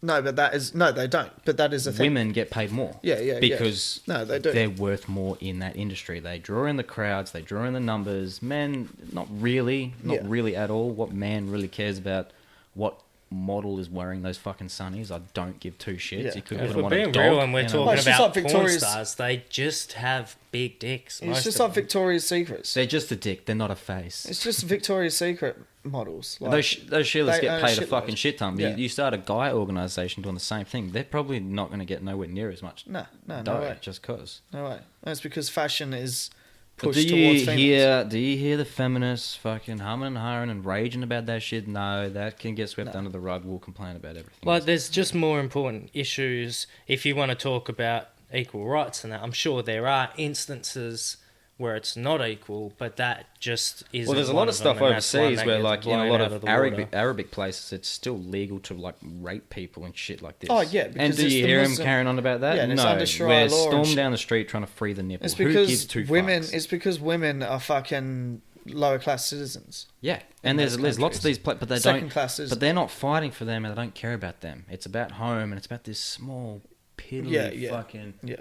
No, but that is no, they don't. But that is a thing. Women get paid more. Yeah, yeah, yeah. Because No, they do. they're worth more in that industry. They draw in the crowds, they draw in the numbers. Men, not really Yeah. at all. What man really cares about what model is wearing those fucking sunnies? I don't give two shits. Yeah. You could if put we're them on a being dog. real and we're you know. talking Well, it's just about like porn Victoria's- stars, they just have big dicks. It's most just of like them. Victoria's Secrets. They're just a dick. They're not a face. It's just Victoria's Secret models. Like, Those Sheilas they get earn a paid a shitload. fucking shit ton. Yeah. You start a guy organisation doing the same thing, they're probably not going to get nowhere near as much no, no dough way, just cause. no way. That's because fashion is But pushed do towards you females. hear the feminists fucking humming and hawing and raging about that shit? No, that can get swept under the rug. We'll complain about everything. Like, else. there's just more important issues. If you want to talk about equal rights and that, I'm sure there are instances where it's not equal, but that just isn't. Well, there's a one lot of them, stuff and that's one overseas that where, gets like, in a blown lot out of the water. Arabic places, it's still legal to like rape people and shit like this. Oh, yeah, and because do it's you the hear him Muslim- carrying on about that? Yeah, and it's no, under Sharia we're law and stormed shit. down the street trying to free the nipple. It's Who because gives two women. fucks? It's because women are fucking lower class citizens. Yeah, and those there's lots of countries. these, but they Second don't. class citizens. But they're not fighting for them, and they don't care about them. It's about home, and it's about this small, piddly Yeah, yeah. fucking. Yeah.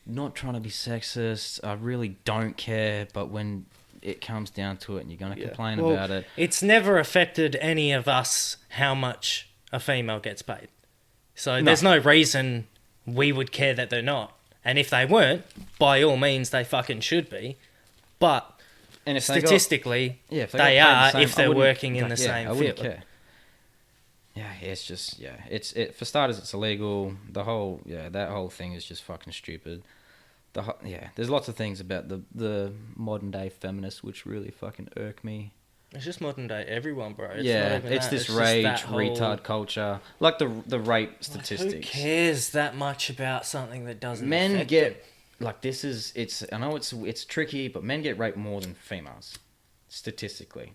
Not trying to be sexist. I really don't care, but when it comes down to it, and you're going to Yeah. complain Well, about it. It's never affected any of us how much a female gets paid. So there's no reason we would care that they're not. And if they weren't, by all means, they fucking should be. But And if statistically, if they got paid the are if same, I they're wouldn't- working in like, the yeah, same I wouldn't field. care. Yeah, it's just for starters, it's illegal. That whole thing is just fucking stupid. There's lots of things about the modern day feminists which really fucking irk me. It's just modern day everyone, bro. It's not Yeah, even it's that. this just rage, that whole- retard culture, like the rape Who statistics. cares that much about something that doesn't Men affect get them? like it's. I know it's tricky, but men get raped more than females, statistically.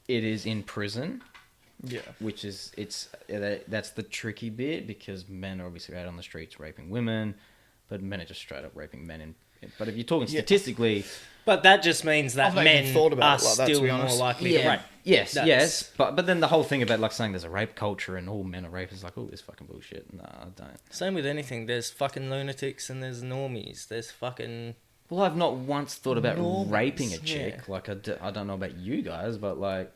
It is in prison. Yeah. Which is that's the tricky bit because men are obviously out on the streets raping women, but men are just straight up raping men. But if you're talking statistically, But that just means that I've not even men thought are about it like that, to still be more honest. likely to rape. yes, That's- yes, but then the whole thing about like saying there's a rape culture and all men are rapists, like, oh, this fucking bullshit. No, I don't. Same with anything. There's fucking lunatics and there's normies. There's fucking... Well, I've not once thought about Normies, raping a chick. yeah. Like I don't know about you guys, but like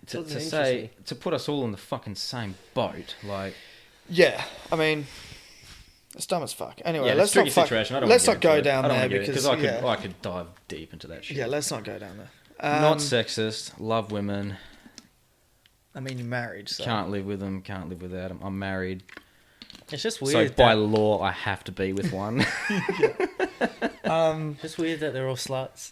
to Doesn't say interest me. to put us all in the fucking same boat, like. Yeah, I mean, it's dumb as fuck. Anyway, Yeah, let's it's a not tricky fuck, situation. I don't let's wanna not get go into it. down I don't there wanna get because I yeah, could dive deep into that shit. yeah, let's not go down there. Not sexist. Love women. I mean, you're married, so Can't live with them. Can't live without them. I'm married, It's just so weird. by that, law I have to be with one. just weird that they're all sluts.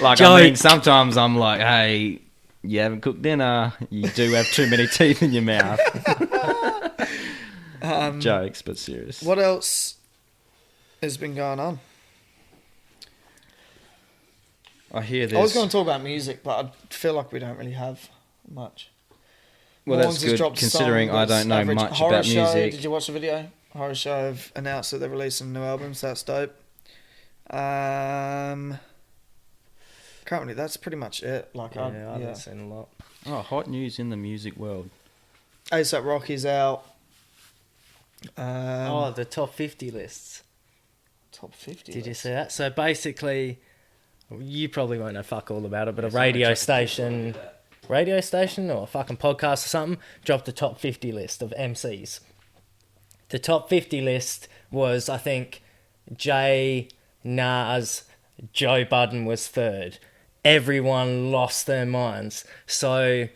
Like Joke. I mean, sometimes I'm like, hey, you haven't cooked dinner. You do have too many teeth in your mouth. Jokes, but serious. what else has been going on? I hear this. I was going to talk about music, but I feel like we don't really have much. Well, Morns that's has good dropped a considering song I that's don't know average. much Horror about Show, music. Did you watch the video? Horror Show have announced that they're releasing a new album, so that's dope. Currently, that's pretty much it. Like, Yeah, I haven't seen a lot. Oh, hot news in the music world. A$AP Rocky's out. Oh, the top 50 lists. Top 50. Did you list. see that? So basically, you probably won't know fuck all about it, but a Someone radio check the station or a fucking podcast or something dropped the top 50 list of MCs. The top 50 list was, I think, Jay, Nas, Joe Budden was third. Everyone lost their minds. So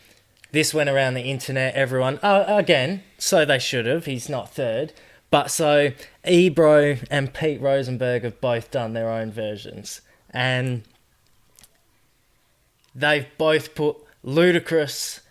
this went around the internet. Everyone, again, so they should have. He's not third. But so Ebro and Pete Rosenberg have both done their own versions. And they've both put Ludacris,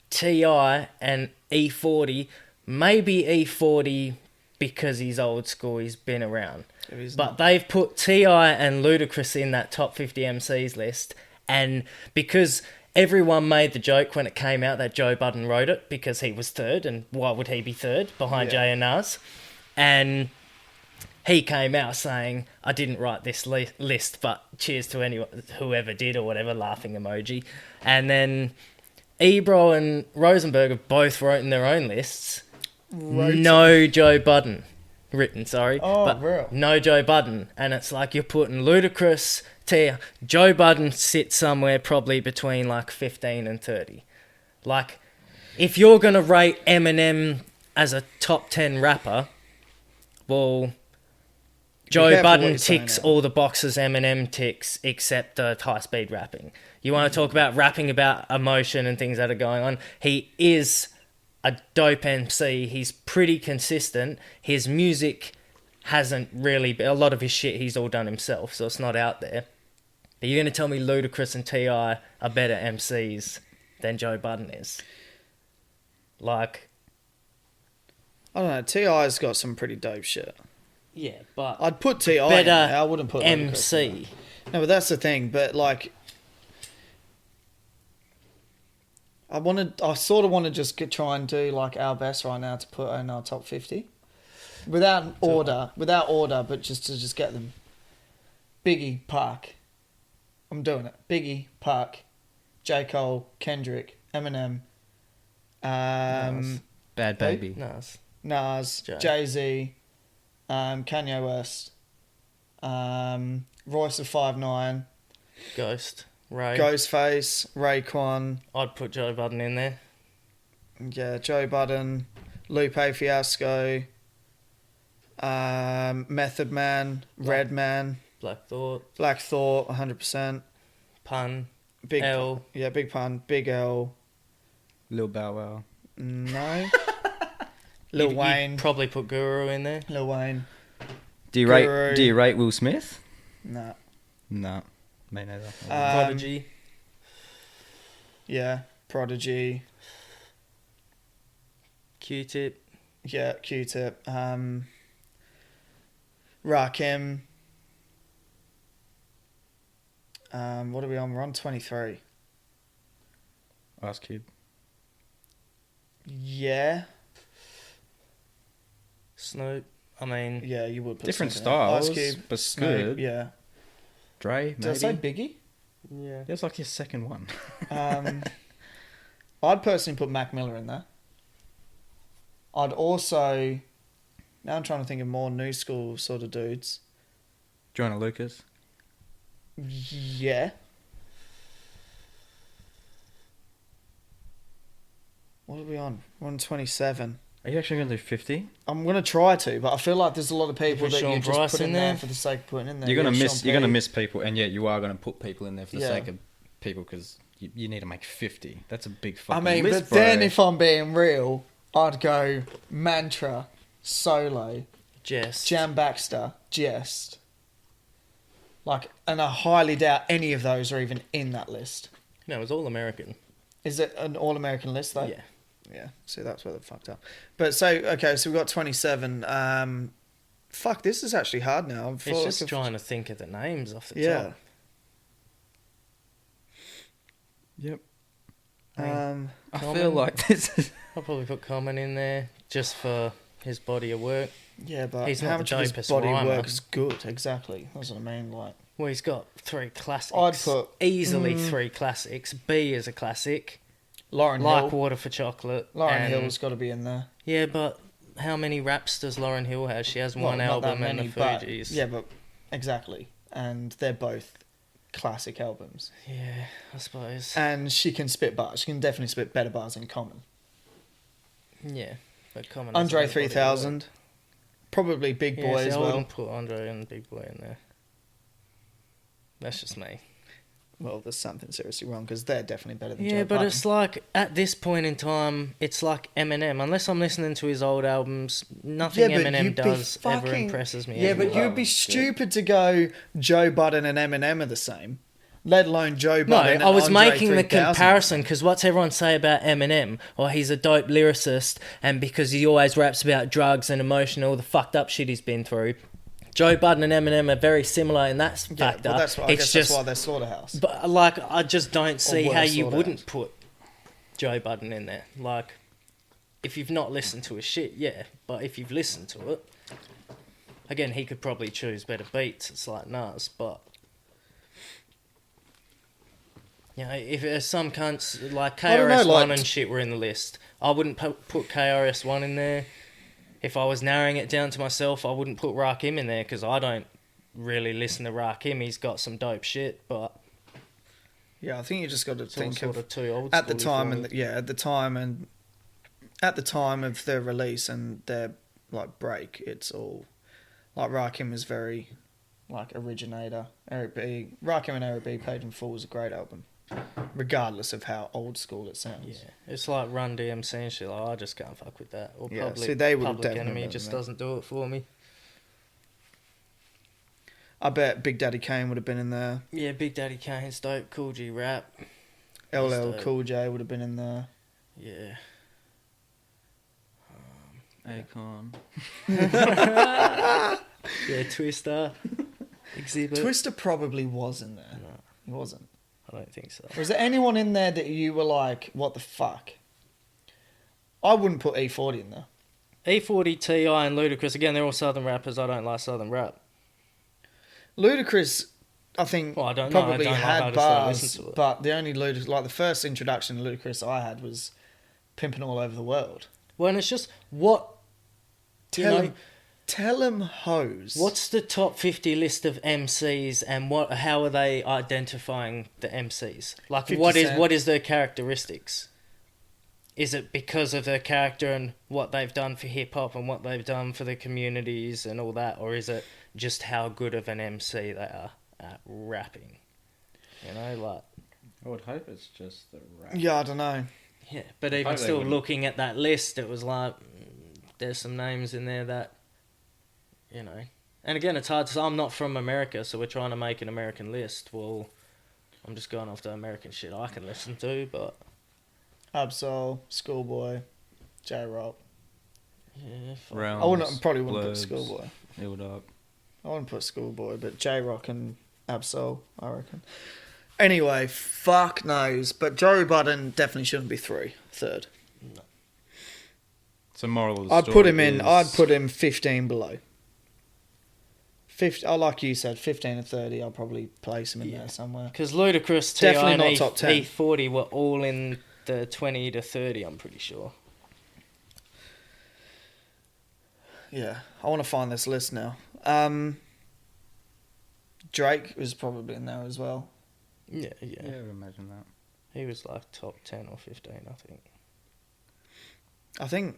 T.I. and E40. Maybe E40 because he's old school, he's been around. He's But not. they've put T.I. and Ludacris in that top 50 MCs list. And because everyone made the joke when it came out that Joe Budden wrote it because he was third, and why would he be third behind Yeah. Jay and Nas? And he came out saying, I didn't write this list, but cheers to anyone, whoever did or whatever, laughing emoji. And then Ebro and Rosenberg have both written their own lists. No Joe Budden written, sorry. Oh, but real? no Joe Budden. And it's like you're putting Ludacris, Joe Budden sits somewhere probably between like 15 and 30. Like, if you're going to rate Eminem as a top 10 rapper, well, Joe careful what Budden you're saying ticks now. all the boxes Eminem ticks except the high-speed rapping. You want to talk about rapping about emotion and things that are going on? He is a dope MC. He's pretty consistent. His music hasn't really... A lot of his shit he's all done himself, so it's not out there. But you're going to tell me Ludacris and T.I. are better MCs than Joe Budden is? Like... I don't know. T.I.'s got some pretty dope shit. Yeah, but... I'd put T.I. in better there. I wouldn't put Ludacris in MC. there. No, but that's the thing. But like, I sort of want to just try and do like our best right now to put in our top 50 without order, but just to get them. Biggie, Park. I'm doing it. Biggie, Park, J. Cole, Kendrick, Eminem, Nas. Bad baby. Nas. Nas, Jay. Jay-Z, Kanye West, Royce of 5'9", Ghost. Ray. Ghostface, Raekwon. I'd put Joe Budden in there. Yeah, Joe Budden, Lupe Fiasco, Method Man, Redman, Black Thought, Black Thought, 100%. Pun, Big L. Yeah, Big Pun, Big L. Lil Bow Wow. No. Lil You'd Wayne. probably put Guru in there. Lil Wayne. Do you Guru. rate Will Smith? Nah. No, me neither. Prodigy. Yeah, Prodigy. Q-Tip. Yeah, Q-Tip. Rakim. What are we on? We're on 23. Ice Cube. Yeah. Snoop. I mean, Yeah, you would put Different Snoop in there. styles, Ice Cube, but Snoop, good. yeah. Dre, Did I say maybe. Biggie? yeah. That's like his second one. I'd personally put Mac Miller in there. I'd also... Now I'm trying to think of more new school sort of dudes. Joyner Lucas. Yeah. What are we on? We're on 27. Are you actually going to do 50? I'm going to try to, but I feel like there's a lot of people Put that Sean you just Bryce put in in there there? for the sake of putting in there. You're gonna Yeah, miss. Sean You're gonna P. miss people, and yet you are gonna put people in there for the Yeah. sake of people because you need to make 50. That's a big fucking I mean, list, but then bro. if I'm being real, I'd go Mantra, Solo, Jest. Jam Baxter, Jest. Like, and I highly doubt any of those are even in that list. No, it was all American. Is it an all-American list though? Yeah. Yeah. See, that's where they fucked up. But so okay, so we've got 27. Fuck, this is actually hard now. It's just trying to think of the names off the Yeah. top. Yep. Um, I Common. feel like this is. I'll probably put Common in there just for his body of work. yeah, but He's how not much the of his dopest body rhymer. work is good? Exactly. That's what I mean. Like, Well, he's got 3 classics. I'd put- easily 3 classics. B is a classic. Lauren Like Hill. Water for Chocolate. Lauren and- Hill's got to be in there. Yeah, but how many raps does Lauren Hill have? She has Well, one not that album and the but- Fugees. Yeah, but exactly, and they're both classic albums. Yeah, I suppose. And she can spit bars. She can definitely spit better bars than Common. Yeah, but Common. Andre has a body of 3000, probably Big work. Boy Yeah, see, as I well. wouldn't put Andre and Big Boy in there. That's just me. Well, there's something seriously wrong because they're definitely better than Yeah, Joe but Budden. it's like at this point in time, it's like Eminem. Unless I'm listening to his old albums, nothing Yeah, but Eminem you'd be does ever fucking- impresses me. Yeah, but anymore. you'd be stupid to go Joe Budden and Eminem are the same, let alone Joe No, Budden. and I was Andre making the 3000. comparison because what's everyone say about Eminem? Oh, he's a dope lyricist, and because he always raps about drugs and emotional, the fucked up shit he's been through. Joe Budden and Eminem are very similar in that Yeah, factor. well, that's why, I It's guess just, that's why they're Slaughterhouse. but like, I just don't see were how you Slaughterhouse. wouldn't put Joe Budden in there. Like, if you've not listened to his shit, yeah, but if you've listened to it, again, he could probably choose better beats. It's like Nas, but. You know, if there's some cunts like I don't know, KRS-One like- and shit were in the list, I wouldn't put KRS-One in there. If I was narrowing it down to myself, I wouldn't put Rakim in there because I don't really listen to Rakim. He's got some dope shit, but Yeah, I think you just got to it's all think sort of of too old at the school-y time for and me. at the time of their release and their like break, it's all like Rakim is very like originator. Eric B. Rakim and Eric B. Paid in Full was a great album, regardless of how old school it sounds. Yeah, it's like Run DMC and shit. Like, I just can't fuck with that. Or Yeah, Public, see, they would've Public definitely Enemy been just there. doesn't do it for me. I bet Big Daddy Kane would have been in there. Yeah, Big Daddy Kane's dope. Cool G Rap. LL dope. Cool J would have been in there. Yeah. Akon. Yeah, Twister. Exhibit. Twister probably was in there. No, He wasn't. I don't think so. Was there anyone in there that you were like, what the fuck? I wouldn't put E40 in there. E40, T.I. and Ludacris, again, they're all Southern rappers. I don't like Southern rap. Ludacris, I think, Well, I don't know. I probably don't like had I just don't bars, listen to it. but the only Ludacris, like the first introduction to Ludacris I had was Pimpin' All Over the World. Well, and it's just, what... you know, Tell him hoes. what's the top 50 list of MCs and how are they identifying the MCs? Like, 50 what Cent. is their characteristics? is it because of their character and what they've done for hip hop and what they've done for the communities and all that, or is it just how good of an MC they are at rapping? You know, like. I would hope it's just the rap. Yeah, I don't know. Yeah, but I even hope they still, wouldn't. looking at that list, it was like there's some names in there that, you know. And again, it's hard to say. I'm not from America, so we're trying to make an American list. Well, I'm just going off the American shit I can listen to, but Absol, Schoolboy, J Rock. yeah, fuck. Realms, I wouldn't probably wouldn't put Blurbs, Schoolboy. Held Up. I wouldn't put Schoolboy, but J Rock and Absol, I reckon. Anyway, fuck knows, but Joe Budden definitely shouldn't be third. So moral of the I'd story put him in. is- I'd put him 15 below. 50. I like you said, 15 and 30. I'll probably place him in there somewhere. Because Ludacris, Definitely T.I. not and top 10. E40 were all in the 20 to 30, I'm pretty sure. Yeah, I want to find this list now. Drake was probably in there as well. Yeah. Yeah, I would imagine that. He was like top 10 or 15, I think. I think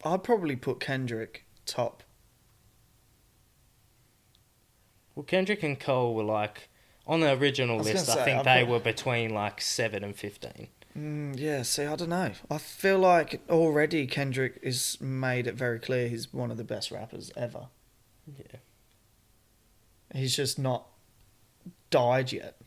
I'd probably put Kendrick top. Well, Kendrick and Cole were like, on the original I was list, gonna I say, think I'd they put- were between like 7 and 15. Yeah, see, I don't know. I feel like already Kendrick is made it very clear he's one of the best rappers ever. Yeah. He's just not died yet.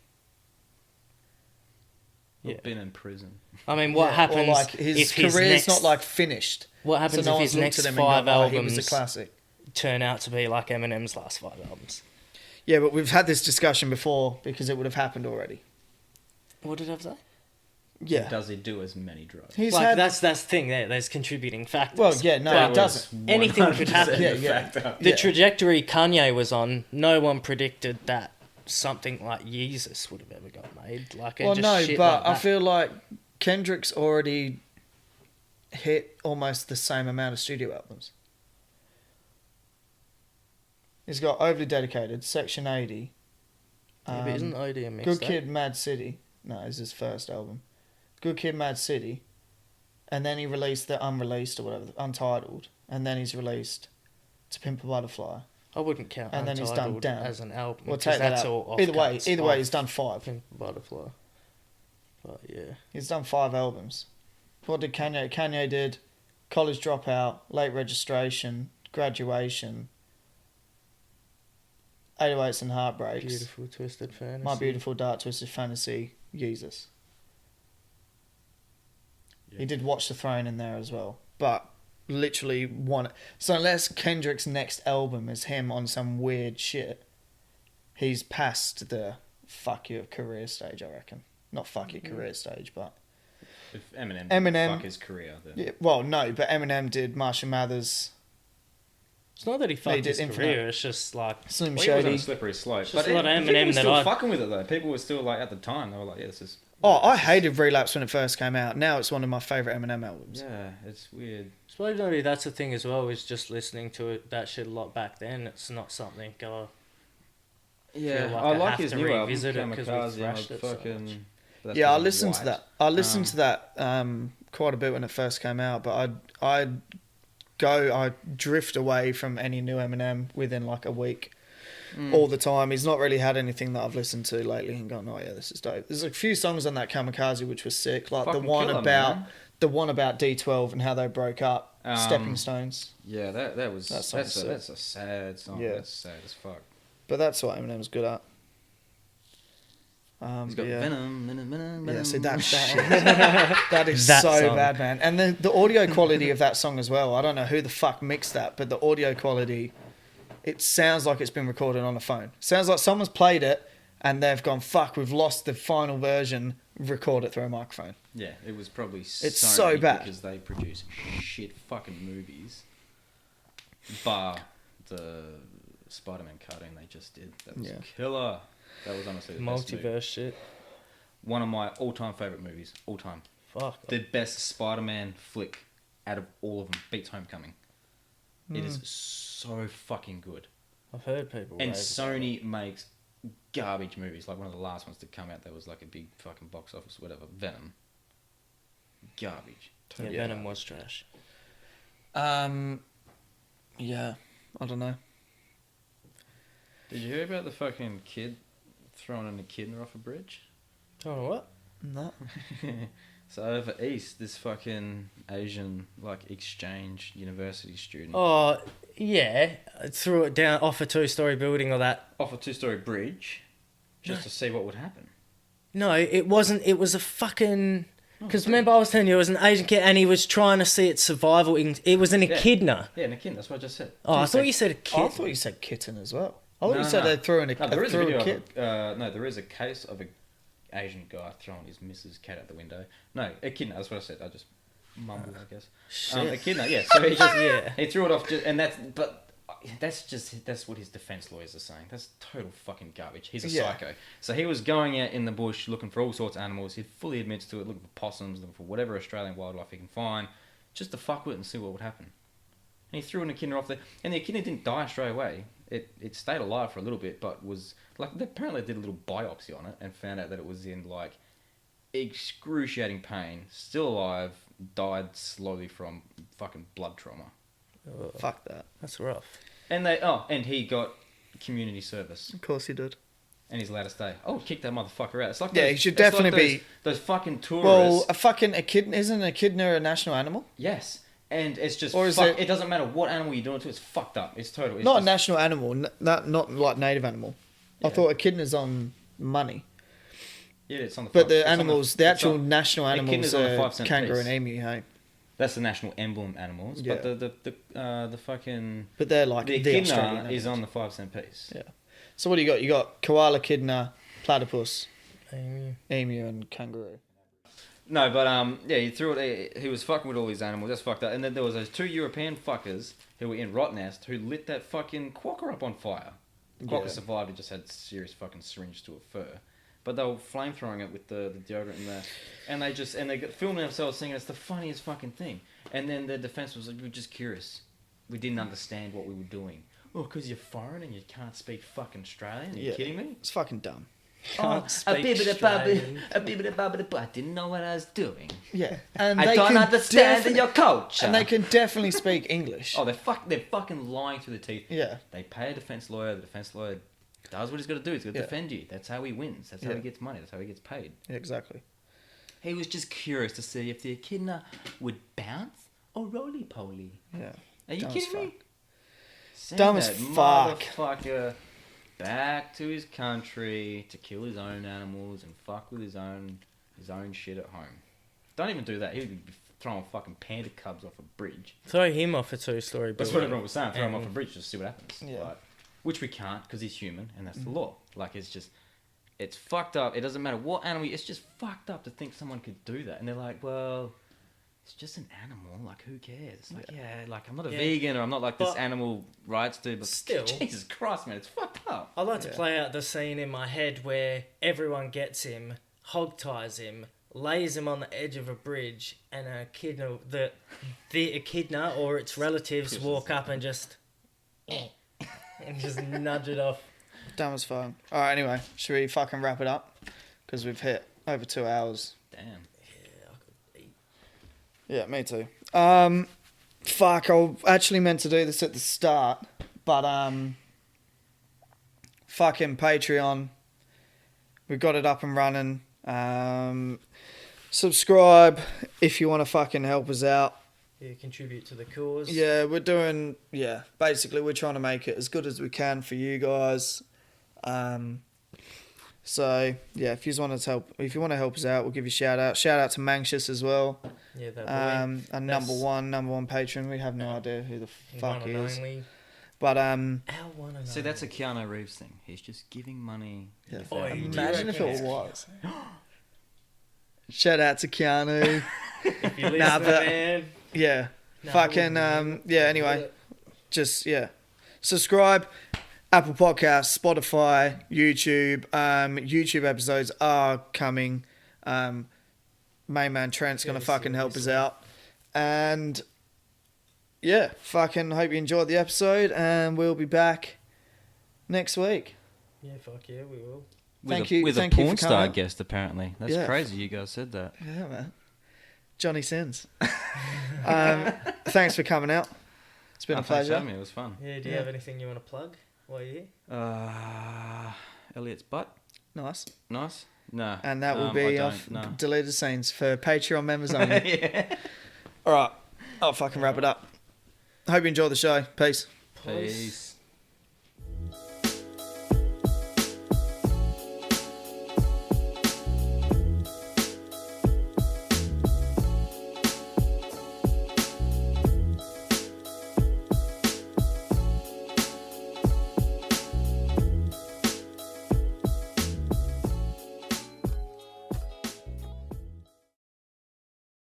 Or Yeah. been in prison. I mean, what Yeah, happens or like his if his career's next, not like finished. what happens so no if his one's looked next at him 5 and gone, "Oh, he was albums a classic." turn out to be like Eminem's last 5 albums? Yeah, but we've had this discussion before because it would have happened already. What did I say? Yeah, Does he do as many drugs? he's Like, had. that's the thing there. There's contributing factors. Well, yeah, no, But it doesn't. anything could happen. Yeah, yeah. The Yeah. trajectory Kanye was on, no one predicted that something like Yeezus would have ever got made. Like, Well, just no, shit but like I that. feel like Kendrick's already hit almost the same amount of studio albums. He's got Overly Dedicated, Section 80. Yeah, but isn't OD a mixtape? Good Kid, Mad City. No, it's his first album. Good Kid, Mad City. And then he released the unreleased or whatever, Untitled. And then he's released To Pimp a Butterfly. I wouldn't count And then he's done Untitled Damn. as an album. We'll 'cause take that that's out. all Either way, offcuts he's done 5. Pimp a Butterfly. But yeah. He's done 5 albums. What did Kanye? Kanye did College Dropout, Late Registration, Graduation, 808s and Heartbreaks, Beautiful Twisted Fantasy. My Beautiful Dark Twisted Fantasy, Yeezus. Yeah. He did Watch the Throne in there as well. But literally one. So unless Kendrick's next album is him on some weird shit, he's past the fuck your career stage, I reckon. Not fuck your career stage, but... If Eminem, Eminem- fuck his career, then Yeah, well, no, but Eminem did Marshall Mathers, It's not that he fucked did his Infinite. career, it's just like... Slim well, he was on Shady. a slippery slope. It's just But a lot of people Eminem were that still I- fucking with it though. People were still like at the time they were like, yeah, this is. Oh, I hated Relapse when it first came out. Now it's one of my favourite Eminem albums. Yeah, it's weird. Suppose maybe that's the thing as well, is just listening to it, that shit a lot back then. It's not something... Yeah, like I I like have his to new album, revisit it 'cause we Kamikaze. thrashed it so fucking. that's Yeah, I because listened it's to white. that. I listened to that quite a bit when it first came out, but I'd drift away from any new Eminem within like a week. All the time. He's not really had anything that I've listened to lately and gone, oh yeah, this is dope. There's a few songs on that Kamikaze which was sick, like Fucking the one killer, about man. D12 and how they broke up. Stepping Stones. Yeah, that was That song's sick. that's a sad song. Yeah. That's sad as fuck. But that's what Eminem's good at. He's got but yeah. venom. Yeah, see that is That so song. bad, man. And the audio quality of that song as well. I don't know who the fuck mixed that, but the audio quality, it sounds like it's been recorded on a phone. Sounds like someone's played it and they've gone, fuck, we've lost the final version. Record it through a microphone. Yeah, it was probably It's Sony so bad. because they produce shit fucking movies. Bar the Spider-Man cartoon they just did. That was Yeah. killer. That was honestly the best movie. Multiverse shit. One of my all-time favorite movies, all time. Fuck. The best Spider-Man flick out of all of them beats Homecoming. It is so fucking good. I've heard people And rave Sony makes garbage movies. Like one of the last ones to come out that was like a big fucking box office, whatever. Venom. garbage. Yeah, Total Venom garbage. was trash. Yeah, I don't know. Did you hear about the fucking kid throwing an echidna off a bridge? Oh, what? No. So over east, this fucking Asian like exchange university student Oh, yeah. Threw it down off a 2-story building or that. off a 2-story bridge just to see what would happen. No, it wasn't. It was a fucking... Because remember I was telling you it was an Asian kid and he was trying to see its survival. It was an echidna. Yeah, an echidna. That's what I just said. Oh, I thought you said a kid. I thought you said kitten as well. I thought No, you said no. they threw in a, No, there is a threw video a kid. no, there is a case of a Asian guy throwing his missus' cat out the window. No, echidna. That's what I said. I just mumbled, I guess. Shit. Echidna. Yeah. So he just Yeah. he threw it off, and that's what his defense lawyers are saying. That's total fucking garbage. He's a Yeah. psycho. So he was going out in the bush looking for all sorts of animals. He fully admits to it, looking for possums, looking for whatever Australian wildlife he can find, just to fuck with it and see what would happen. And he threw an echidna off there, and the echidna didn't die straight away. It stayed alive for a little bit, but was like they apparently did a little biopsy on it and found out that it was in like excruciating pain, still alive, died slowly from fucking blood trauma. Oh, Fuck that. that's rough. And he got community service. Of course he did. And he's allowed to stay. Oh, kick that motherfucker out. It's like Yeah, he should definitely be. those fucking tourists. Well, a fucking echidna isn't an echidna a national animal? Yes, and it's just Or is it it- doesn't matter what animal you're doing it to. It's fucked up. It's total. It's Not a just, national animal, not like native animal. I Yeah. thought echidna's on money, Yeah, it's on the. but five- the it's on animals, the it's actual on- national echidna's animals on the are 5 cent kangaroo piece. and emu. Hey, That's the national emblem animals. Yeah. But the fucking but they're like the the echidna Australian is animals. on the 5 cent piece. Yeah. So what do you got? You got koala, echidna, platypus, Emu. emu, and kangaroo. No, but yeah, he threw it. He was fucking with all these animals. That's fucked up. And then there was those 2 European fuckers who were in Rottnest who lit that fucking quokka up on fire. The quokka Yeah. survived. It just had serious fucking syringe to a fur. But they were flamethrowing it with the deodorant and they got filming themselves singing. It's the funniest fucking thing. And then their defense was like, we were just curious. We didn't understand what we were doing. Oh, because you're foreign and you can't speak fucking Australian? Are you Yeah. kidding me? It's fucking dumb. Can't speak Australian. a bibbidi I didn't know what I was doing. Yeah, and I they don't can understand defi- your culture. And they can definitely speak English. Oh, they're fucking lying through the teeth. Yeah. They pay a defense lawyer. The defense lawyer does what he's got to do. He's got to Yeah. defend you. That's how he wins. That's how Yeah. he gets money. That's how he gets paid. Yeah, exactly. He was just curious to see if the echidna would bounce or roly poly. Yeah. Are you Dumb as kidding me? fuck. Send Dumb as that fuck. Motherfucker back to his country to kill his own animals and fuck with his own shit at home. Don't even do that. He would be throwing fucking panda cubs off a bridge. Throw him off a 2-story building. That's what everyone was saying. Throw him And- off a bridge just to see what happens. Yeah. Like, which we can't because he's human and that's the law. Like it's fucked up. It doesn't matter what animal. It's just fucked up to think someone could do that. And they're like, well, it's just an animal. Like who cares? Like like I'm not a Yeah. vegan or I'm not like this But animal rights dude. But still- Jesus Christ, man, it's fucked up. I like to Yeah. play out the scene in my head where everyone gets him, hog ties him, lays him on the edge of a bridge, and a echidna, the echidna or its relatives walk up and just nudge it off. Dumb as fuck. All right, anyway, should we fucking wrap it up? Because we've hit over 2 hours. Damn. Yeah, me too. Fuck, I actually meant to do this at the start, but fucking Patreon, we've got it up and running. Subscribe if you want to fucking help us out. Yeah, contribute to the cause. Yeah, we're doing. Yeah, basically, we're trying to make it as good as we can for you guys. So yeah, if you want to help us out, we'll give you a shout out. Shout out to Manxious as well. Yeah, that boy. And That's- number one patron. We have no idea who the fuck he One and is. only. But Our one and See, that's a only. Keanu Reeves thing. He's just giving money. yeah, Oh, you do imagine if reckon it it's- was. Shout out to Keanu. If you listen, Nah, but- man. Yeah. Nah, Fucking yeah. Anyway, just subscribe. Apple Podcasts, Spotify, YouTube. YouTube episodes are coming. Main man Trent's gonna Yeah, fucking help us seriously. out, and yeah, fucking hope you enjoyed the episode, and we'll be back next week. Yeah, fuck yeah, we will. With Thank a, you- With thank a you for porn star coming. guest, apparently. That's Yeah. crazy you guys said that. Yeah, man. Johnny Sins. Thanks for coming out. It's been a Thanks for pleasure. having me. It was fun. Yeah, do you have anything you want to plug while you're here? Elliot's butt. Nice. Nice. No. And that will I be don't, off no. deleted scenes for Patreon members only. All right. I'll fucking wrap it up. Hope you enjoy the show. Peace. Peace.